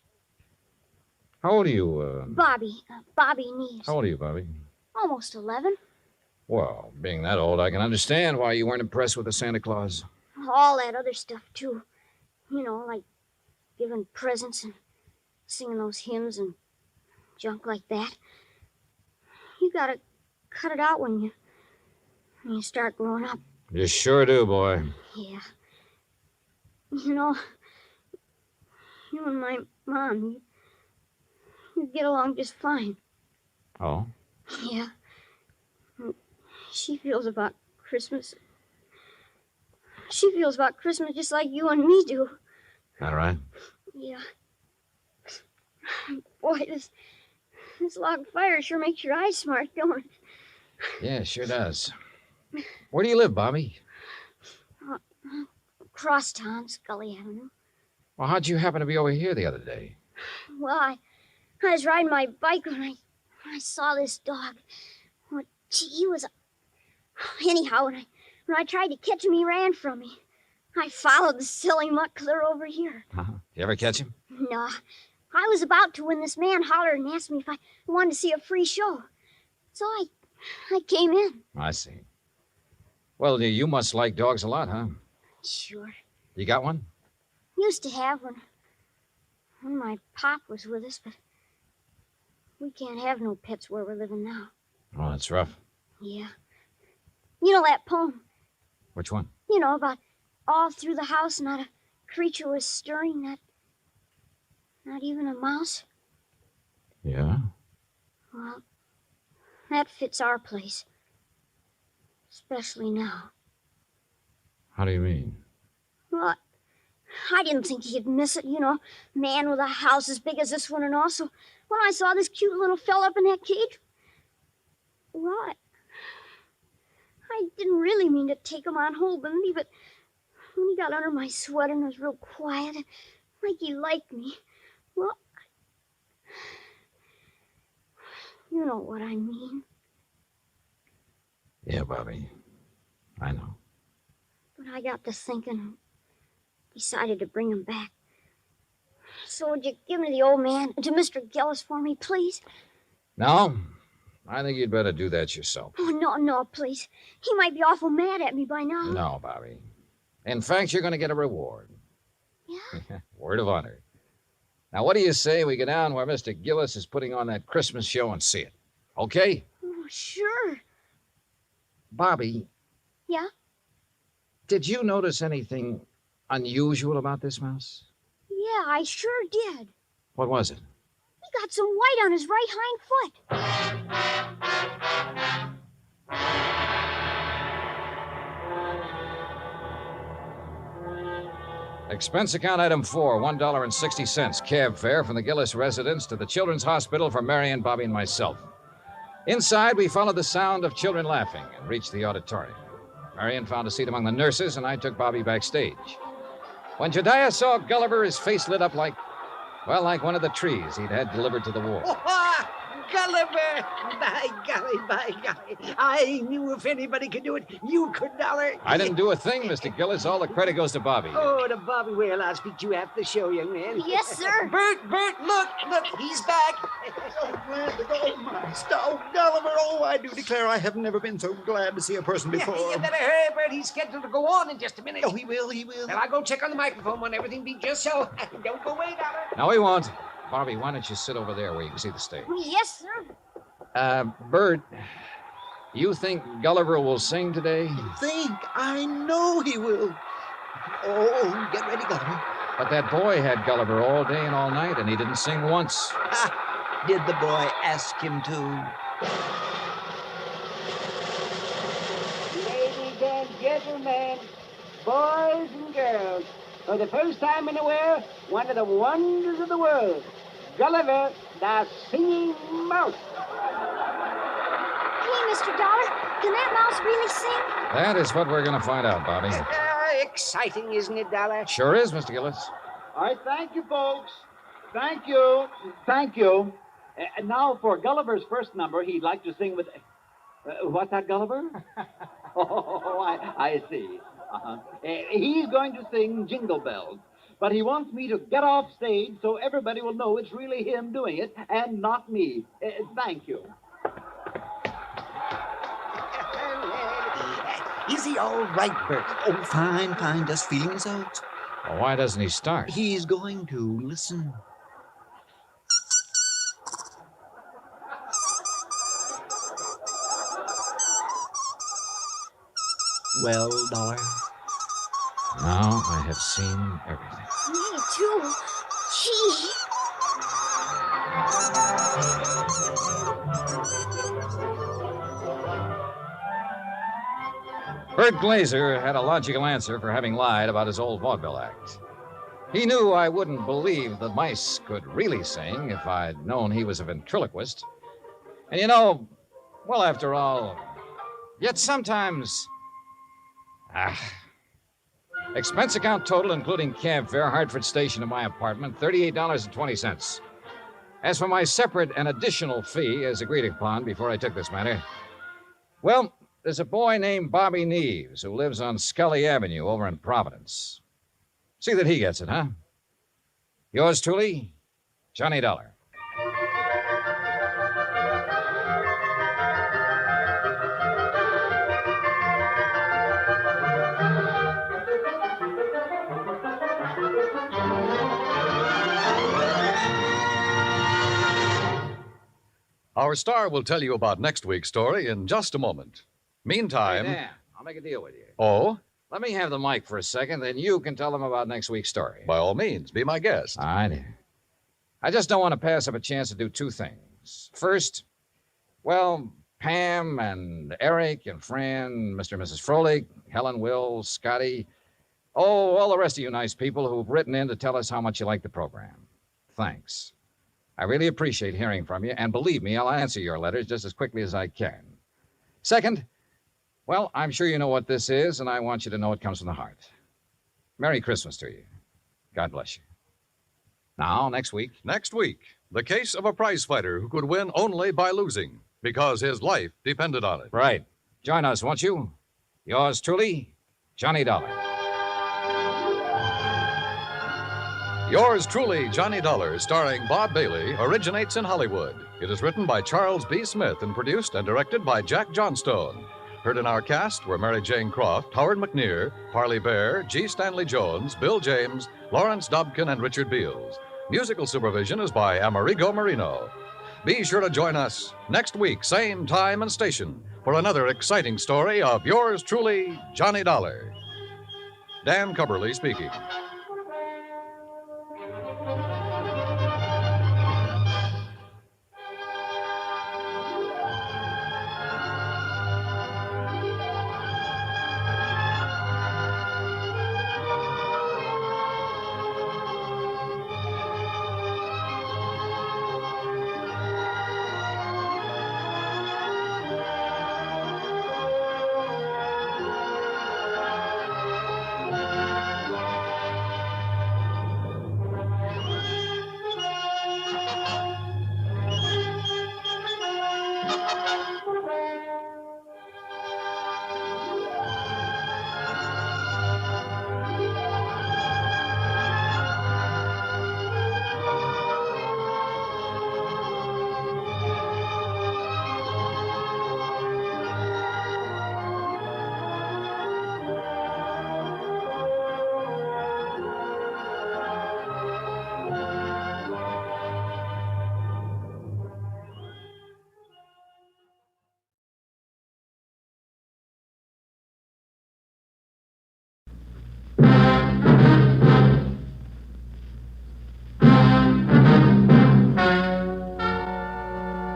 How old are you, Bobby Neves. How old are you, Bobby? Almost 11. Well, being that old, I can understand why you weren't impressed with the Santa Claus. All that other stuff, too. You know, like giving presents and singing those hymns and junk like that. You gotta cut it out when you start growing up. You sure do, boy. Yeah. You know, you and my mom, you get along just fine. Oh? Yeah. She feels about Christmas. She feels about Christmas just like you and me do. All right. Yeah. Boy, this log fire sure makes your eyes smart, don't it? Yeah, it sure does. Where do you live, Bobby? Crosstown, Scully Avenue. Well, how'd you happen to be over here the other day? Well, I was riding my bike when I saw this dog. Well, gee, he was... Anyhow, when I tried to catch him, he ran from me. I followed the silly mutt clear over here. You ever catch him? No. I was about to when this man hollered and asked me if I wanted to see a free show. So I came in. I see. Well, you must like dogs a lot, huh? Sure. You got one? Used to have when my pop was with us, but we can't have no pets where we're living now. Oh, that's rough. Yeah. You know that poem? Which one? You know, about all through the house not a creature was stirring, not even a mouse? Yeah? Well, that fits our place. Especially now. How do you mean? Well, I didn't think he'd miss it, you know. Man with a house as big as this one and all. So when I saw this cute little fella up in that cage, well, I didn't really mean to take him on holding me, but when he got under my sweater and was real quiet, like he liked me, well, you know what I mean. Yeah, Bobby. I know. But I got to thinking and decided to bring him back. So would you give him to the old man, to Mr. Gillis for me, please? No. I think you'd better do that yourself. Oh, no, please. He might be awful mad at me by now. No, Bobby. In fact, you're going to get a reward. Yeah? Word of honor. Now, what do you say we go down where Mr. Gillis is putting on that Christmas show and see it? Okay? Oh, sure. Bobby, Yeah? did you notice anything unusual about this mouse? Yeah, I sure did. What was it? He got some white on his right hind foot. Expense account item 4, $1.60. Cab fare from the Gillis residence to the Children's Hospital for Marion, Bobby, and myself. Inside, we followed the sound of children laughing and reached the auditorium. Marion found a seat among the nurses, and I took Bobby backstage. When Jediah saw Gulliver, his face lit up like one of the trees he'd had delivered to the war. Gulliver! By golly. I knew if anybody could do it, you could, Dollar. I didn't do a thing, Mr. Gillis. All the credit goes to Bobby. Oh, to Bobby. Well, I'll speak to you after the show, young man. Yes, sir. Bert, look, he's back. Oh, Gulliver, I do declare I have never been so glad to see a person before. You better hurry, Bert. He's scheduled to go on in just a minute. Oh, he will. Well, I'll go check on the microphone when everything be just so. Don't go away, Dollar. No, he won't. Bobby, why don't you sit over there where you can see the stage? Yes, sir. Bert, you think Gulliver will sing today? I know he will. Oh, get ready, Gulliver. But that boy had Gulliver all day and all night, and he didn't sing once. Did the boy ask him to? Ladies and gentlemen, boys and girls, for the first time in a while, one of the wonders of the world, Gulliver, the singing mouse. Hey, Mr. Dollar, can that mouse really sing? That is what we're going to find out, Bobby. Exciting, isn't it, Dollar? Sure is, Mr. Gillis. All right, thank you, folks. Thank you. Now, for Gulliver's first number, he'd like to sing with... what's that, Gulliver? I see. He's going to sing Jingle Bells, but he wants me to get off stage so everybody will know it's really him doing it and not me. Thank you. Is he all right, Bert? Oh, fine. Just feeling his out. Well, why doesn't he start? He's going to. Listen. Well, Dollar? Now I have seen everything. Me too. Gee. Bert Glazer had a logical answer for having lied about his old vaudeville act. He knew I wouldn't believe the mice could really sing if I'd known he was a ventriloquist. And well, after all, yet sometimes... Expense account total, including cab fare, Hartford Station to my apartment, $38.20. As for my separate and additional fee, as agreed upon before I took this matter, well, there's a boy named Bobby Neves who lives on Scully Avenue over in Providence. See that he gets it, huh? Yours truly, Johnny Dollar. Our star will tell you about next week's story in just a moment. Meantime... Hey, Dan, I'll make a deal with you. Oh? Let me have the mic for a second, then you can tell them about next week's story. By all means, be my guest. All right. I just don't want to pass up a chance to do two things. First, well, Pam and Eric and Fran, Mr. and Mrs. Froelich, Helen, Will, Scotty, all the rest of you nice people who've written in to tell us how much you like the program. Thanks. I really appreciate hearing from you, and believe me, I'll answer your letters just as quickly as I can. Second, well, I'm sure you know what this is, and I want you to know it comes from the heart. Merry Christmas to you. God bless you. Now, next week. Next week, the case of a prize fighter who could win only by losing, because his life depended on it. Right. Join us, won't you? Yours truly, Johnny Dollar. Yours truly, Johnny Dollar, starring Bob Bailey, originates in Hollywood. It is written by Charles B. Smith and produced and directed by Jack Johnstone. Heard in our cast were Mary Jane Croft, Howard McNear, Parley Bear, G. Stanley Jones, Bill James, Lawrence Dobkin, and Richard Beals. Musical supervision is by Amerigo Marino. Be sure to join us next week, same time and station, for another exciting story of yours truly, Johnny Dollar. Dan Cubberly speaking.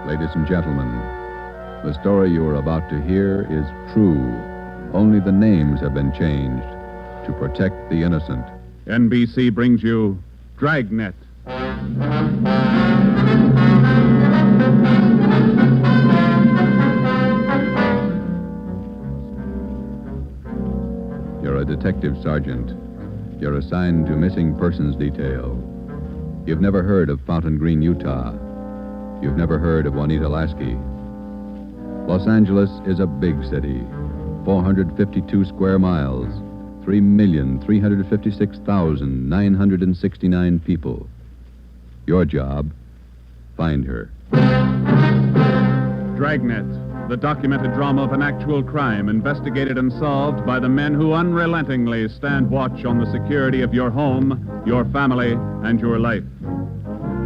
Ladies and gentlemen, the story you are about to hear is true. Only the names have been changed to protect the innocent. NBC brings you Dragnet. You're a detective sergeant. You're assigned to missing persons detail. You've never heard of Fountain Green, Utah. You've never heard of Juanita Lasky. Los Angeles is a big city, 452 square miles, 3,356,969 people. Your job, find her. Dragnet, the documented drama of an actual crime investigated and solved by the men who unrelentingly stand watch on the security of your home, your family, and your life.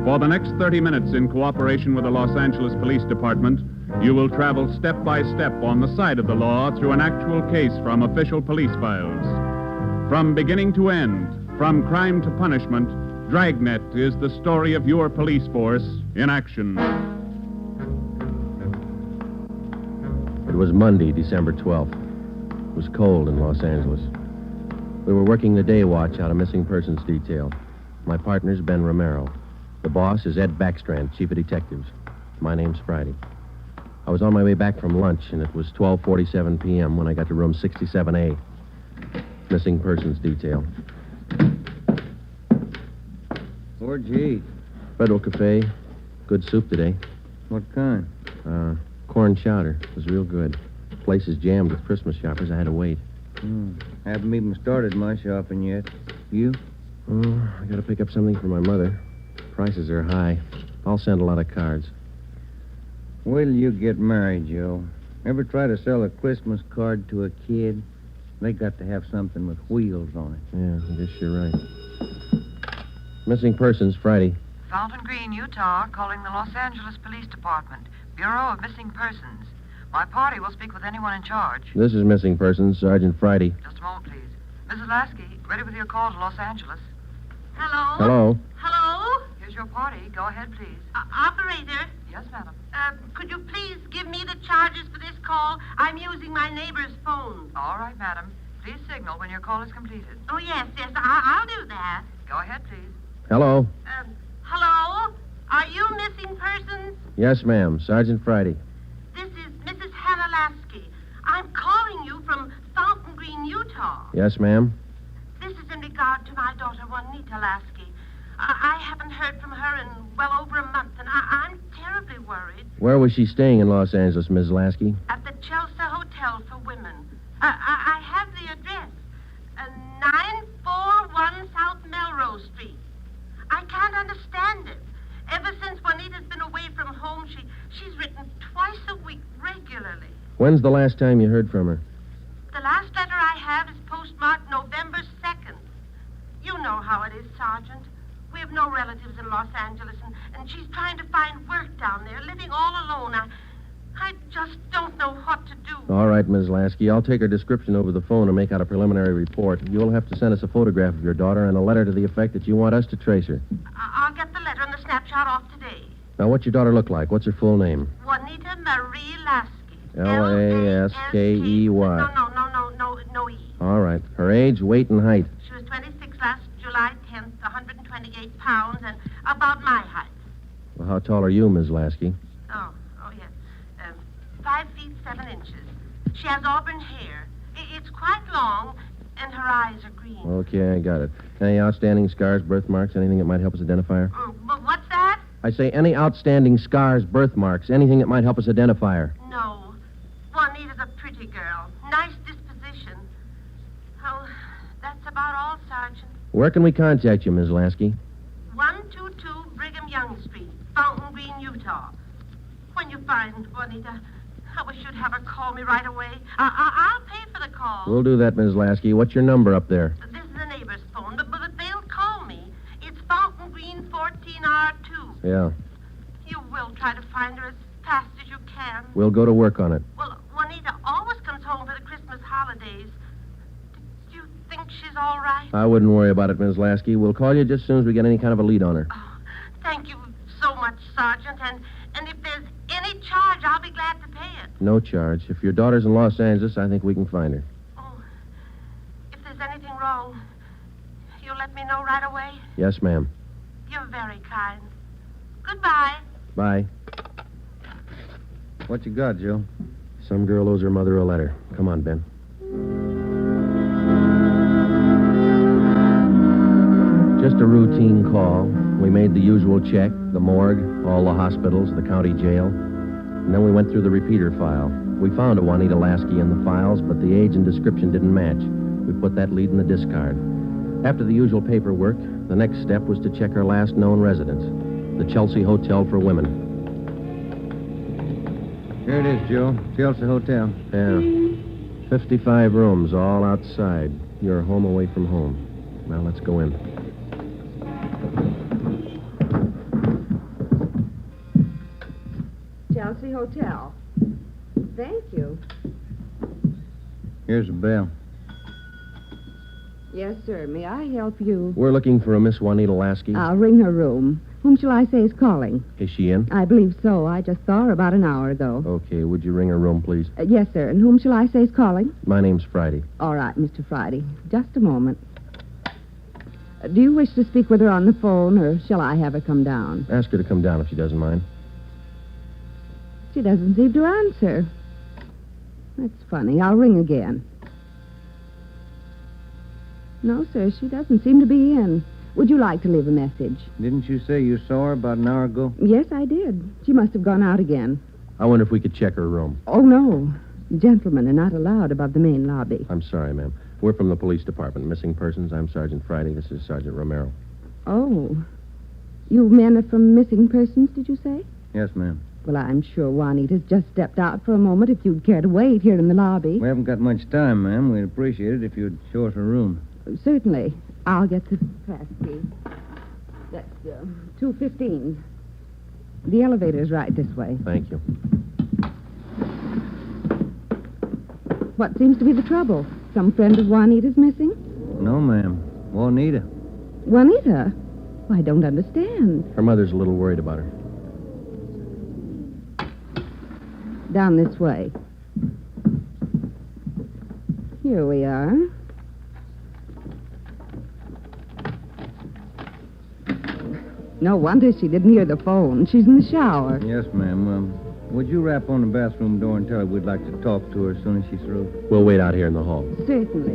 For the next 30 minutes, in cooperation with the Los Angeles Police Department, you will travel step by step on the side of the law through an actual case from official police files. From beginning to end, from crime to punishment, Dragnet is the story of your police force in action. It was Monday, December 12th. It was cold in Los Angeles. We were working the day watch out of missing persons detail. My partner's Ben Romero. The boss is Ed Backstrand, chief of detectives. My name's Friday. I was on my way back from lunch, and it was 12:47 p.m. when I got to room 67A. Missing persons detail. Where'd you eat? Federal Cafe. Good soup today. What kind? Corn chowder. It was real good. Place is jammed with Christmas shoppers. I had to wait. Haven't even started my shopping yet. You? Oh, I got to pick up something for my mother. Prices are high. I'll send a lot of cards. Wait till you get married, Joe. Ever try to sell a Christmas card to a kid? They got to have something with wheels on it. Yeah, I guess you're right. Missing persons, Friday. Fountain Green, Utah, calling the Los Angeles Police Department. Bureau of Missing Persons. My party will speak with anyone in charge. This is missing persons, Sergeant Friday. Just a moment, please. Mrs. Lasky, ready with your call to Los Angeles. Hello? Hello? Hello? Here's your party. Go ahead, please. Operator? Yes, madam. Could you please give me the charges for this call? I'm using my neighbor's phone. All right, madam. Please signal when your call is completed. Oh, yes. I'll do that. Go ahead, please. Hello? Hello? Are you missing persons? Yes, ma'am. Sergeant Friday. This is Mrs. Hannah Lasky. I'm calling you from Fountain Green, Utah. Yes, ma'am. This is in regard to my daughter, Juanita Lasky. I haven't heard from her in well over a month, and I'm terribly worried. Where was she staying in Los Angeles, Ms. Lasky? At the Chelsea Hotel for Women. I have the address. 941 South Melrose Street. She's written twice a week regularly. When's the last time you heard from her? The last letter I have is postmarked November 2nd. You know how it is, Sergeant. We have no relatives in Los Angeles, and she's trying to find work down there, living all alone. I just don't know what to do. All right, Ms. Lasky. I'll take her description over the phone and make out a preliminary report. You'll have to send us a photograph of your daughter and a letter to the effect that you want us to trace her. I'll get the letter and the snapshot off today. Now, what's your daughter look like? What's her full name? Juanita Marie Lasky. Laskey. No E. All right. Her age, weight, and height. She was 26 last July 10th, 128 pounds, and about my height. Well, how tall are you, Ms. Lasky? Oh, yes. 5 feet 7 inches. She has auburn hair. It's quite long, and her eyes are green. Okay, I got it. Any outstanding scars, birthmarks, anything that might help us identify her? But what's that? I say any outstanding scars, birthmarks, anything that might help us identify her. No. Juanita's a pretty girl. Nice disposition. Oh, that's about all, Sergeant. Where can we contact you, Ms. Lasky? 122 Brigham Young Street, Fountain Green, Utah. When you find Juanita, I wish you'd have her call me right away. I'll pay for the call. We'll do that, Ms. Lasky. What's your number up there? This is the neighbor's phone, but they'll call me. It's Fountain Green 14R2. Yeah. You will try to find her as fast as you can. We'll go to work on it. Well, Juanita always comes home for the Christmas holidays. Do you think she's all right? I wouldn't worry about it, Ms. Lasky. We'll call you just as soon as we get any kind of a lead on her. Thank you so much, Sergeant. And if there's any charge, I'll be glad to pay it. No charge. If your daughter's in Los Angeles, I think we can find her. If there's anything wrong, you'll let me know right away? Yes, ma'am. You're very kind. Goodbye. Bye. What you got, Joe? Some girl owes her mother a letter. Come on, Ben. Just a routine call. We made the usual check, the morgue, all the hospitals, the county jail. And then we went through the repeater file. We found a Juanita Lasky in the files, but the age and description didn't match. We put that lead in the discard. After the usual paperwork, the next step was to check her last known residence, the Chelsea Hotel for Women. Here it is, Joe. Chelsea Hotel. Yeah. 55 rooms, all outside. Your home away from home. Well, let's go in. Chelsea Hotel. Thank you. Here's a bell. Yes, sir. May I help you? We're looking for a Miss Juanita Lasky. I'll ring her room. Whom shall I say is calling? Is she in? I believe so. I just saw her about an hour ago. Okay, would you ring her room, please? Yes, sir. And whom shall I say is calling? My name's Friday. All right, Mr. Friday. Just a moment. Do you wish to speak with her on the phone, or shall I have her come down? Ask her to come down if she doesn't mind. She doesn't seem to answer. That's funny. I'll ring again. No, sir, she doesn't seem to be in. Would you like to leave a message? Didn't you say you saw her about an hour ago? Yes, I did. She must have gone out again. I wonder if we could check her room. Oh, no. Gentlemen are not allowed above the main lobby. I'm sorry, ma'am. We're from the police department. Missing persons. I'm Sergeant Friday. This is Sergeant Romero. Oh. You men are from missing persons, did you say? Yes, ma'am. Well, I'm sure Juanita's just stepped out for a moment if you'd care to wait here in the lobby. We haven't got much time, ma'am. We'd appreciate it if you'd show us her room. Certainly. I'll get the pass key. That's 215. The elevator's right this way. Thank you. What seems to be the trouble? Some friend of Juanita's missing? No, ma'am. Juanita. Juanita? Well, I don't understand. Her mother's a little worried about her. Down this way. Here we are. No wonder she didn't hear the phone. She's in the shower. Yes, ma'am. Would you rap on the bathroom door and tell her we'd like to talk to her as soon as she's through? We'll wait out here in the hall. Certainly.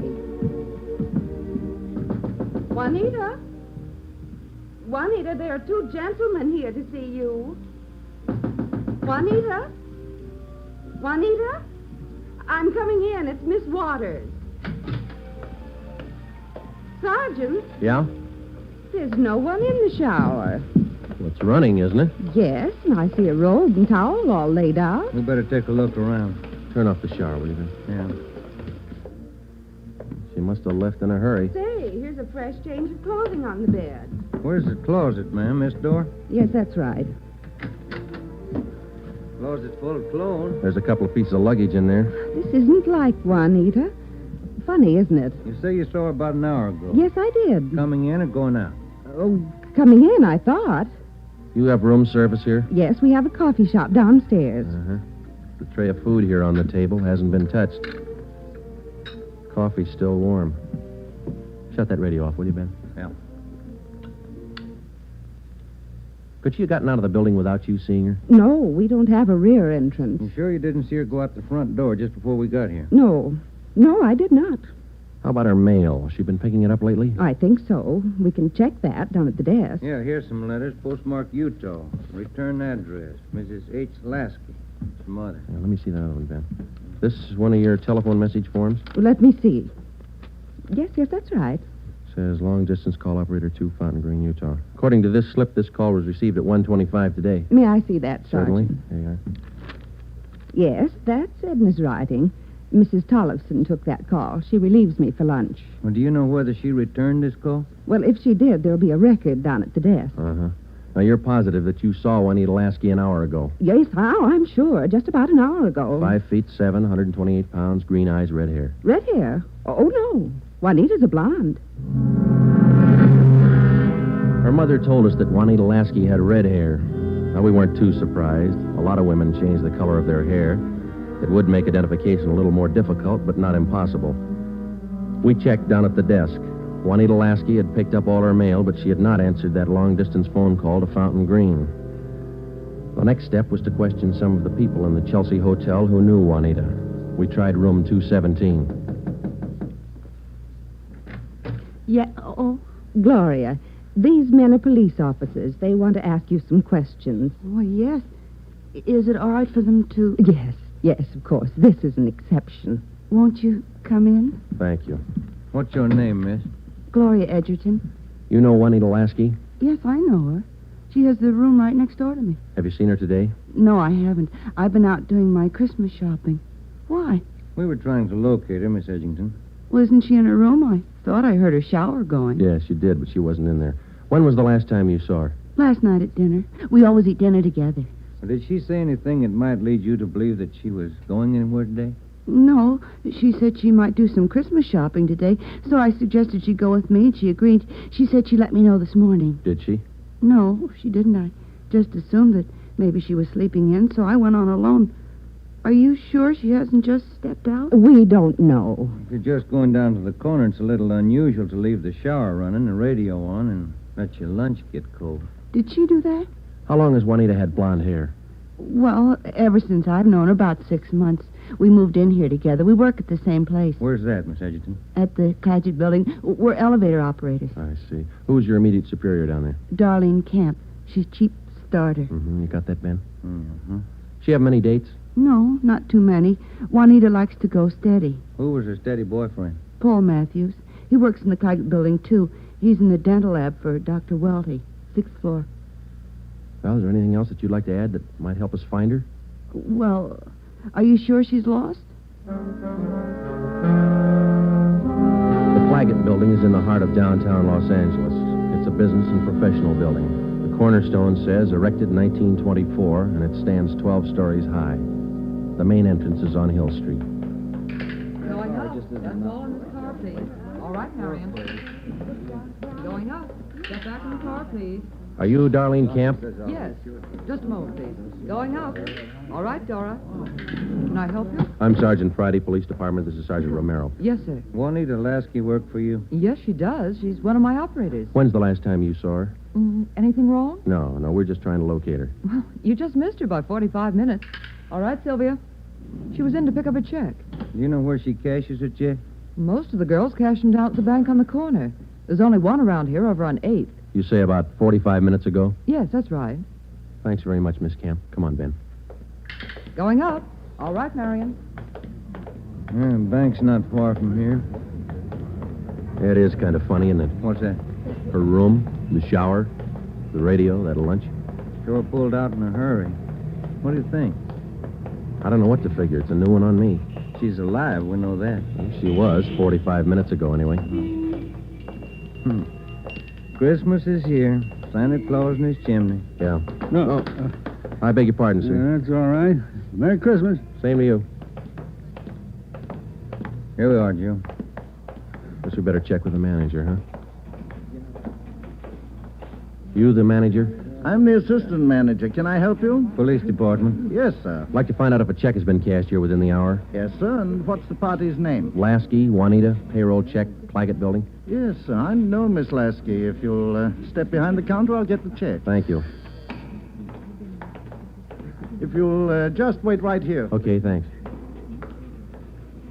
Juanita? Juanita, there are two gentlemen here to see you. Juanita? Juanita? I'm coming in. It's Miss Waters. Sergeant? Yeah? There's no one in the shower. Well, it's running, isn't it? Yes, and I see a robe and towel all laid out. We better take a look around. Turn off the shower, will you, Ben? Yeah. She must have left in a hurry. Say, here's a fresh change of clothing on the bed. Where's the closet, ma'am? This door? Yes, that's right. Closet full of clothes. There's a couple of pieces of luggage in there. This isn't like Juanita. Funny, isn't it? You say you saw her about an hour ago. Yes, I did. Coming in or going out? Oh, coming in, I thought. You have room service here? Yes, we have a coffee shop downstairs. Uh-huh. The tray of food here on the table hasn't been touched. Coffee's still warm. Shut that radio off, will you, Ben? Yeah. Could she have gotten out of the building without you seeing her? No, we don't have a rear entrance. You sure you didn't see her go out the front door just before we got here? No, I did not. How about her mail? Has she been picking it up lately? I think so. We can check that down at the desk. Yeah, here's some letters. Postmarked Utah. Return address. Mrs. H. Lasky. It's mother. Yeah, let me see that other one, Ben. This is one of your telephone message forms? Well, let me see. Yes, that's right. Says long-distance call operator 2, Fountain Green, Utah. According to this slip, this call was received at 1:25 today. May I see that, Certainly. Sergeant? There you are. Yes, that's Edna's writing. Mrs. Tollefson took that call. She relieves me for lunch. Well, do you know whether she returned this call? Well, if she did, there'll be a record down at the desk. Uh-huh. Now, you're positive that you saw Juanita Lasky an hour ago? Yes, I'm sure. Just about an hour ago. 5'7", 128 pounds, green eyes, red hair. Red hair? Oh, no. Juanita's a blonde. Her mother told us that Juanita Lasky had red hair. Now, we weren't too surprised. A lot of women change the color of their hair. It would make identification a little more difficult, but not impossible. We checked down at the desk. Juanita Lasky had picked up all her mail, but she had not answered that long-distance phone call to Fountain Green. The next step was to question some of the people in the Chelsea Hotel who knew Juanita. We tried room 217. Yeah, Gloria, these men are police officers. They want to ask you some questions. Oh, yes. Is it all right for them to... Yes, of course. This is an exception. Won't you come in? Thank you. What's your name, miss? Gloria Edgerton. You know Juanita Lasky? Yes, I know her. She has the room right next door to me. Have you seen her today? No, I haven't. I've been out doing my Christmas shopping. Why? We were trying to locate her, Miss Edgerton. Well, isn't she in her room? I thought I heard her shower going. Yes, you did, but she wasn't in there. When was the last time you saw her? Last night at dinner. We always eat dinner together. Well, did she say anything that might lead you to believe that she was going anywhere today? No, she said she might do some Christmas shopping today, so I suggested she go with me, and she agreed. She said she'd let me know this morning. Did she? No, she didn't. I just assumed that maybe she was sleeping in, so I went on alone. Are you sure she hasn't just stepped out? We don't know. If you're just going down to the corner, it's a little unusual to leave the shower running, the radio on, and let your lunch get cold. Did she do that? How long has Juanita had blonde hair? Well, ever since I've known her, about 6 months. We moved in here together. We work at the same place. Where's that, Miss Edgerton? At the Claggett building. We're elevator operators. I see. Who's your immediate superior down there? Darlene Camp. She's chief starter. Mm-hmm. You got that, Ben? Mm-hmm. She have many dates? No, not too many. Juanita likes to go steady. Who was her steady boyfriend? Paul Matthews. He works in the Claggett building, too. He's in the dental lab for Dr. Welty, 6th floor. Well, is there anything else that you'd like to add that might help us find her? Well, are you sure she's lost? The Claggett building is in the heart of downtown Los Angeles. It's a business and professional building. The cornerstone says erected in 1924, and it stands 12 stories high. The main entrance is on Hill Street. Going up. That's all in the car, please. All right, Marion. Going up. Step back in the car, please. Are you Darlene Camp? Yes. Just a moment, please. Going up. All right, Dora. Can I help you? I'm Sergeant Friday, Police Department. This is Sergeant Romero. Yes, sir. Juanita Lasky work for you? Yes, she does. She's one of my operators. When's the last time you saw her? Anything wrong? No, we're just trying to locate her. Well, you just missed her by 45 minutes. All right, Sylvia. She was in to pick up a check. Do you know where she cashes her check? Most of the girls cash them down at the bank on the corner. There's only one around here over on 8th. You say about 45 minutes ago? Yes, that's right. Thanks very much, Miss Camp. Come on, Ben. Going up. All right, Marion. Bank's not far from here. It is kind of funny, isn't it? What's that? Her room, the shower, The radio, that lunch? Sure pulled out in a hurry. What do you think? I don't know what to figure. It's a new one on me. She's alive, we know that. Well, she was, 45 minutes ago, anyway. Christmas is here. Santa Claus in his chimney. Yeah. No. I beg your pardon, sir. Yeah, that's all right. Merry Christmas. Same to you. Here we are, Joe. Guess we better check with the manager, huh? You the manager? I'm the assistant manager. Can I help you? Police department. Yes, sir. I'd like to find out if a check has been cashed here within the hour. Yes, sir. And what's the party's name? Lasky, Juanita, payroll check, Plaggett Building. Yes, sir. I know Miss Lasky. If you'll step behind the counter, I'll get the check. Thank you. If you'll just wait right here. Okay, thanks.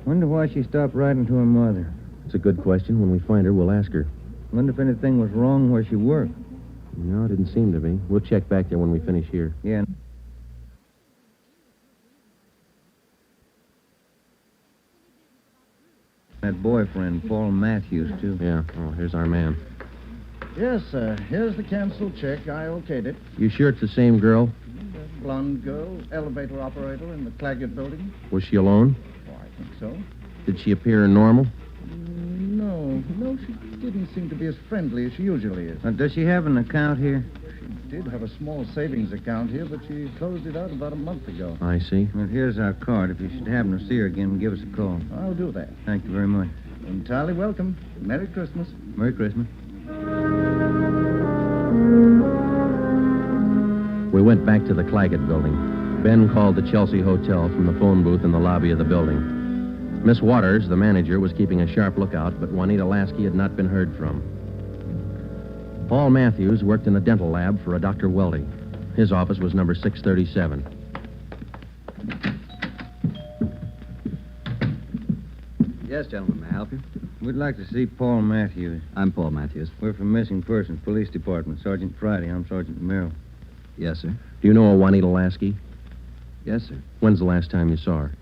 Wonder why she stopped writing to her mother. It's a good question. When we find her, we'll ask her. Wonder if anything was wrong where she worked. No, it didn't seem to be. We'll check back there when we finish here. Yeah. That boyfriend, Paul Matthews, too. Yeah. Oh, here's our man. Yes, sir. Here's the canceled check. I okayed it. You sure it's the same girl? That blonde girl, elevator operator in the Claggett Building. Was she alone? Oh, I think so. Did she appear normal? No, she didn't seem to be as friendly as she usually is. Does she have an account here? She did have a small savings account here, but she closed it out about a month ago. I see. Well, here's our card. If you should happen to see her again, give us a call. I'll do that. Thank you very much. Entirely welcome. Merry Christmas. Merry Christmas. We went back to the Claggett Building. Ben called the Chelsea Hotel from the phone booth in the lobby of the building. Miss Waters, the manager, was keeping a sharp lookout, but Juanita Lasky had not been heard from. Paul Matthews worked in a dental lab for a Dr. Weldy. His office was number 637. Yes, gentlemen, may I help you? We'd like to see Paul Matthews. I'm Paul Matthews. We're from Missing Persons Police Department. Sergeant Friday. I'm Sergeant Merrill. Yes, sir. Do you know a Juanita Lasky? Yes, sir. When's the last time you saw her?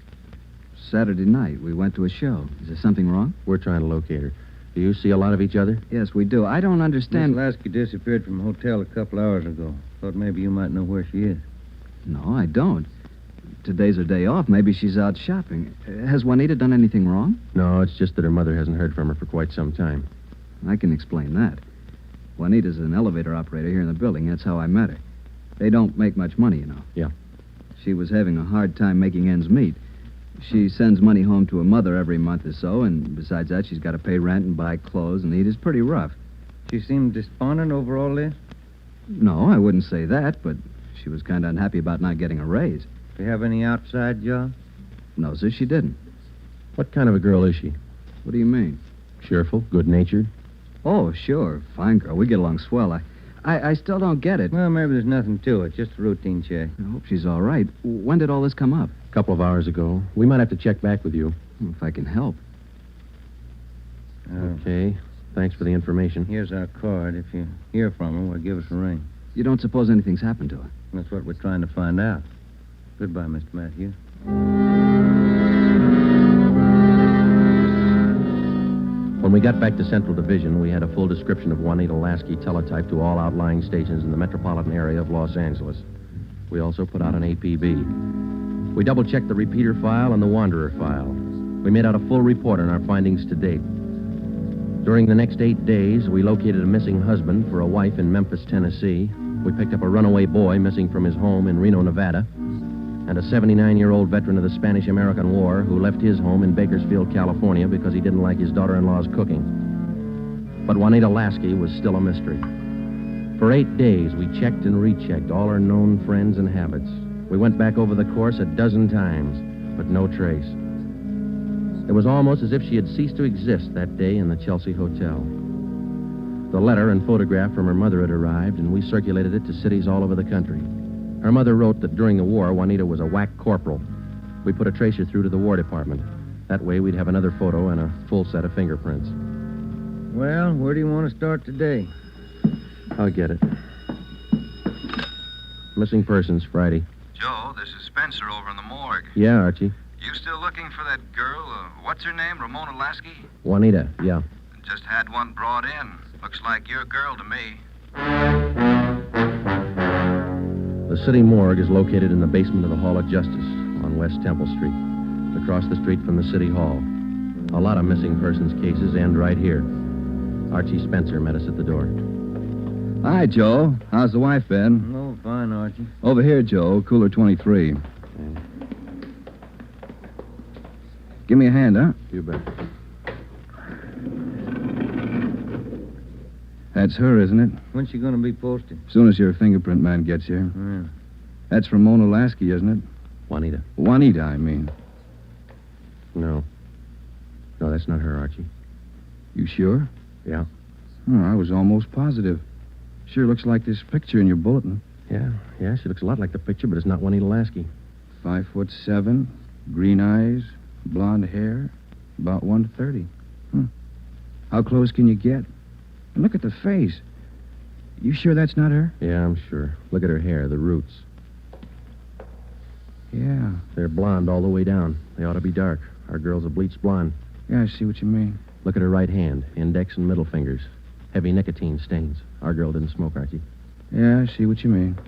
Saturday night. We went to a show. Is there something wrong? We're trying to locate her. Do you see a lot of each other? Yes, we do. I don't understand. Miss Lasky disappeared from a hotel a couple hours ago. Thought maybe you might know where she is. No, I don't. Today's her day off. Maybe she's out shopping. Has Juanita done anything wrong? No, it's just that her mother hasn't heard from her for quite some time. I can explain that. Juanita's an elevator operator here in the building. That's how I met her. They don't make much money, you know. Yeah. She was having a hard time making ends meet. She sends money home to her mother every month or so, and besides that, she's got to pay rent and buy clothes and eat. It's pretty rough. She seemed despondent over all this? No, I wouldn't say that, but she was kind of unhappy about not getting a raise. Do you have any outside jobs? No, sir, she didn't. What kind of a girl is she? What do you mean? Cheerful, good-natured? Oh, sure. Fine girl. We get along swell. I still don't get it. Well, maybe there's nothing to it. Just a routine check. I hope she's all right. When did all this come up? A couple of hours ago. We might have to check back with you. If I can help. Okay. Thanks for the information. Here's our card. If you hear from her, well, give us a ring. You don't suppose anything's happened to her? That's what we're trying to find out. Goodbye, Mr. Matthews. When we got back to Central Division, we had a full description of Juanita Lasky teletyped to all outlying stations in the metropolitan area of Los Angeles. We also put out an APB. We double-checked the repeater file and the wanderer file. We made out a full report on our findings to date. During the next 8 days, we located a missing husband for a wife in Memphis, Tennessee. We picked up a runaway boy missing from his home in Reno, Nevada, and a 79-year-old veteran of the Spanish-American War who left his home in Bakersfield, California because he didn't like his daughter-in-law's cooking. But Juanita Lasky was still a mystery. For 8 days, we checked and rechecked all her known friends and habits. We went back over the course a dozen times, but no trace. It was almost as if she had ceased to exist that day in the Chelsea Hotel. The letter and photograph from her mother had arrived, and we circulated it to cities all over the country. Her mother wrote that during the war, Juanita was a whack corporal. We put a tracer through to the War Department. That way, we'd have another photo and a full set of fingerprints. Well, where do you want to start today? I'll get it. Missing persons, Friday. Joe, this is Spencer over in the morgue. Yeah, Archie. You still looking for that girl? What's her name? Ramona Lasky? Juanita, yeah. Just had one brought in. Looks like your girl to me. The city morgue is located in the basement of the Hall of Justice on West Temple Street, across the street from the City Hall. A lot of missing persons cases end right here. Archie Spencer met us at the door. Hi, Joe. How's the wife been? Oh, fine, Archie. Over here, Joe. Cooler 23. Give me a hand, huh? You bet. That's her, isn't it? When's she going to be posted? As soon as your fingerprint man gets here. Yeah. That's Ramona Lasky, isn't it? Juanita. Juanita, I mean. No. No, that's not her, Archie. You sure? Yeah. Oh, I was almost positive. Sure looks like this picture in your bulletin. Yeah, she looks a lot like the picture, but it's not Juanita Lasky. 5'7", green eyes, blonde hair, about 130. How close can you get? And look at the face. You sure that's not her? Yeah, I'm sure. Look at her hair, the roots. Yeah. They're blonde all the way down. They ought to be dark. Our girl's a bleached blonde. Yeah, I see what you mean. Look at her right hand, index and middle fingers. Heavy nicotine stains. Our girl didn't smoke, Archie. Yeah, I see what you mean.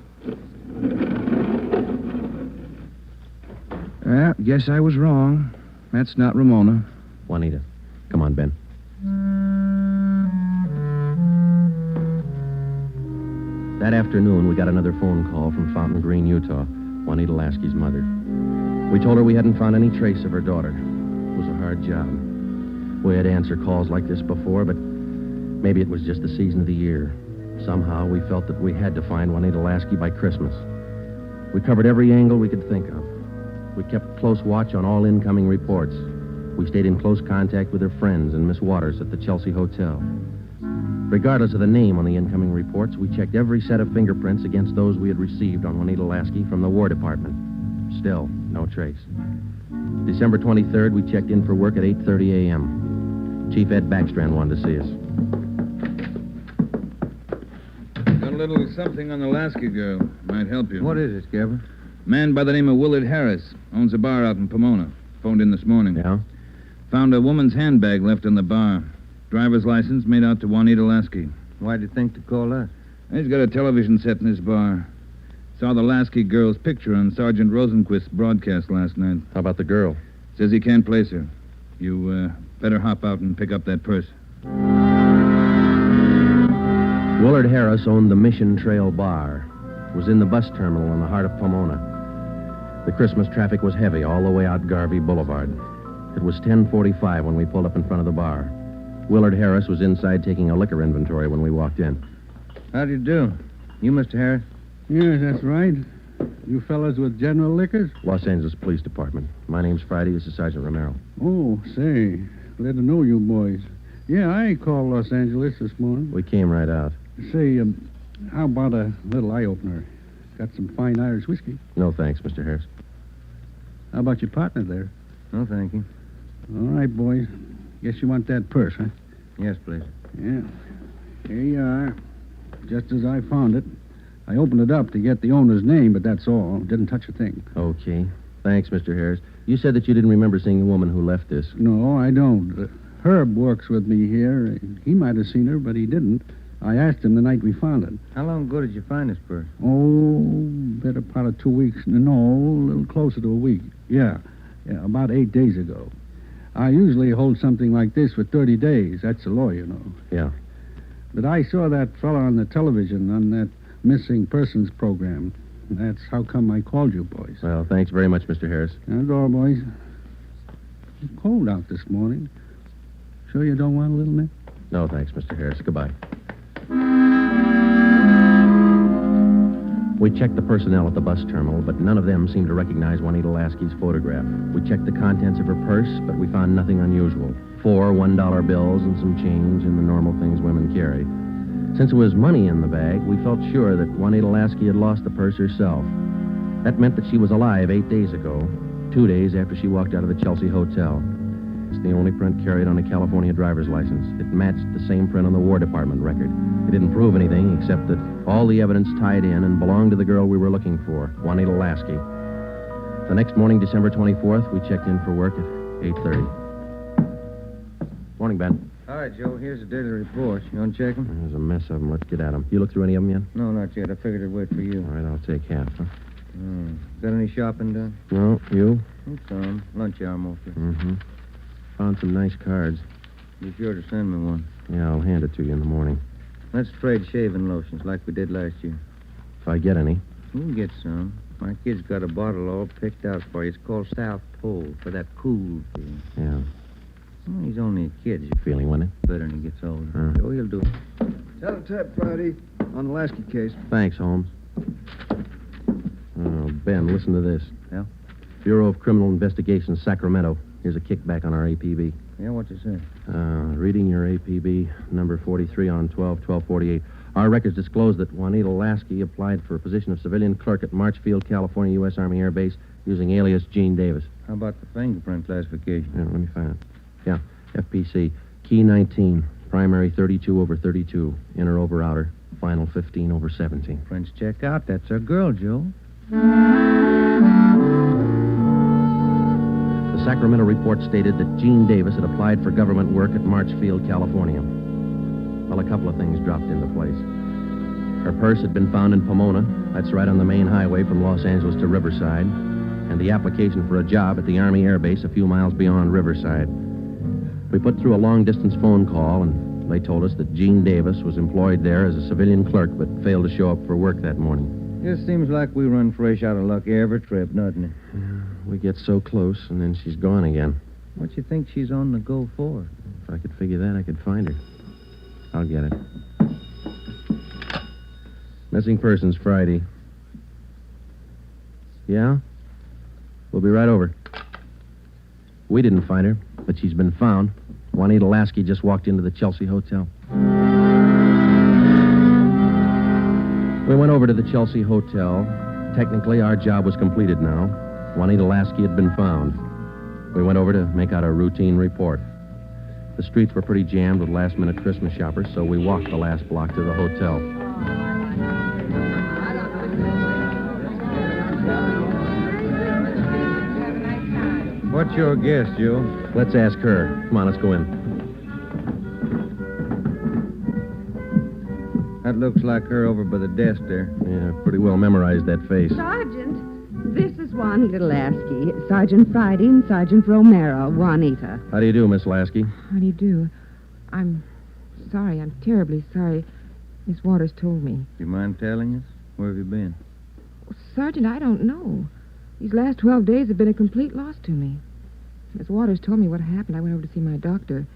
Well, guess I was wrong. That's not Ramona. Juanita. Come on, Ben. That afternoon, we got another phone call from Fountain Green, Utah, Juanita Lasky's mother. We told her we hadn't found any trace of her daughter. It was a hard job. We had to answer calls like this before, but maybe it was just the season of the year. Somehow, we felt that we had to find Juanita Lasky by Christmas. We covered every angle we could think of. We kept close watch on all incoming reports. We stayed in close contact with her friends and Miss Waters at the Chelsea Hotel. Regardless of the name on the incoming reports, we checked every set of fingerprints against those we had received on Juanita Lasky from the War Department. Still, no trace. December 23rd, we checked in for work at 8:30 a.m. Chief Ed Backstrand wanted to see us. Got a little something on the Lasky girl. Might help you. What is it, Skipper? Man by the name of Willard Harris. Owns a bar out in Pomona. Phoned in this morning. Yeah? Found a woman's handbag left in the bar. Driver's license made out to Juanita Lasky. Why'd you think to call us? He's got a television set in his bar. Saw the Lasky girl's picture on Sergeant Rosenquist's broadcast last night. How about the girl? Says he can't place her. You better hop out and pick up that purse. Willard Harris owned the Mission Trail Bar. It was in the bus terminal in the heart of Pomona. The Christmas traffic was heavy all the way out Garvey Boulevard. It was 10:45 when we pulled up in front of the bar. Willard Harris was inside taking a liquor inventory when we walked in. How do you do? You, Mr. Harris? Yes, that's right. You fellas with General Liquors? Los Angeles Police Department. My name's Friday. This is Sergeant Romero. Oh, say, glad to know you boys. Yeah, I called Los Angeles this morning. We came right out. Say, how about a little eye-opener? Got some fine Irish whiskey. No thanks, Mr. Harris. How about your partner there? No, thank you. All right, boys. Guess you want that purse, huh? Yes, please. Yeah. Here you are. Just as I found it. I opened it up to get the owner's name, but that's all. Didn't touch a thing. Okay. Thanks, Mr. Harris. You said that you didn't remember seeing the woman who left this. No, I don't. Herb works with me here. He might have seen her, but he didn't. I asked him the night we found it. How long ago did you find this purse? Oh, better part of 2 weeks. No, a little closer to a week. Yeah, about 8 days ago. I usually hold something like this for 30 days. That's the law, you know. Yeah. But I saw that fella on the television on that missing persons program. That's how come I called you, boys. Well, thanks very much, Mr. Harris. That's all, boys. It's cold out this morning. Sure you don't want a little nip? No, thanks, Mr. Harris. Goodbye. We checked the personnel at the bus terminal, but none of them seemed to recognize Juanita Lasky's photograph. We checked the contents of her purse, but we found nothing unusual. 4 $1 bills and some change and the normal things women carry. Since it was money in the bag, we felt sure that Juanita Lasky had lost the purse herself. That meant that she was alive 8 days ago, 2 days after she walked out of the Chelsea Hotel. It's the only print carried on a California driver's license. It matched the same print on the War Department record. It didn't prove anything except that all the evidence tied in and belonged to the girl we were looking for, Juanita Lasky. The next morning, December 24th, we checked in for work at 8:30. Morning, Ben. All right, Joe, here's the daily report. You want to check them? There's a mess of them. Let's get at them. You look through any of them yet? No, not yet. I figured I'd wait for you. All right, I'll take half, huh? Got any shopping done? No, you? Some. Lunch hour mostly. Mm-hmm. Found some nice cards. Be sure to send me one. Yeah, I'll hand it to you in the morning. Let's trade shaving lotions like we did last year. If I get any. You can get some. My kid's got a bottle all picked out for you. It's called South Pole for that cool thing. Yeah. Well, he's only a kid. You feeling winning? Better when he gets older. Oh, he'll do it. Teletype Friday on the Lasky case. Thanks, Holmes. Oh, Ben, listen to this. Yeah? Bureau of Criminal Investigation, Sacramento. Here's a kickback on our APB. Yeah, what's it say? Reading your APB, number 43 on 12/12/48. Our records disclose that Juanita Lasky applied for a position of civilian clerk at Marchfield, California, U.S. Army Air Base, using alias Gene Davis. How about the fingerprint classification? Yeah, let me find it. Yeah, FPC. Key 19, primary 32/32, inner over outer, final 15/17. Prints check out. That's our girl, Joe. The Sacramento report stated that Gene Davis had applied for government work at Marchfield, California. Well, a couple of things dropped into place. Her purse had been found in Pomona. That's right on the main highway from Los Angeles to Riverside. And the application for a job at the Army Air Base a few miles beyond Riverside. We put through a long-distance phone call, and they told us that Gene Davis was employed there as a civilian clerk but failed to show up for work that morning. Just seems like we run fresh out of luck every trip, doesn't it? Yeah, we get so close, and then she's gone again. What you think she's on the go for? If I could figure that, I could find her. I'll get it. Missing persons Friday. Yeah? We'll be right over. We didn't find her, but she's been found. Juanita Lasky just walked into the Chelsea Hotel. We went over to the Chelsea Hotel. Technically, our job was completed now. Juanita Lasky had been found. We went over to make out a routine report. The streets were pretty jammed with last-minute Christmas shoppers, so we walked the last block to the hotel. What's your guess, Joe? Let's ask her. Come on, let's go in. That looks like her over by the desk there. Yeah, pretty well memorized that face. Sergeant, this is Juanita Lasky. Sergeant Friday and Sergeant Romero, Juanita. How do you do, Miss Lasky? How do you do? I'm sorry. I'm terribly sorry. Miss Waters told me. Do you mind telling us? Where have you been? Sergeant, I don't know. These last 12 days have been a complete loss to me. Miss Waters told me what happened. I went over to see my doctor.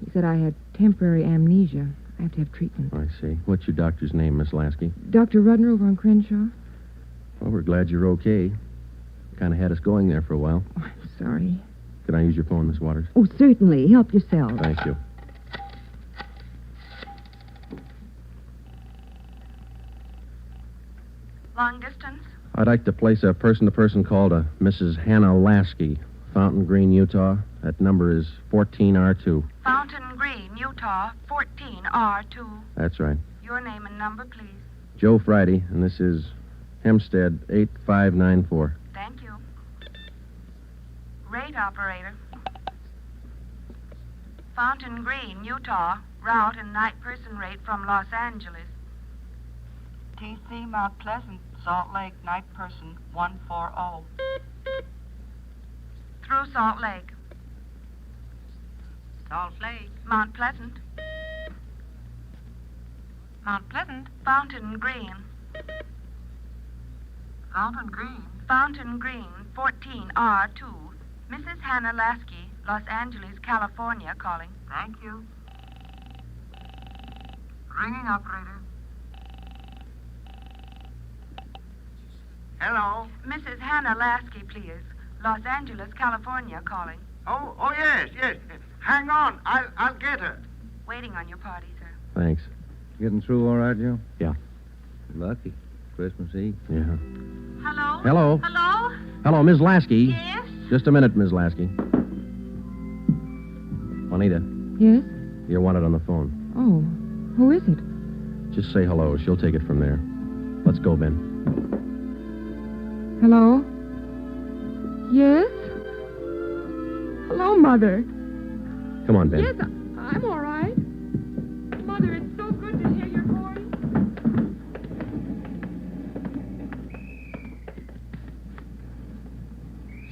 He said I had temporary amnesia. I have to have treatment. I see. What's your doctor's name, Miss Lasky? Dr. Rudner over on Crenshaw. Well, we're glad you're okay. Kind of had us going there for a while. Oh, I'm sorry. Can I use your phone, Miss Waters? Oh, certainly. Help yourself. Thank you. Long distance? I'd like to place a person-to-person call to Mrs. Hannah Lasky, Fountain Green, Utah. That number is 14R2. Fountain Green, Utah, 14R2. That's right. Your name and number, please. Joe Friday, and this is Hempstead 8594. Thank you. Rate operator. Fountain Green, Utah, route and night person rate from Los Angeles. TC Mount Pleasant, Salt Lake, night person 140. Through Salt Lake. Salt Lake. Mount Pleasant. Mount Pleasant. Fountain Green. Fountain Green. Fountain Green, 14R2. Mrs. Hannah Lasky, Los Angeles, California, calling. Thank you. Ringing operator. Hello. Mrs. Hannah Lasky, please. Los Angeles, California, calling. Oh, yes. Hang on. I'll get her. Waiting on your party, sir. Thanks. Getting through all right, Joe? Yeah. Lucky. Christmas Eve. Yeah. Hello? Hello? Hello? Hello, Miss Lasky. Yes? Just a minute, Miss Lasky. Juanita, Yes? you're wanted on the phone. Oh, who is it? Just say hello. She'll take it from there. Let's go, Ben. Hello? Yes? Hello, Mother. Come on, Ben. Yes,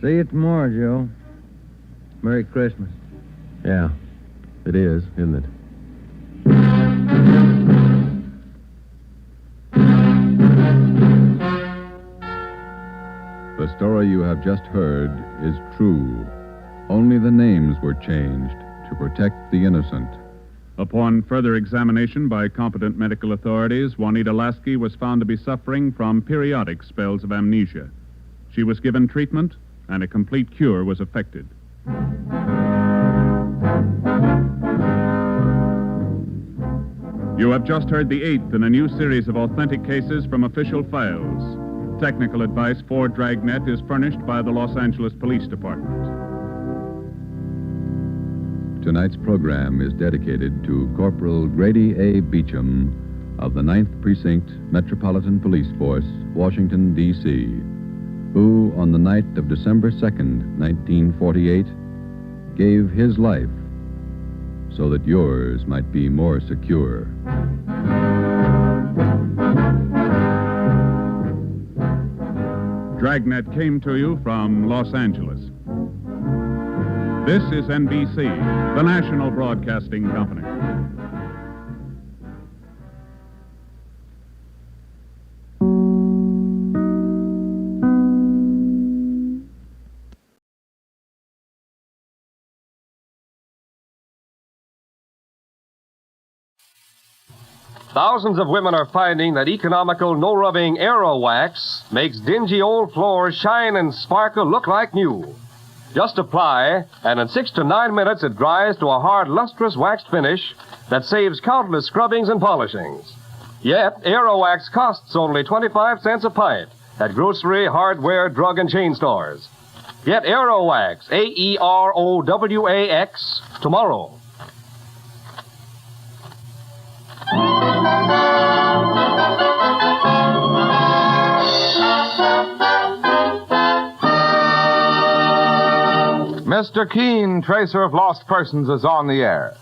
See you tomorrow, Joe. Merry Christmas. Yeah, it is, isn't it? The story you have just heard is true. Only the names were changed to protect the innocent. Upon further examination by competent medical authorities, Juanita Lasky was found to be suffering from periodic spells of amnesia. She was given treatment, and a complete cure was effected. You have just heard the 8th in a new series of authentic cases from official files. Technical advice for Dragnet is furnished by the Los Angeles Police Department. Tonight's program is dedicated to Corporal Grady A. Beecham of the 9th Precinct Metropolitan Police Force, Washington, D.C., who, on the night of December 2nd, 1948, gave his life so that yours might be more secure. Dragnet came to you from Los Angeles. This is NBC, the national broadcasting company. Thousands of women are finding that economical, no-rubbing Aero Wax makes dingy old floors shine and sparkle look like new. Just apply, and in 6 to 9 minutes it dries to a hard, lustrous waxed finish that saves countless scrubbings and polishings. Yet, Aero Wax costs only 25 cents a pint at grocery, hardware, drug, and chain stores. Get Aero Wax, A-E-R-O-W-A-X, tomorrow. Mr. Keene, tracer of lost persons, is on the air.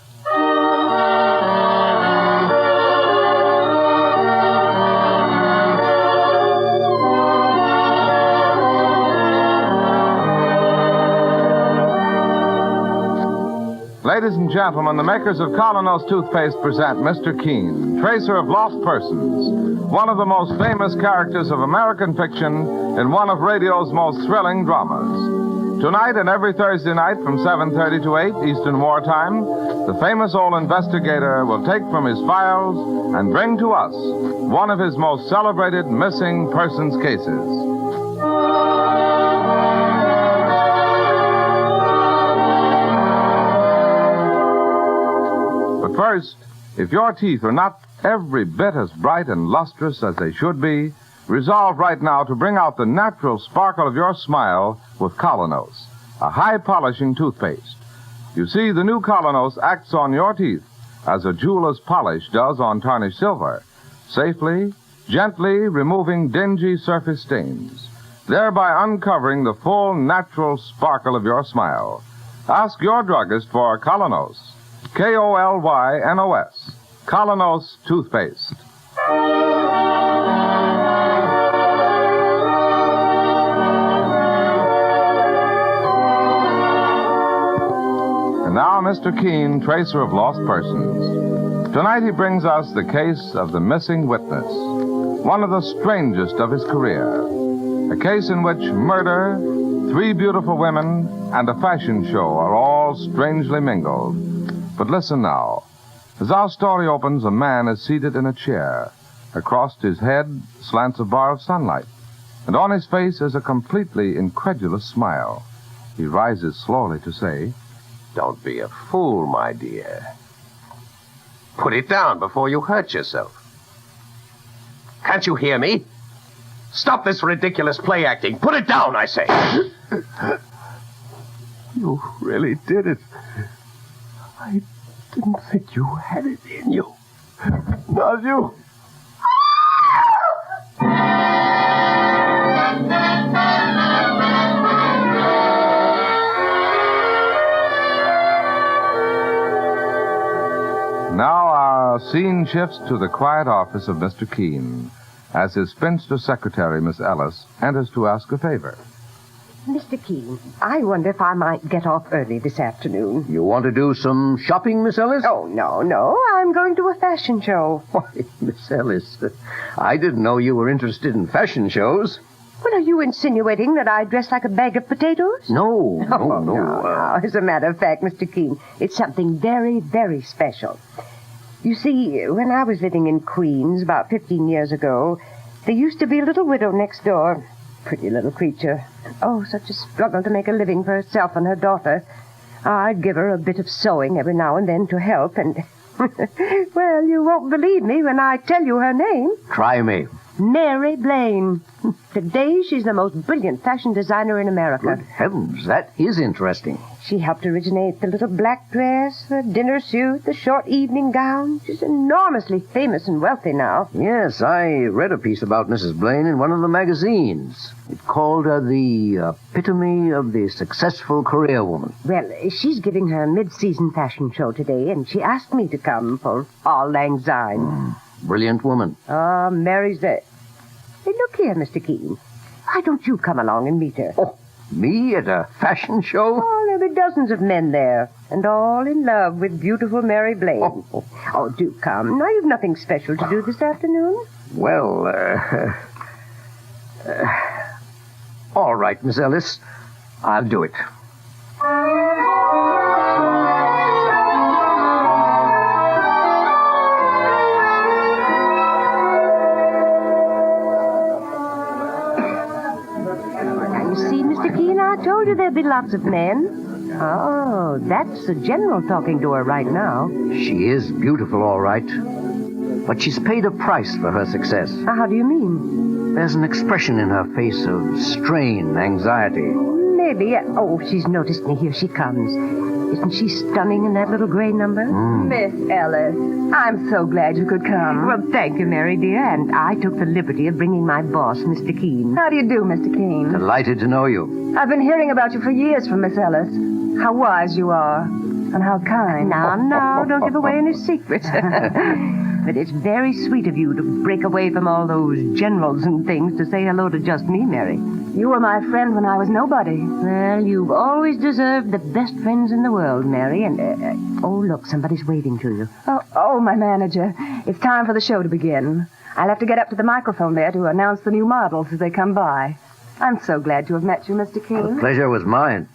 Ladies and gentlemen, the makers of Colonos toothpaste present Mr. Keene, tracer of lost persons, one of the most famous characters of American fiction in one of radio's most thrilling dramas. Tonight and every Thursday night from 7:30 to 8 Eastern Wartime, the famous old investigator will take from his files and bring to us one of his most celebrated missing persons cases. But first, if your teeth are not every bit as bright and lustrous as they should be, resolve right now to bring out the natural sparkle of your smile with Colonos, a high-polishing toothpaste. You see, the new Colonos acts on your teeth as a jeweler's polish does on tarnished silver, safely, gently removing dingy surface stains, thereby uncovering the full natural sparkle of your smile. Ask your druggist for Colonos, K-O-L-Y-N-O-S, Colonos toothpaste. Now, Mr. Keene, tracer of lost persons. Tonight he brings us the case of the missing witness, one of the strangest of his career. A case in which murder, 3 beautiful women, and a fashion show are all strangely mingled. But listen now. As our story opens, a man is seated in a chair. Across his head slants a bar of sunlight, and on his face is a completely incredulous smile. He rises slowly to say, "Don't be a fool, my dear. Put it down before you hurt yourself. Can't you hear me? Stop this ridiculous play acting. Put it down, I say." You really did it. I didn't think you had it in you. Not you. Now our scene shifts to the quiet office of Mr. Keene as his spinster secretary, Miss Ellis, enters to ask a favor. Mr. Keene, I wonder if I might get off early this afternoon. You want to do some shopping, Miss Ellis? Oh, no. I'm going to a fashion show. Why, Miss Ellis, I didn't know you were interested in fashion shows. Well, are you insinuating that I dress like a bag of potatoes? No. As a matter of fact, Mr. Keene, it's something very, very special. You see, when I was living in Queens about 15 years ago, there used to be a little widow next door. Pretty little creature. Oh, such a struggle to make a living for herself and her daughter. I'd give her a bit of sewing every now and then to help, and... well, you won't believe me when I tell you her name. Try me. Mary Blaine. Today, she's the most brilliant fashion designer in America. Good heavens, that is interesting. She helped originate the little black dress, the dinner suit, the short evening gown. She's enormously famous and wealthy now. Yes, I read a piece about Mrs. Blaine in one of the magazines. It called her the epitome of the successful career woman. Well, she's giving her mid-season fashion show today, and she asked me to come for Auld Lang Syne. Brilliant woman. Oh, Mary's there. Hey, look here, Mr. Keene. Why don't you come along and meet her? Oh, me at a fashion show? Oh, there'll be dozens of men there, and all in love with beautiful Mary Blaine. Oh, do come. Now, you've nothing special to do this afternoon? Well, all right, Miss Ellis. I'll do it. I told you there'd be lots of men. Oh, that's the general talking to her right now. She is beautiful, all right. But she's paid a price for her success. How do you mean? There's an expression in her face of strain, anxiety. Maybe. Oh, she's noticed me. Here she comes. Isn't she stunning in that little gray number? Miss Ellis, I'm so glad you could come. Well, thank you, Mary, dear. And I took the liberty of bringing my boss, Mr. Keene. How do you do, Mr. Keene? Delighted to know you. I've been hearing about you for years from Miss Ellis. How wise you are. And how kind. Now, don't give away any secrets. But it's very sweet of you to break away from all those generals and things to say hello to just me, Mary. You were my friend when I was nobody. Well, you've always deserved the best friends in the world, Mary. And, oh, look, somebody's waving to you. Oh, my manager. It's time for the show to begin. I'll have to get up to the microphone there to announce the new models as they come by. I'm so glad to have met you, Mr. Keene. The pleasure was mine.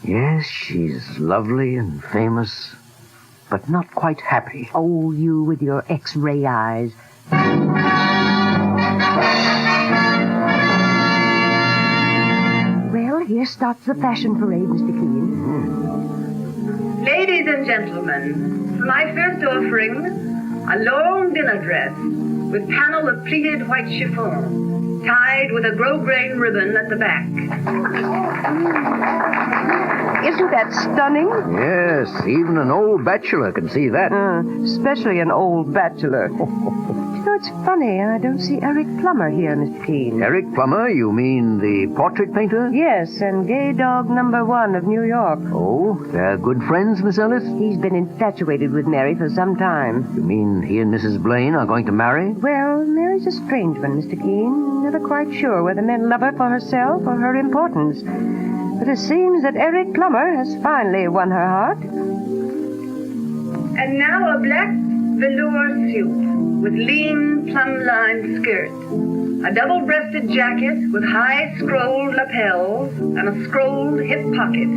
Yes, she's lovely and famous, but not quite happy. Oh, you with your X-ray eyes. Well, here starts the fashion parade, Mr. Keene. Ladies and gentlemen, for my first offering, a long dinner dress with panel of pleated white chiffon, tied with a grosgrain ribbon at the back. Isn't that stunning? Yes, even an old bachelor can see that. Especially an old bachelor. You know, it's funny. I don't see Eric Plummer here, Mr. Keene. Eric Plummer? You mean the portrait painter? Yes, and gay dog #1 of New York. Oh, they're good friends, Miss Ellis? He's been infatuated with Mary for some time. You mean he and Mrs. Blaine are going to marry? Well, Mary's a strange one, Mr. Keene. Never quite sure whether men love her for herself or her importance. But it seems that Eric Plummer has finally won her heart. And now a black velour suit with lean plum-lined skirt, a double-breasted jacket with high scrolled lapels and a scrolled hip pocket.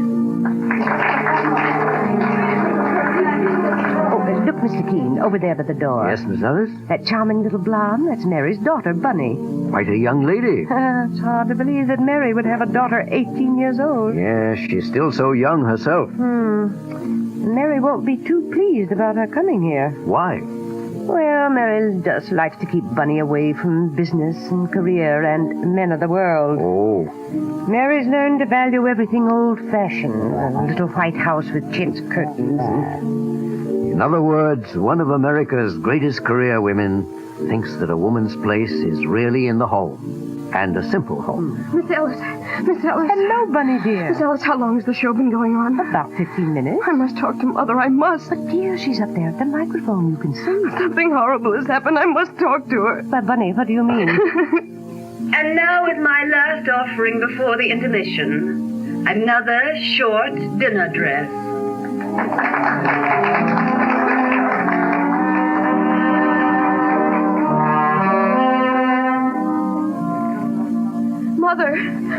Oh, look, Mr. Keene, over there by the door. Yes, Miss Ellis? That charming little blonde, that's Mary's daughter, Bunny. Quite a young lady. It's hard to believe that Mary would have a daughter 18 years old. Yes, she's still so young herself. Mary won't be too pleased about her coming here. Why? Well, Mary just likes to keep Bunny away from business and career and men of the world. Oh. Mary's learned to value everything old-fashioned. A little white house with chintz curtains. In other words, one of America's greatest career women thinks that a woman's place is really in the home. And a simple home. Miss Ellis. Hello, Bunny, dear. Miss Ellis, how long has the show been going on? About 15 minutes. I must talk to Mother. I must. But, dear, she's up there at the microphone. You can see. Something horrible has happened. I must talk to her. But, Bunny, what do you mean? And now with my last offering before the intermission, another short dinner dress.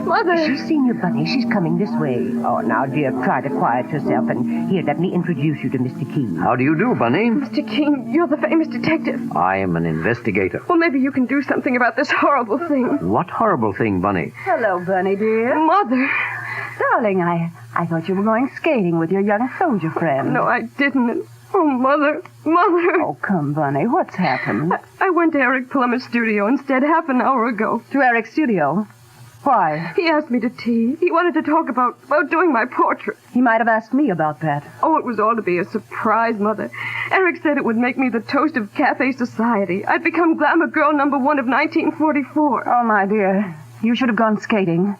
Mother. She's seen you, Bunny. She's coming this way. Oh, now, dear, try to quiet yourself. And here, let me introduce you to Mr. Keene. How do you do, Bunny? Mr. Keene, you're the famous detective. I am an investigator. Well, maybe you can do something about this horrible thing. What horrible thing, Bunny? Hello, Bunny, dear. Mother. Darling, I thought you were going skating with your young soldier friend. No, I didn't. Oh, Mother. Oh, come, Bunny. What's happened? I went to Eric Plummer's studio instead half an hour ago. To Eric's studio? Why? He asked me to tea. He wanted to talk about doing my portrait. He might have asked me about that. Oh, it was all to be a surprise, Mother. Eric said it would make me the toast of cafe society. I'd become glamour girl #1 of 1944. Oh, my dear. You should have gone skating.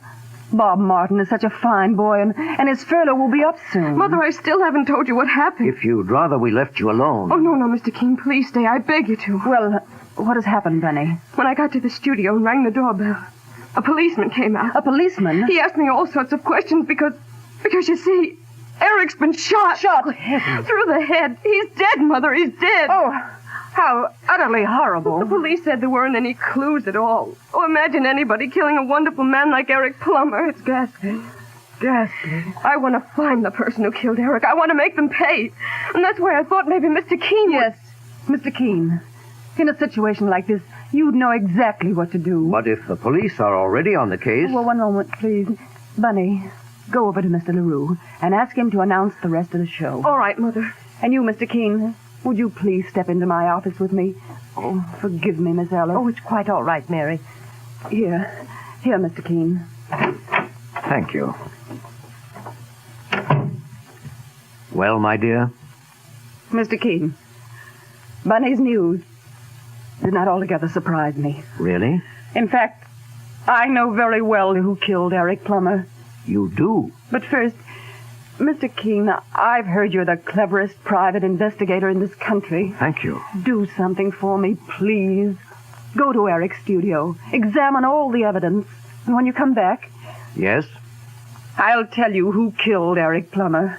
Bob Martin is such a fine boy, and his furlough will be up soon. Mother, I still haven't told you what happened. If you'd rather we left you alone. Oh, no, Mr. Keene, please stay. I beg you to. Well, what has happened, Bunny? When I got to the studio and rang the doorbell, a policeman came out. A policeman? He asked me all sorts of questions because you see, Eric's been shot. Shot? Good heavens. Through the head. He's dead, Mother. He's dead. Oh, how utterly horrible. The police said there weren't any clues at all. Oh, imagine anybody killing a wonderful man like Eric Plummer. It's ghastly. Ghastly. I want to find the person who killed Eric. I want to make them pay. And that's why I thought maybe Mr. Keene Yes, Mr. Keene. In a situation like this, you'd know exactly what to do. But if the police are already on the case... Well, one moment, please. Bunny, go over to Mr. LaRue and ask him to announce the rest of the show. All right, Mother. And you, Mr. Keene, would you please step into my office with me? Oh, forgive me, Miss Ellis. Oh, it's quite all right, Mary. Here, Mr. Keene. Thank you. Well, my dear? Mr. Keene, Bunny's news did not altogether surprise me. Really? In fact, I know very well who killed Eric Plummer. You do? But first, Mr. Keene, I've heard you're the cleverest private investigator in this country. Thank you. Do something for me, please. Go to Eric's studio. Examine all the evidence. And when you come back... Yes? I'll tell you who killed Eric Plummer.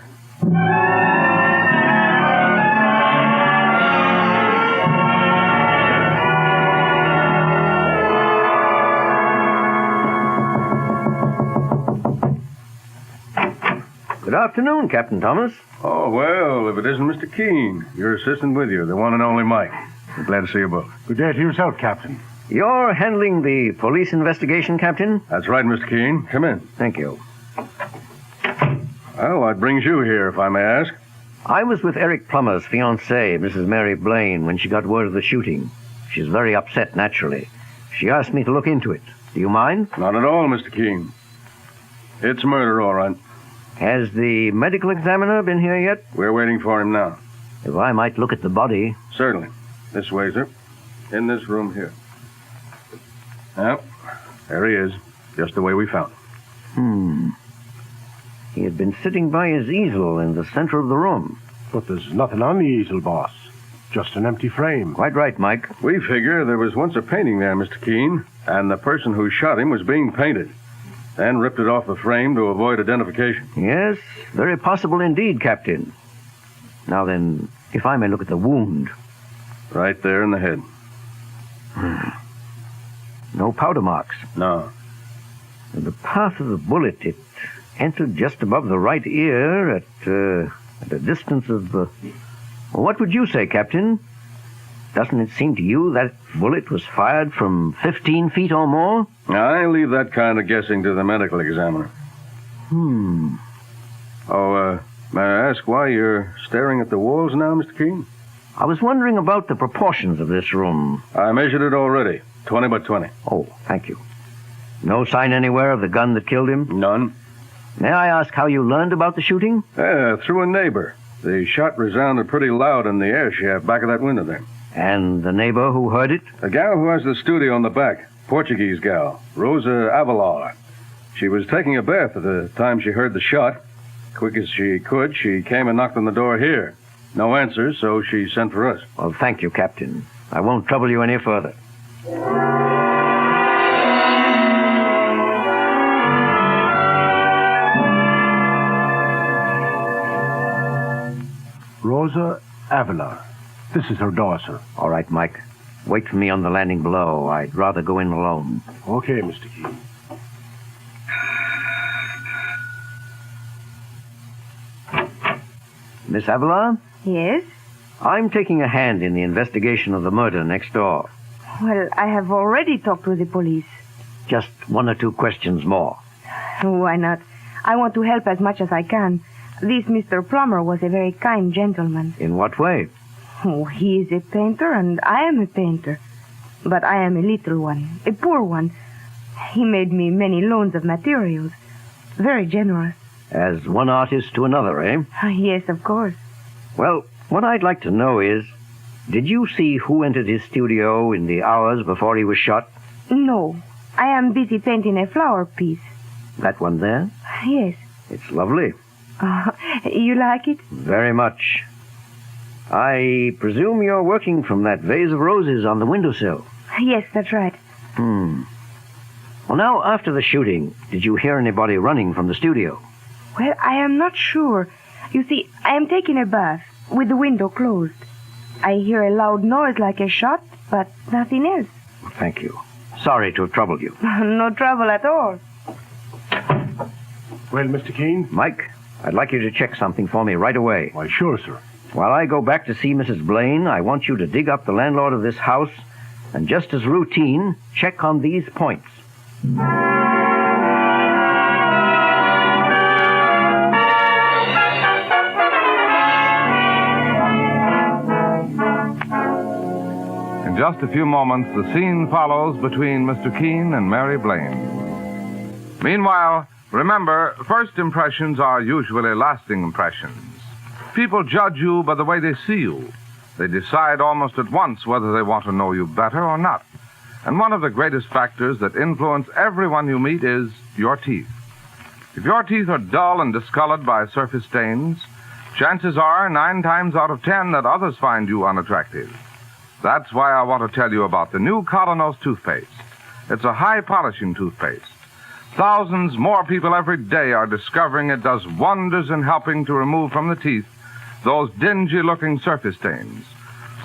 Good afternoon, Captain Thomas. Oh, well, if it isn't Mr. Keene, your assistant with you, the one and only Mike. We're glad to see you both. Good day to yourself, Captain. You're handling the police investigation, Captain? That's right, Mr. Keene. Come in. Thank you. Well, what brings you here, if I may ask? I was with Eric Plummer's fiancée, Mrs. Mary Blaine, when she got word of the shooting. She's very upset, naturally. She asked me to look into it. Do you mind? Not at all, Mr. Keene. It's murder, all right. Has the medical examiner been here yet? We're waiting for him now. If I might look at the body. Certainly. This way, sir. In this room here. Well, there he is. Just the way we found him. He had been sitting by his easel in the center of the room. But there's nothing on the easel, boss. Just an empty frame. Quite right, Mike. We figure there was once a painting there, Mr. Keene, and the person who shot him was being painted. Then ripped it off the frame to avoid identification. Yes, very possible indeed, Captain. Now then, if I may look at the wound. Right there in the head. No powder marks. No. And the path of the bullet, it entered just above the right ear at a distance of... what would you say, Captain? Doesn't it seem to you that bullet was fired from 15 feet or more? I leave that kind of guessing to the medical examiner. Oh, may I ask why you're staring at the walls now, Mr. Keene? I was wondering about the proportions of this room. I measured it already. 20 by 20. Oh, thank you. No sign anywhere of the gun that killed him? None. May I ask how you learned about the shooting? Through a neighbor. The shot resounded pretty loud in the air shaft back of that window there. And the neighbor who heard it? The gal who has the studio in the back. Portuguese gal. Rosa Avalar. She was taking a bath at the time she heard the shot. Quick as she could, she came and knocked on the door here. No answer, so she sent for us. Well, thank you, Captain. I won't trouble you any further. Rosa Avila. This is her daughter. All right, Mike. Wait for me on the landing below. I'd rather go in alone. Okay, Mr. Keene. Miss Avila? Yes? I'm taking a hand in the investigation of the murder next door. Well, I have already talked with the police. Just one or two questions more. Why not? I want to help as much as I can. This Mr. Plummer was a very kind gentleman. In what way? Oh, he is a painter and I am a painter. But I am a little one, a poor one. He made me many loans of materials. Very generous. As one artist to another, eh? Yes, of course. Well, what I'd like to know is, did you see who entered his studio in the hours before he was shot? No. I am busy painting a flower piece. That one there? Yes. It's lovely. You like it? Very much. I presume you're working from that vase of roses on the windowsill. Yes, that's right. Well, now, after the shooting, did you hear anybody running from the studio? Well, I am not sure. You see, I am taking a bath with the window closed. I hear a loud noise like a shot, but nothing else. Thank you. Sorry to have troubled you. No trouble at all. Well, Mr. Keene? Mike, I'd like you to check something for me right away. Why, sure, sir. While I go back to see Mrs. Blaine, I want you to dig up the landlord of this house and, just as routine, check on these points. In just a few moments, the scene follows between Mr. Keene and Mary Blaine. Meanwhile, remember, first impressions are usually lasting impressions. People judge you by the way they see you. They decide almost at once whether they want to know you better or not. And one of the greatest factors that influence everyone you meet is your teeth. If your teeth are dull and discolored by surface stains, chances are 9 times out of 10 that others find you unattractive. That's why I want to tell you about the new Colonos toothpaste. It's a high-polishing toothpaste. Thousands more people every day are discovering it does wonders in helping to remove from the teeth those dingy-looking surface stains,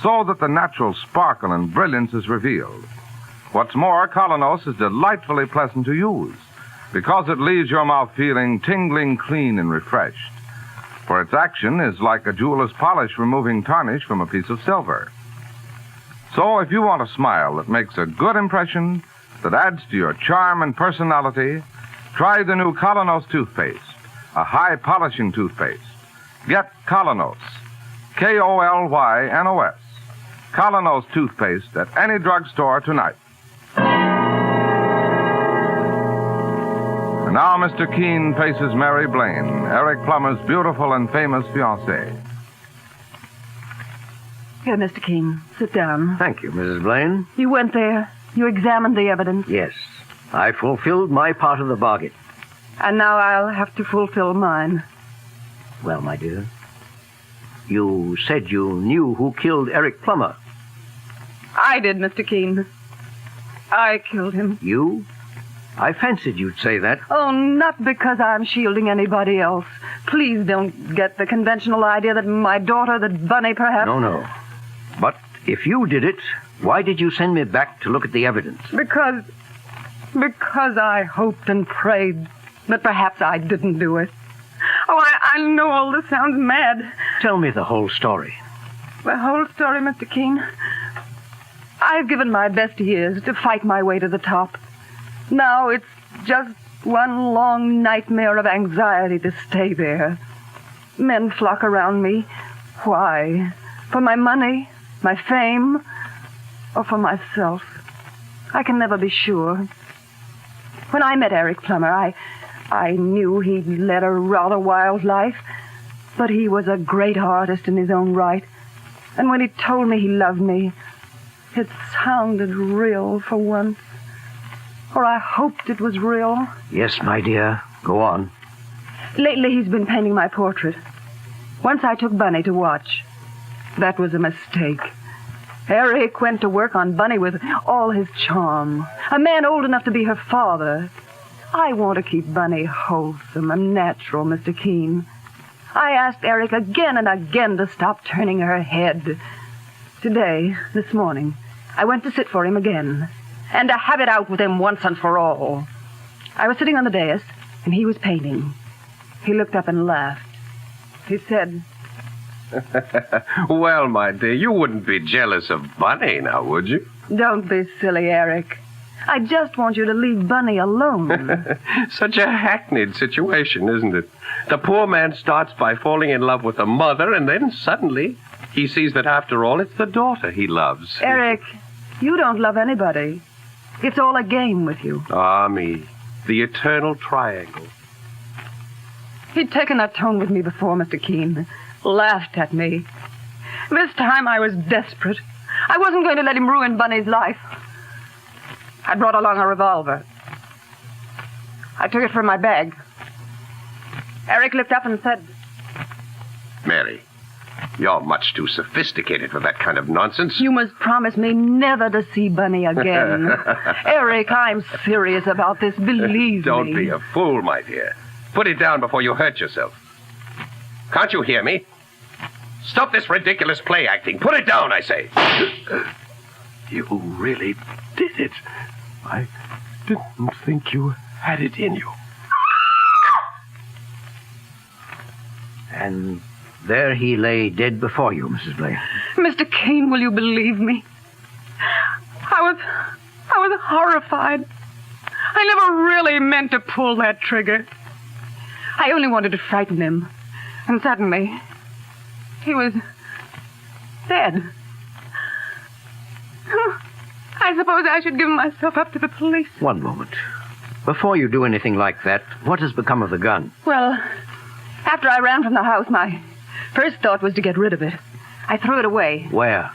so that the natural sparkle and brilliance is revealed. What's more, Colonos is delightfully pleasant to use, because it leaves your mouth feeling tingling clean and refreshed. For its action is like a jeweler's polish removing tarnish from a piece of silver. So if you want a smile that makes a good impression, that adds to your charm and personality, try the new Colonos toothpaste, a high-polishing toothpaste. Get Colonos, K-O-L-Y-N-O-S. Colonos toothpaste at any drugstore tonight. And now Mr. Keene faces Mary Blaine, Eric Plummer's beautiful and famous fiancée. Here, Mr. Keene, sit down. Thank you, Mrs. Blaine. You went there. You examined the evidence. Yes, I fulfilled my part of the bargain. And now I'll have to fulfill mine. Well, my dear, you said you knew who killed Eric Plummer. I did, Mr. Keene. I killed him. You? I fancied you'd say that. Oh, not because I'm shielding anybody else. Please don't get the conventional idea that my daughter, that Bunny, perhaps... No. But if you did it, why did you send me back to look at the evidence? Because I hoped and prayed that perhaps I didn't do it. Oh, I know all this sounds mad. Tell me the whole story. The whole story, Mr. Keene. I've given my best years to fight my way to the top. Now it's just one long nightmare of anxiety to stay there. Men flock around me. Why? For my money, my fame, or for myself? I can never be sure. When I met Eric Plummer, I knew he'd led a rather wild life, but he was a great artist in his own right. And when he told me he loved me, it sounded real for once. Or I hoped it was real. Yes, my dear. Go on. Lately, he's been painting my portrait. Once I took Bunny to watch. That was a mistake. Eric went to work on Bunny with all his charm. A man old enough to be her father. I want to keep Bunny wholesome and natural, Mr. Keene. I asked Eric again and again to stop turning her head. Today, this morning, I went to sit for him again, and to have it out with him once and for all. I was sitting on the dais, and he was painting. He looked up and laughed. He said, Well, my dear, you wouldn't be jealous of Bunny now, would you? "Don't be silly, Eric. I just want you to leave Bunny alone." Such a hackneyed situation, isn't it? The poor man starts by falling in love with the mother, and then suddenly he sees that after all it's the daughter he loves. Eric, you don't love anybody. It's all a game with you. Ah, me. The eternal triangle. He'd taken that tone with me before, Mr. Keene. Laughed at me. This time I was desperate. I wasn't going to let him ruin Bunny's life. I brought along a revolver. I took it from my bag. Eric looked up and said, Mary, you're much too sophisticated for that kind of nonsense. "You must promise me never to see Bunny again." Eric, I'm serious about this, believe me. Don't be a fool, my dear. Put it down before you hurt yourself. Can't you hear me? Stop this ridiculous play acting. Put it down, I say. You really did it. I didn't think you had it in you. And there he lay dead before you, Mrs. Blaine. Mr. Keene, will you believe me? I was horrified. I never really meant to pull that trigger. I only wanted to frighten him. And suddenly, he was dead. I suppose I should give myself up to the police. One moment. Before you do anything like that, what has become of the gun? Well, after I ran from the house, my first thought was to get rid of it. I threw it away. Where?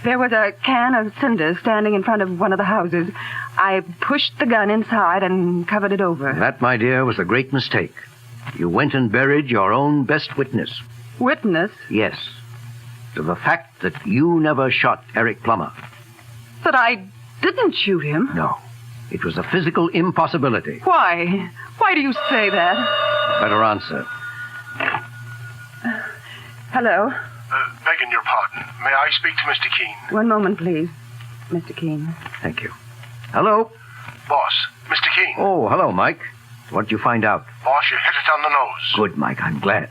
There was a can of cinders standing in front of one of the houses. I pushed the gun inside and covered it over. That, my dear, was a great mistake. You went and buried your own best witness. Witness? Yes. To the fact that you never shot Eric Plummer. That I didn't shoot him? No. It was a physical impossibility. Why? Why do you say that? Better answer. Hello? Begging your pardon. May I speak to Mr. Keene? One moment, please, Mr. Keene. Thank you. Hello? Boss, Mr. Keene. Oh, hello, Mike. What did you find out? Boss, you hit it on the nose. Good, Mike. I'm glad.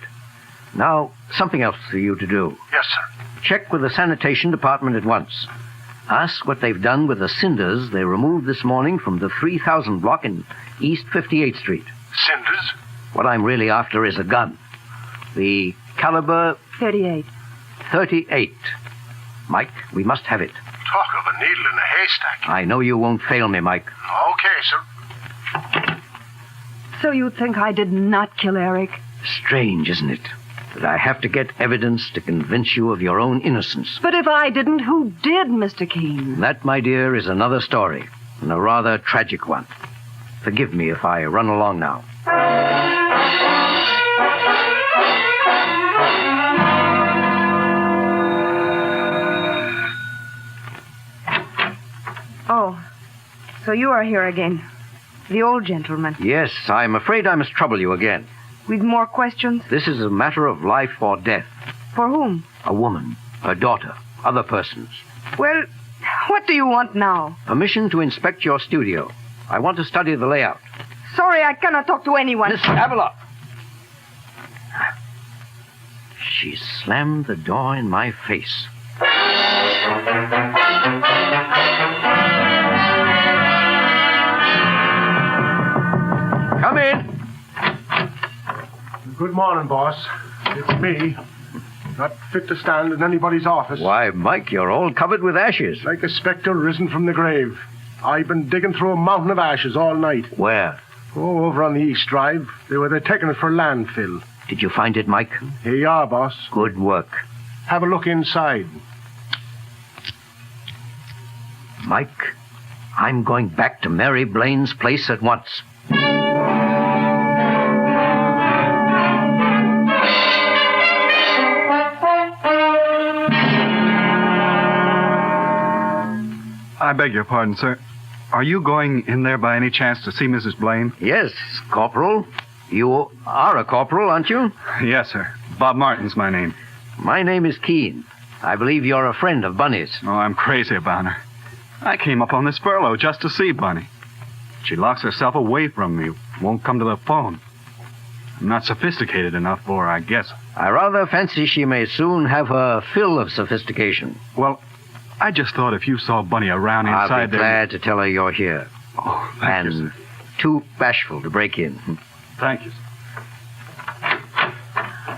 Now, something else for you to do. Yes, sir. Check with the sanitation department at once. Ask what they've done with the cinders they removed this morning from the 3000 block in East 58th Street. Cinders? What I'm really after is a gun. The caliber... 38. 38. Mike, we must have it. Talk of a needle in a haystack. I know you won't fail me, Mike. Okay, sir. So you think I did not kill Eric? Strange, isn't it? That I have to get evidence to convince you of your own innocence. But if I didn't, who did, Mr. Keene? That, my dear, is another story, and a rather tragic one. Forgive me if I run along now. Oh, so you are here again. The old gentleman. Yes, I'm afraid I must trouble you again. With more questions? This is a matter of life or death. For whom? A woman, her daughter, other persons. Well, what do you want now? Permission to inspect your studio. I want to study the layout. Sorry, I cannot talk to anyone. Miss Havelock! She slammed the door in my face. Come in. Good morning, boss. It's me. Not fit to stand in anybody's office. Why, Mike, you're all covered with ashes. Like a spectre risen from the grave. I've been digging through a mountain of ashes all night. Where? Oh, over on the East Drive. They were taking it for landfill. Did you find it, Mike? Here you are, boss. Good work. Have a look inside. Mike, I'm going back to Mary Blaine's place at once. I beg your pardon, sir. Are you going in there by any chance to see Mrs. Blaine? Yes, Corporal. You are a corporal, aren't you? Yes, sir. Bob Martin's my name. My name is Keene. I believe you're a friend of Bunny's. Oh, I'm crazy about her. I came up on this furlough just to see Bunny. She locks herself away from me, won't come to the phone. I'm not sophisticated enough for her, I guess. I rather fancy she may soon have her fill of sophistication. Well, I just thought if you saw Bunny around inside I'll be glad to tell her you're here. Oh, thank you, and sir. too bashful to break in. Thank you, sir.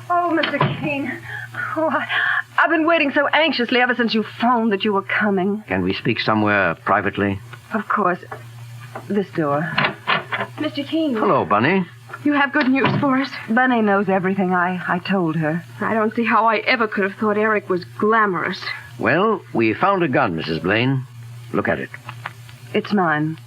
Oh, Mr. Keene. Oh, I've been waiting so anxiously ever since you phoned that you were coming. Can we speak somewhere privately? Of course. This door. Mr. Keene. Hello, Bunny. You have good news for us? Bunny knows everything. I told her. I don't see how I ever could have thought Eric was glamorous. Well, we found a gun, Mrs. Blaine. Look at it. It's mine.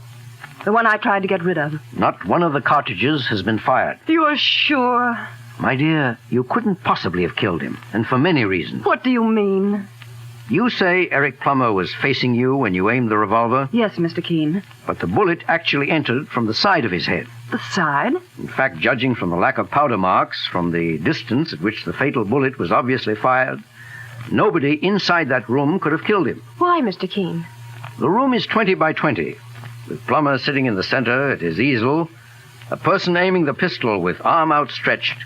The one I tried to get rid of. Not one of the cartridges has been fired. You're sure? My dear, you couldn't possibly have killed him, and for many reasons. What do you mean? You say Eric Plummer was facing you when you aimed the revolver? Yes, Mr. Keene. But the bullet actually entered from the side of his head. The side? In fact, judging from the lack of powder marks, from the distance at which the fatal bullet was obviously fired, nobody inside that room could have killed him. Why, Mr. Keene? The room is 20 by 20. With Plummer sitting in the center at his easel, a person aiming the pistol with arm outstretched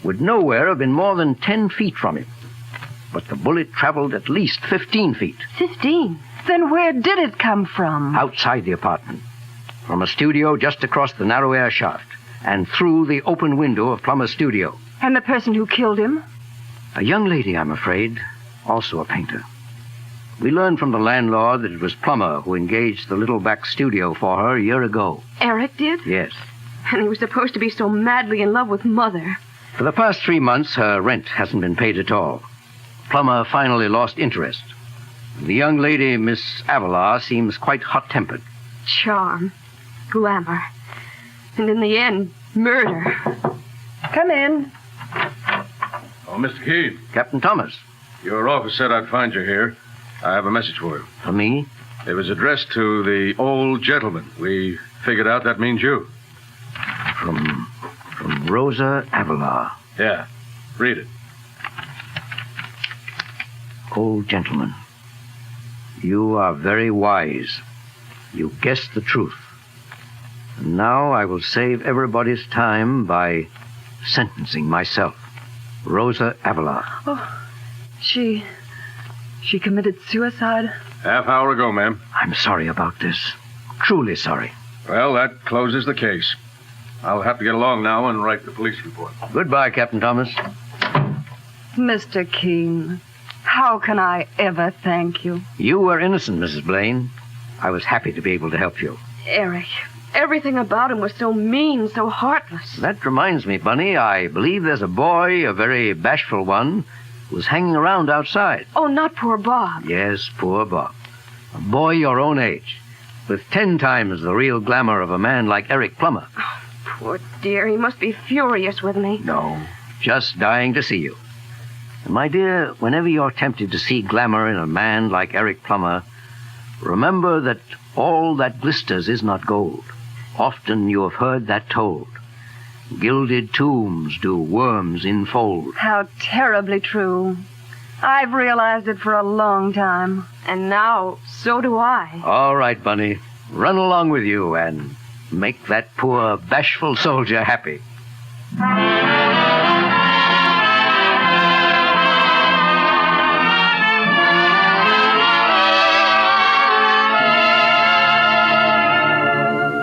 would nowhere have been more than 10 feet from him. But the bullet traveled at least 15 feet. 15? Then where did it come from? Outside the apartment. From a studio just across the narrow air shaft, and through the open window of Plummer's studio. And the person who killed him? A young lady, I'm afraid, also a painter. We learned from the landlord that it was Plummer who engaged the little back studio for her a year ago. Eric did? Yes. And he was supposed to be so madly in love with Mother. For the past 3 months, her rent hasn't been paid at all. Plummer finally lost interest. The young lady, Miss Avalar, seems quite hot-tempered. Charm. Glamour. And in the end, murder. Come in. Oh, Mr. Keene. Captain Thomas. Your office said I'd find you here. I have a message for you. For me? It was addressed to the old gentleman. We figured out that means you. From Rosa Avalar. Yeah. Read it. Old gentleman, you are very wise. You guessed the truth. And now I will save everybody's time by sentencing myself. Rosa Avalar. Oh, she committed suicide? Half hour ago, ma'am. I'm sorry about this. Truly sorry. Well, that closes the case. I'll have to get along now and write the police report. Goodbye, Captain Thomas. Mr. Keene, how can I ever thank you? You were innocent, Mrs. Blaine. I was happy to be able to help you. Eric. Everything about him was so mean, so heartless. That reminds me, Bunny, I believe there's a boy, a very bashful one, who's hanging around outside. Oh, not poor Bob. Yes, poor Bob. A boy your own age, with 10 times the real glamour of a man like Eric Plummer. Oh, poor dear, he must be furious with me. No, just dying to see you. And my dear, whenever you're tempted to see glamour in a man like Eric Plummer, remember that all that glisters is not gold. Often you have heard that told. Gilded tombs do worms enfold. How terribly true. I've realized it for a long time. And now, so do I. All right, Bunny. Run along with you and make that poor, bashful soldier happy.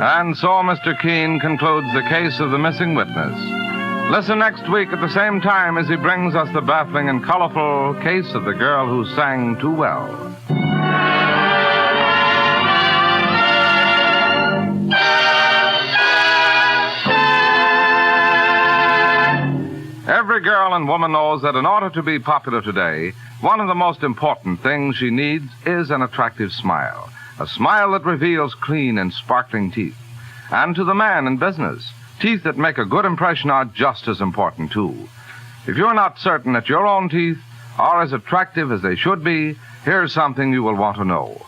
And so Mr. Keene concludes the case of the missing witness. Listen next week at the same time as he brings us the baffling and colorful case of the girl who sang too well. Every girl and woman knows that in order to be popular today, one of the most important things she needs is an attractive smile. A smile that reveals clean and sparkling teeth. And to the man in business, teeth that make a good impression are just as important, too. If you're not certain that your own teeth are as attractive as they should be, here's something you will want to know.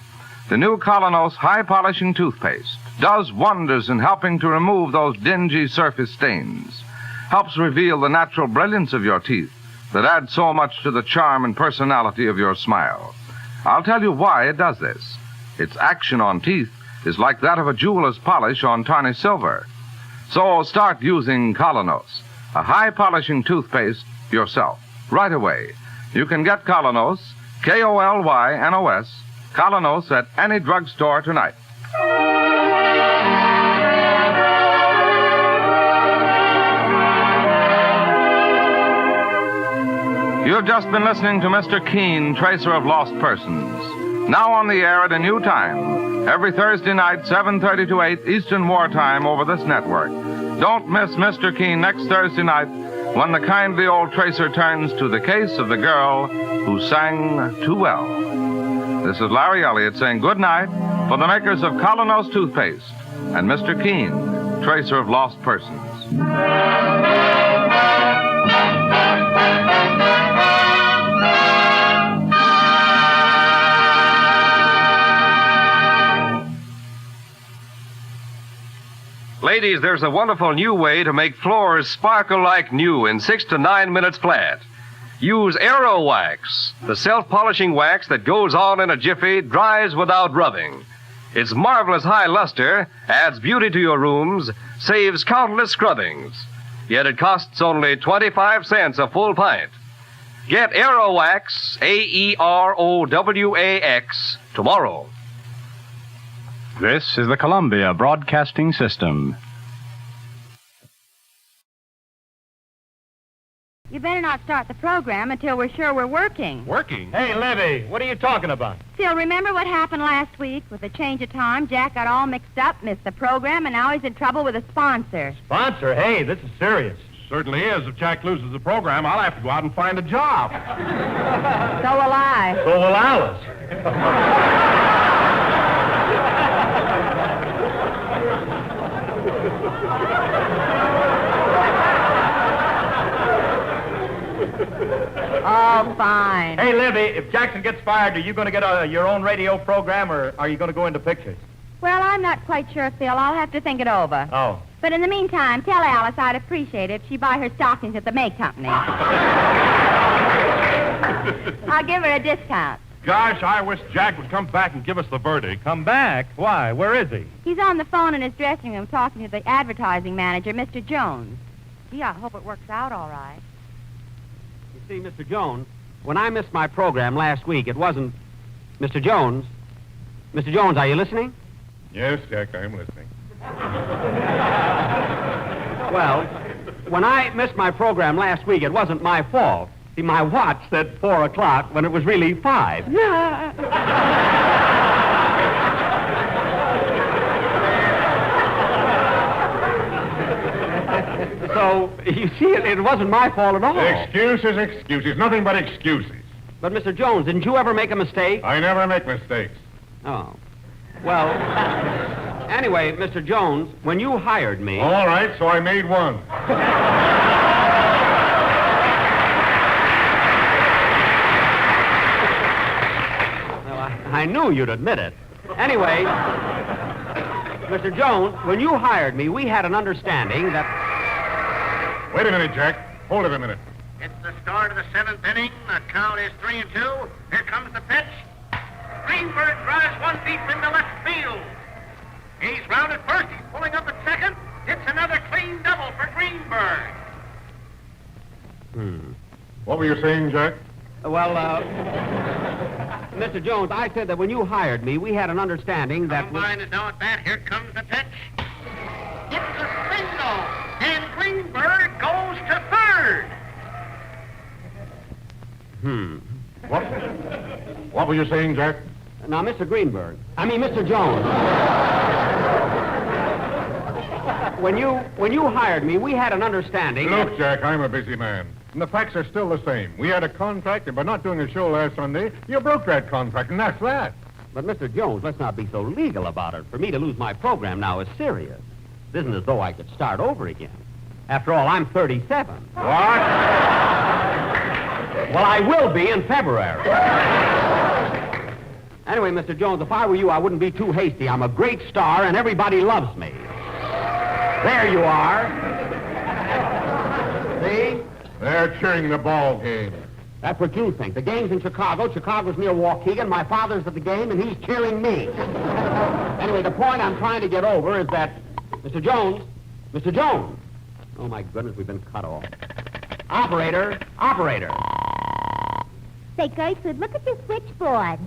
The new Colonos High Polishing Toothpaste. does wonders in helping to remove those dingy surface stains, helps reveal the natural brilliance of your teeth that adds so much to the charm and personality of your smile. I'll tell you why it does this. Its action on teeth is like that of a jeweler's polish on tarnished silver. So start using Colonos, a high-polishing toothpaste, yourself, right away. You can get Colonos, K-O-L-Y-N-O-S, Colonos at any drugstore tonight. You've just been listening to Mr. Keene, Tracer of Lost Persons. Now on the air at a new time, every Thursday night, 7:30 to 8 Eastern Wartime over this network. Don't miss Mr. Keene next Thursday night when the kindly old tracer turns to the case of the girl who sang too well. This is Larry Elliott saying good night for the makers of Colonos toothpaste and Mr. Keene, Tracer of Lost Persons. Ladies, there's a wonderful new way to make floors sparkle like new in 6 to 9 minutes flat. Use Aero Wax, the self-polishing wax that goes on in a jiffy, dries without rubbing. Its marvelous high luster adds beauty to your rooms, saves countless scrubbings. Yet it costs only 25 cents a full pint. Get Aero Wax, A-E-R-O-W-A-X, tomorrow. This is the Columbia Broadcasting System. You better not start the program until we're sure we're working. Working? Hey, Libby, what are you talking about? Phil, remember what happened last week? With the change of time, Jack got all mixed up, missed the program, and now he's in trouble with a sponsor. Sponsor? Hey, this is serious. Certainly is. If Jack loses the program, I'll have to go out and find a job. So will I. So will Alice. Oh, fine. Hey, Libby, if Jackson gets fired, are you going to get your own radio program, or are you going to go into pictures? Well, I'm not quite sure, Phil. I'll have to think it over. Oh. But in the meantime, tell Alice I'd appreciate it if she'd buy her stockings at the May Company. I'll give her a discount. Gosh, I wish Jack would come back and give us the verdict. Come back? Why? Where is he? He's on the phone in his dressing room talking to the advertising manager, Mr. Jones. Gee, I hope it works out all right. You see, Mr. Jones, when I missed my program last week, it wasn't... Mr. Jones? Mr. Jones, are you listening? Yes, Jack, I am listening. Well, when I missed my program last week, it wasn't my fault. See, my watch said 4 o'clock when it was really 5. So, you see, it wasn't my fault at all. Excuses, excuses. Nothing but excuses. But, Mr. Jones, didn't you ever make a mistake? I never make mistakes. Oh. Well, anyway, Mr. Jones, when you hired me... All right, so I made one. Well, I knew you'd admit it. Anyway, Mr. Jones, when you hired me, we had an understanding that... Wait a minute, Jack. Hold it a minute. It's the start of the 7th inning. The count is 3-2. Here comes the pitch. Greenberg drives one deep into left field. He's rounded first. He's pulling up at second. It's another clean double for Greenberg. What were you saying, Jack? Well, Mr. Jones, I said that when you hired me, we had an understanding that... Combine is now at bat. Here comes the pitch. It's a single. And Greenberg goes to third. What were you saying, Jack? Now, Mr. Jones. When you hired me, we had an understanding... Look, Jack, I'm a busy man. And the facts are still the same. We had a contract, and by not doing a show last Sunday, you broke that contract, and that's that. But, Mr. Jones, let's not be so legal about it. For me to lose my program now is serious. It isn't as though I could start over again. After all, I'm 37. What? Well, I will be in February. Anyway, Mr. Jones, if I were you, I wouldn't be too hasty. I'm a great star, and everybody loves me. There you are. See? They're cheering the ball game. That's what you think. The game's in Chicago. Chicago's near Waukegan. My father's at the game, and he's cheering me. Anyway, the point I'm trying to get over is that... Mr. Jones! Mr. Jones! Oh, my goodness, we've been cut off. Operator! Operator! Say, Gertrude, look at your switchboard.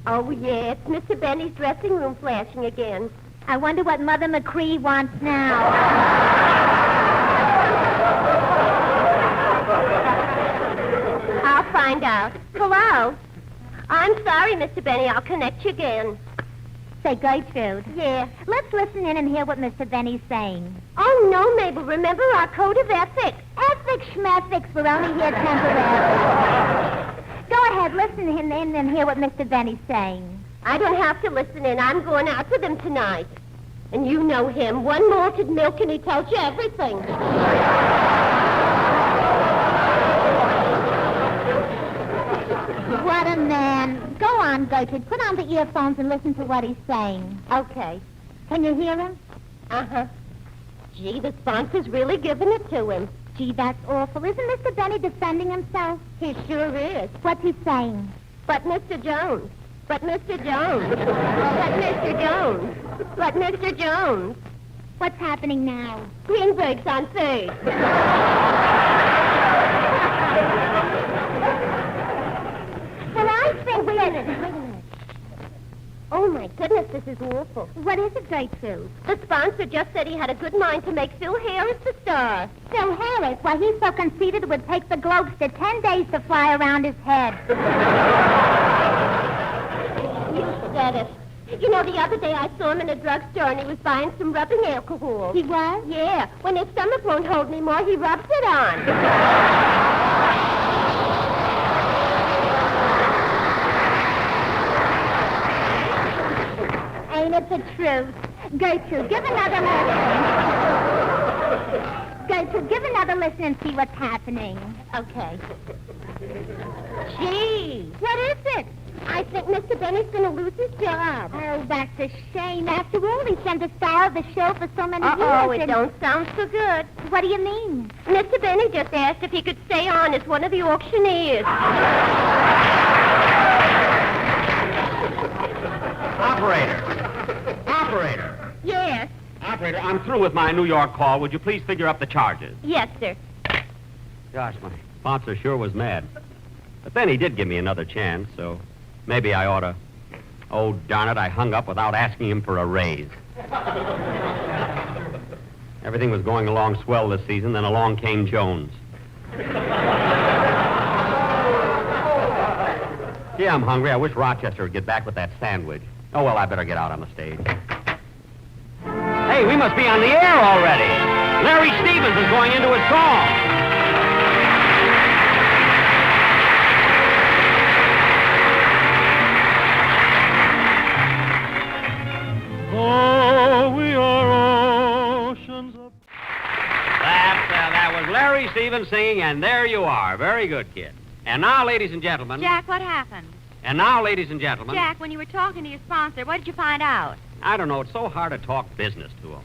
Oh, yeah, it's Mr. Benny's dressing room flashing again. I wonder what Mother McCree wants now. I'll find out. Hello? I'm sorry, Mr. Benny. I'll connect you again. Say, Gertrude. Yeah? Let's listen in and hear what Mr. Benny's saying. Oh, no, Mabel. Remember our code of ethics. Ethics, schmethics. We're only here temporarily. Go ahead, listen in and hear what Mr. Benny's saying. I don't have to listen in. I'm going out with him tonight. And you know him. One malted milk and he tells you everything. What a man. Go on, Gertrude. Put on the earphones and listen to what he's saying. Okay. Can you hear him? Uh-huh. Gee, the sponsor's really giving it to him. Gee, that's awful. Isn't Mr. Benny defending himself? He sure is. What's he saying? But Mr. Jones. But Mr. Jones. But Mr. Jones. But Mr. Jones. What's happening now? Greenberg's on third. Well, I think... Wait a minute. Oh, my goodness, this is awful. What is it, Gertrude? The sponsor just said he had a good mind to make Phil Harris the star. Phil Harris? Why, he's so conceited it would take the Globester 10 days to fly around his head. You said it. You know, the other day I saw him in a drugstore and he was buying some rubbing alcohol. He was? Yeah. When his stomach won't hold anymore, he rubs it on. Ain't it the truth? Gertrude, give another listen. Gertrude, give another listen and see what's happening. Okay. Gee, what is it? I think Mr. Benny's going to lose his job. Oh, that's a shame. After all, he's been the star of the show for so many years. Oh, it don't sound so good. What do you mean? Mr. Benny just asked if he could stay on as one of the auctioneers. Operator! Operator! Yes? Operator, I'm through with my New York call. Would you please figure up the charges? Yes, sir. Gosh, my sponsor sure was mad. But then he did give me another chance, so maybe I ought to... Oh, darn it, I hung up without asking him for a raise. Everything was going along swell this season, then along came Jones. Gee, I'm hungry. I wish Rochester would get back with that sandwich. Oh, well, I better get out on the stage. Hey, we must be on the air already. Larry Stevens is going into his song. Oh, we are oceans of... That was Larry Stevens singing, and there you are. Very good, kid. And now, ladies and gentlemen... Jack, what happened? And now, ladies and gentlemen... Jack, when you were talking to your sponsor, what did you find out? I don't know. It's so hard to talk business to him.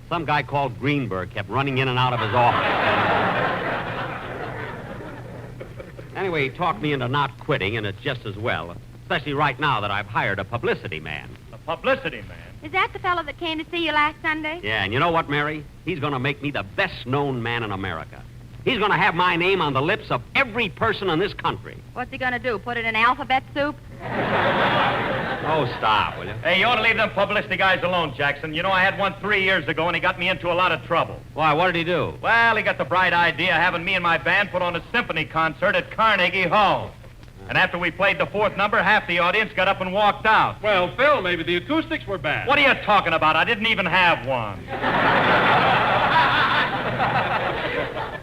Some guy called Greenberg kept running in and out of his office. Anyway, he talked me into not quitting, and it's just as well. Especially right now that I've hired a publicity man. A publicity man? Is that the fellow that came to see you last Sunday? Yeah, and you know what, Mary? He's going to make me the best-known man in America. He's going to have my name on the lips of every person in this country. What's he going to do, put it in alphabet soup? Oh, stop, will you? Hey, you ought to leave them publicity guys alone, Jackson. You know, I had one 3 years ago, and he got me into a lot of trouble. Why, what did he do? Well, he got the bright idea of having me and my band put on a symphony concert at Carnegie Hall. And after we played the fourth number, half the audience got up and walked out. Well, Phil, maybe the acoustics were bad. What are you talking about? I didn't even have one.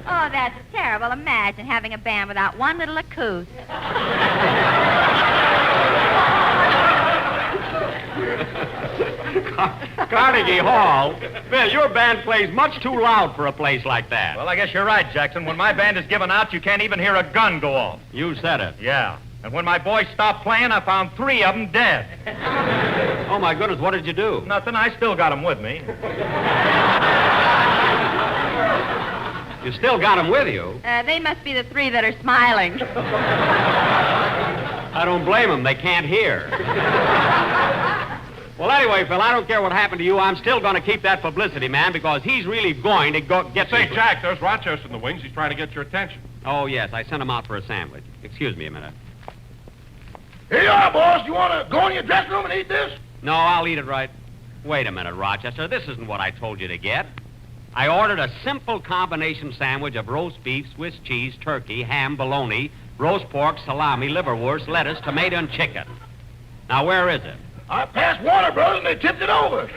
Oh, that's terrible. Imagine having a band without one little acoust. Carnegie Hall? Phil, your band plays much too loud for a place like that. Well, I guess you're right, Jackson. When my band is given out, you can't even hear a gun go off. You said it. Yeah. And when my boys stopped playing, I found 3 of them dead. Oh, my goodness, what did you do? Nothing. I still got them with me. You still got them with you? They must be the 3 that are smiling. I don't blame them. They can't hear. Well, anyway, Phil, I don't care what happened to you. I'm still going to keep that publicity man because he's really going to get Say, Jack, there's Rochester in the wings. He's trying to get your attention. Oh, yes. I sent him out for a sandwich. Excuse me a minute. Here you are, boss. You want to go in your dressing room and eat this? No, I'll eat it right. Wait a minute, Rochester. This isn't what I told you to get. I ordered a simple combination sandwich of roast beef, Swiss cheese, turkey, ham, bologna, roast pork, salami, liverwurst, lettuce, tomato, and chicken. Now, where is it? I passed Warner Brothers and they tipped it over.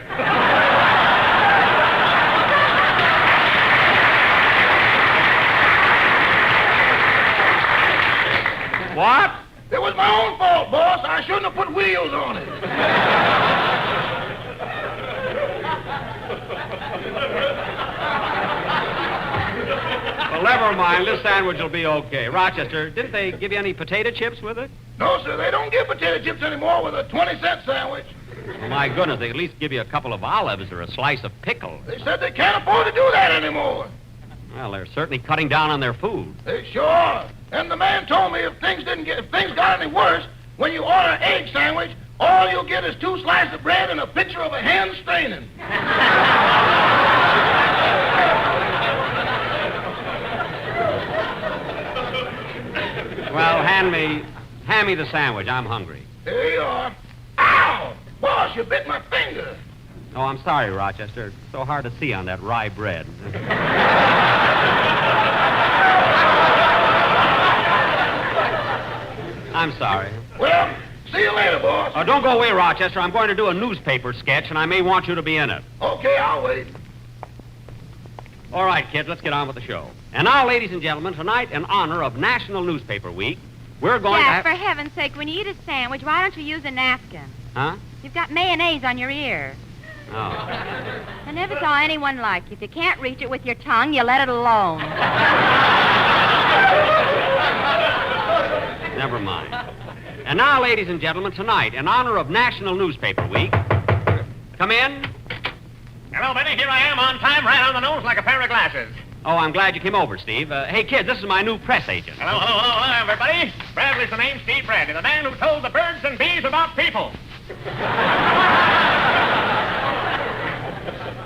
What? It was my own fault, boss. I shouldn't have put wheels on it. Well, never mind. This sandwich will be okay. Rochester, didn't they give you any potato chips with it? No, sir. They don't give potato chips anymore with a 20-cent sandwich. Well, my goodness, they at least give you a couple of olives or a slice of pickle. They said they can't afford to do that anymore. Well, they're certainly cutting down on their food. They sure are. And the man told me if things got any worse, when you order an egg sandwich, all you'll get is 2 slices of bread and a picture of a hen straining. Well, hand me the sandwich. I'm hungry. There you are. Ow! Boss, you bit my finger. Oh, I'm sorry, Rochester. It's so hard to see on that rye bread. I'm sorry. Well, see you later, boss. Oh, don't go away, Rochester. I'm going to do a newspaper sketch, and I may want you to be in it. Okay, I'll wait. All right, kids, let's get on with the show. And now, ladies and gentlemen, tonight, in honor of National Newspaper Week, we're going Jack, to for heaven's sake, when you eat a sandwich, why don't you use a napkin? Huh? You've got mayonnaise on your ear. Oh. I never saw anyone like you. If you can't reach it with your tongue, you let it alone. Never mind. And now, ladies and gentlemen, tonight, in honor of National Newspaper Week, come in. Hello, Benny. Here I am on time, right on the nose like a pair of glasses. Oh, I'm glad you came over, Steve. Hey, kids, this is my new press agent. Hello, everybody. Bradley's the name, Steve Bradley, the man who told the birds and bees about people.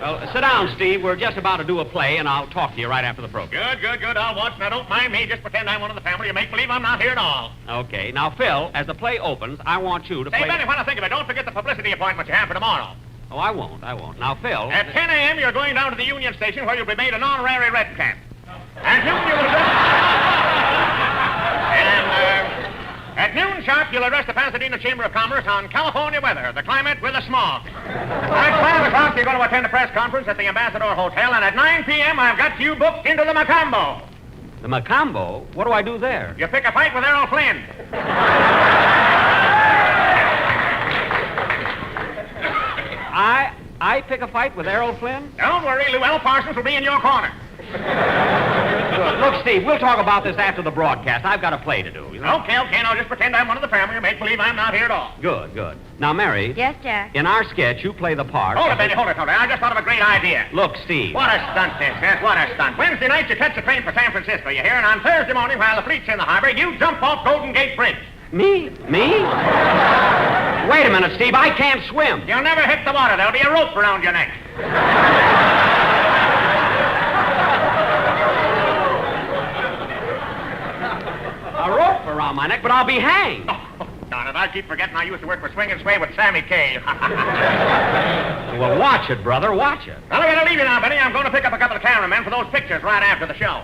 Well, sit down, Steve. We're just about to do a play, and I'll talk to you right after the program. Good. I'll watch. Now, don't mind me. Just pretend I'm one of the family. You make believe I'm not here at all. Okay. Now, Phil, as the play opens, I want you to play... Say, Benny, when I think of it, don't forget the publicity appointment you have for tomorrow. Oh, I won't. Now, Phil... At 10 a.m., you're going down to the Union Station where you'll be made an honorary red cap. At noon, you will at noon sharp, you'll address the Pasadena Chamber of Commerce on California weather, the climate with the smog. At 5 o'clock, you're going to attend a press conference at the Ambassador Hotel, and at 9 p.m., I've got you booked into the Macambo. The Macambo? What do I do there? You pick a fight with Errol Flynn. I pick a fight with Errol Flynn? Don't worry, Llewellyn Parsons will be in your corner. Good. Look, Steve, we'll talk about this after the broadcast. I've got a play to do. You know? Okay. Now just pretend I'm one of the family and make believe I'm not here at all. Good. Now, Mary. Yes, Jack? In our sketch, you play the part... Hold it, Benny, hold it. I just thought of a great idea. Look, Steve. What a stunt this is, what a stunt. Wednesday night, you catch the train for San Francisco, you hear? And on Thursday morning, while the fleet's in the harbor, you jump off Golden Gate Bridge. Me? Wait a minute, Steve. I can't swim. You'll never hit the water. There'll be a rope around your neck. A rope around my neck, but I'll be hanged. Oh, darn it. I keep forgetting I used to work for Swing and Sway with Sammy Kaye. Well, watch it, brother. Watch it. Well, I gotta leave you now, Benny. I'm going to pick up a couple of cameramen for those pictures right after the show.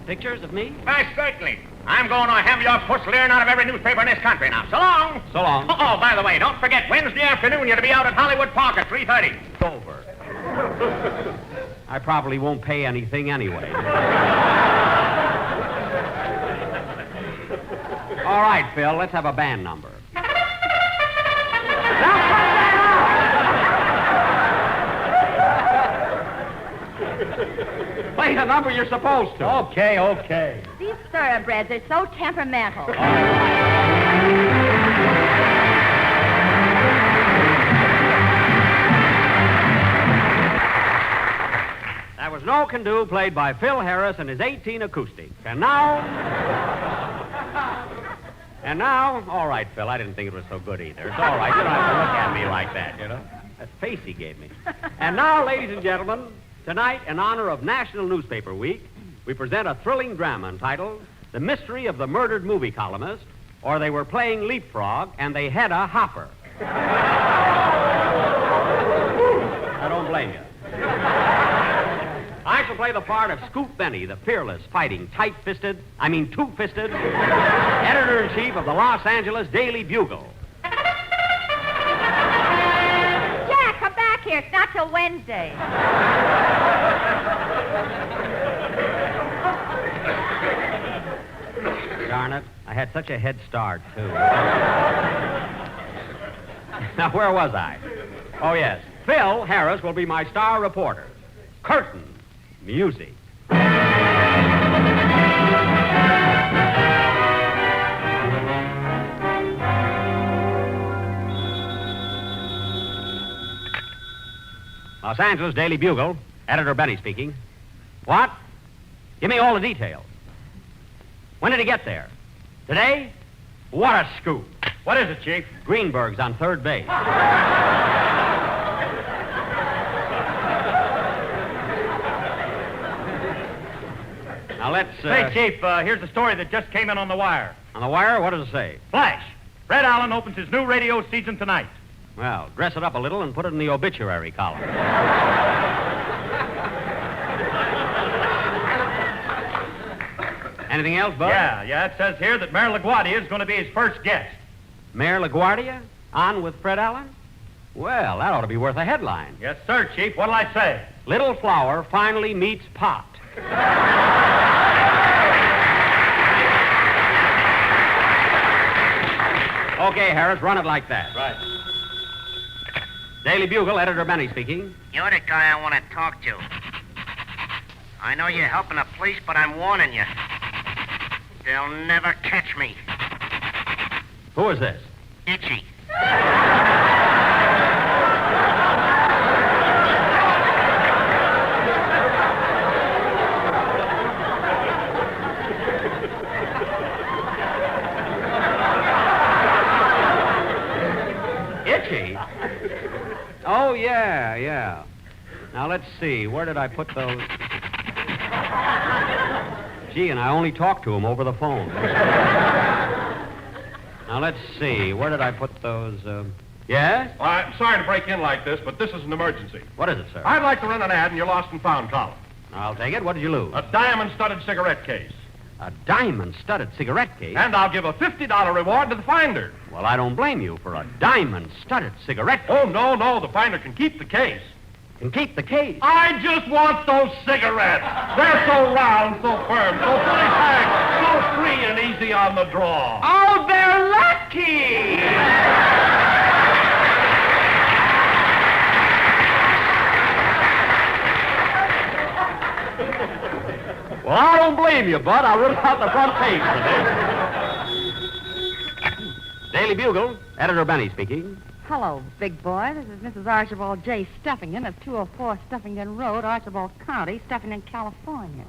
Pictures of me? Why, certainly. I'm going to have your puss leering out of every newspaper in this country now. So long. So long. Oh, by the way, don't forget, Wednesday afternoon, you're to be out at Hollywood Park at 3:30. It's over. I probably won't pay anything anyway. All right, Phil, let's have a band number. Play the number you're supposed to. Okay. These thoroughbreds are so temperamental. That was No Can Do, played by Phil Harris and his 18 acoustic. And now, all right, Phil, I didn't think it was so good either. It's all right. You don't have to look at me like that, you know. That face he gave me. And now, ladies and gentlemen, tonight, in honor of National Newspaper Week, we present a thrilling drama entitled The Mystery of the Murdered Movie Columnist, or They Were Playing Leapfrog and They Had a Hopper. I don't blame you. I shall play the part of Scoop Benny, the fearless, fighting, two-fisted editor-in-chief of the Los Angeles Daily Bugle. Jack, come back here. It's not till Wednesday. Darn it. I had such a head start, too. Now, where was I? Oh, yes. Phil Harris will be my star reporter. Curtain. Music. Los Angeles Daily Bugle, Editor Benny speaking. What? Give me all the details. When did he get there? Today? What a scoop. What is it, Chief? Greenberg's on third base. Now, let's, Hey, Chief, here's the story that just came in on the wire. On the wire? What does it say? Flash. Fred Allen opens his new radio season tonight. Well, dress it up a little and put it in the obituary column. Anything else, Bud? Yeah, it says here that Mayor LaGuardia is going to be his first guest. Mayor LaGuardia? On with Fred Allen? Well, that ought to be worth a headline. Yes, sir, Chief. What'll I say? Little Flower finally meets Pot. Okay, Harris, run it like that. Right. Daily Bugle, Editor Benny speaking. You're the guy I want to talk to. I know you're helping the police, but I'm warning you. They'll never catch me. Who is this? Itchy. Itchy? Oh, yeah. Now, let's see. Where did I put those? Gee, and I only talked to him over the phone. Now, let's see. Where did I put those, Yes? I'm sorry to break in like this, but this is an emergency. What is it, sir? I'd like to run an ad in your lost and found column. I'll take it. What did you lose? A diamond-studded cigarette case. A diamond-studded cigarette case? And I'll give a $50 reward to the finder. Well, I don't blame you for a diamond-studded cigarette case. Oh, no. The finder can keep the case. Can keep the case? I just want those cigarettes. They're so round, so firm, so fully packed, so free and easy on the draw. Oh, they're lucky! Well, I don't blame you, Bud. I wrote out the front page for this. Daily Bugle, Editor Benny speaking. Hello, big boy. This is Mrs. Archibald J. Stuffington of 204 Stuffington Road, Archibald County, Stuffington, California.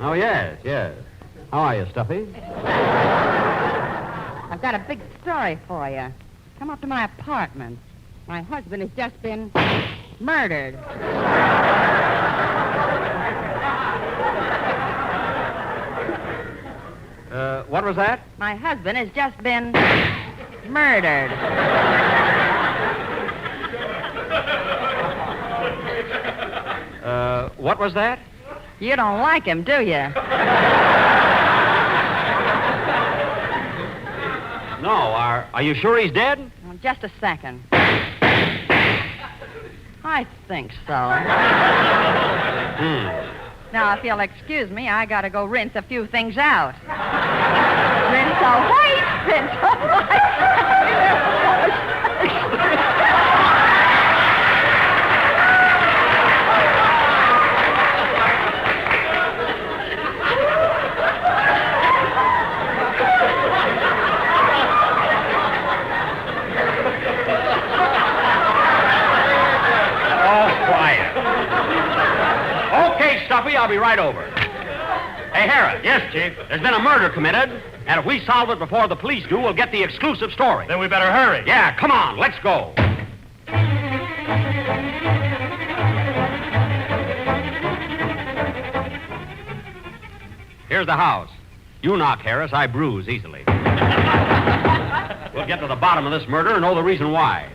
Oh, yes. How are you, Stuffy? I've got a big story for you. Come up to my apartment. My husband has just been murdered. What was that? My husband has just been murdered. What was that? You don't like him, do you? No. Are you sure he's dead? Well, just a second. I think so. Now, if you'll excuse me, I gotta go rinse a few things out. Rinse away, rinse away. right over. Hey, Harris. Yes, Chief. There's been a murder committed, and if we solve it before the police do, we'll get the exclusive story. Then we better hurry. Yeah, come on, let's go. Here's the house. You knock, Harris. I bruise easily. We'll get to the bottom of this murder and know the reason why.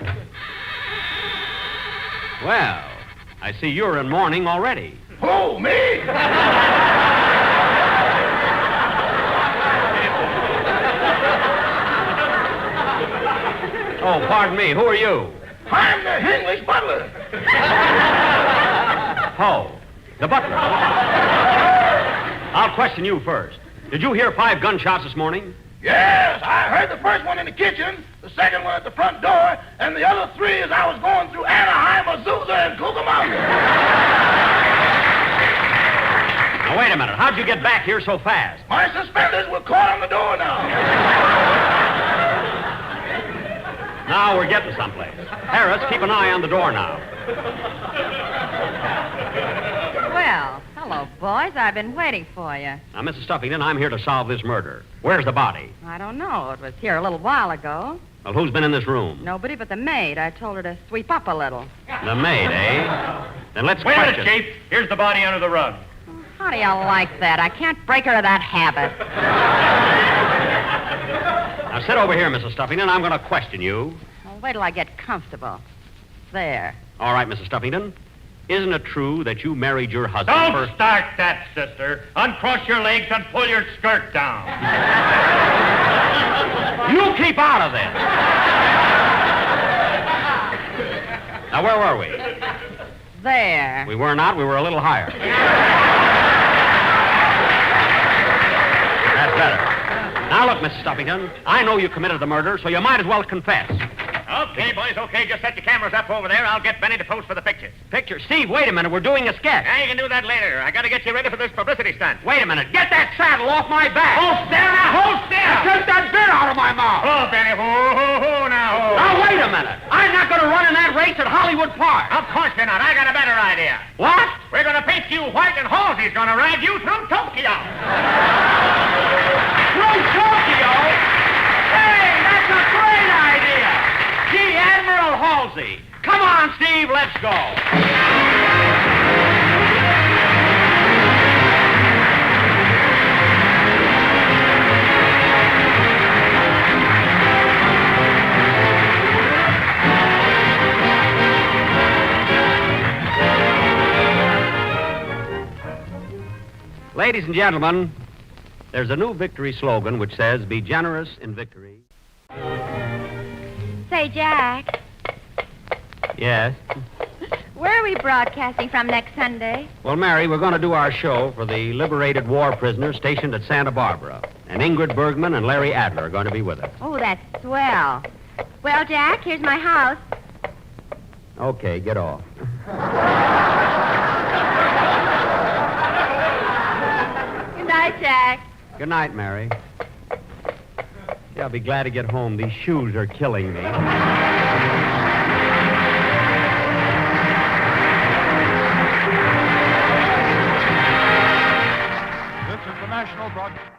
Well, I see you're in mourning already. Who, me? Oh, pardon me. Who are you? I'm the English butler. Oh, the butler. I'll question you first. Did you hear 5 gunshots this morning? Yes, I heard the first one in the kitchen, the second one at the front door, and the other 3 as I was going through Anaheim, Azusa, and Cucamonga. Now, wait a minute. How'd you get back here so fast? My suspenders were caught on the door now. Now we're getting someplace. Harris, keep an eye on the door now. Well, hello, boys. I've been waiting for you. Now, Mrs. Stuffington, I'm here to solve this murder. Where's the body? I don't know. It was here a little while ago. Well, who's been in this room? Nobody but the maid. I told her to sweep up a little. The maid, eh? Then let's Wait a question. minute, Chief. Here's the body under the rug. How do you like that? I can't break her of that habit. Now, sit over here, Mrs. Stuffington. I'm going to question you. Well, wait till I get comfortable. There. All right, Mrs. Stuffington. Isn't it true that you married your husband Don't start that, sister. Uncross your legs and pull your skirt down. You keep out of this. Now, where were we? There. We were not. We were a little higher. That's better. Now, look, Mrs. Stuffington. I know you committed the murder, so you might as well confess. Okay, boys, okay. Just set your cameras up over there. I'll get Benny to pose for the pictures. Picture? Steve, wait a minute. We're doing a sketch. Yeah, you can do that later. I got to get you ready for this publicity stunt. Wait a minute. Get that saddle off my back. Hold still now. Hold still. Take that bit out of my mouth. Oh, Benny. Ho, now. Now, wait a minute. I'm not going to run in that race at Hollywood Park. Of course you're not. I got a better idea. What? We're going to paint you white and Halsey's going to ride you through Tokyo. Through Tokyo? Hey, that's a great idea. Gee, Admiral Halsey. Come on, Steve, let's go. Ladies and gentlemen, there's a new victory slogan which says, "Be generous in victory." Say, Jack, Yes. where are we broadcasting from next Sunday? Well, Mary, we're going to do our show for the liberated war prisoners stationed at Santa Barbara. And Ingrid Bergman and Larry Adler are going to be with us. Oh, that's swell. Well, Jack, here's my house. Okay, get off. Good night, Jack. Good night, Mary. Yeah, I'll be glad to get home. These shoes are killing me. This is the National Broadcast.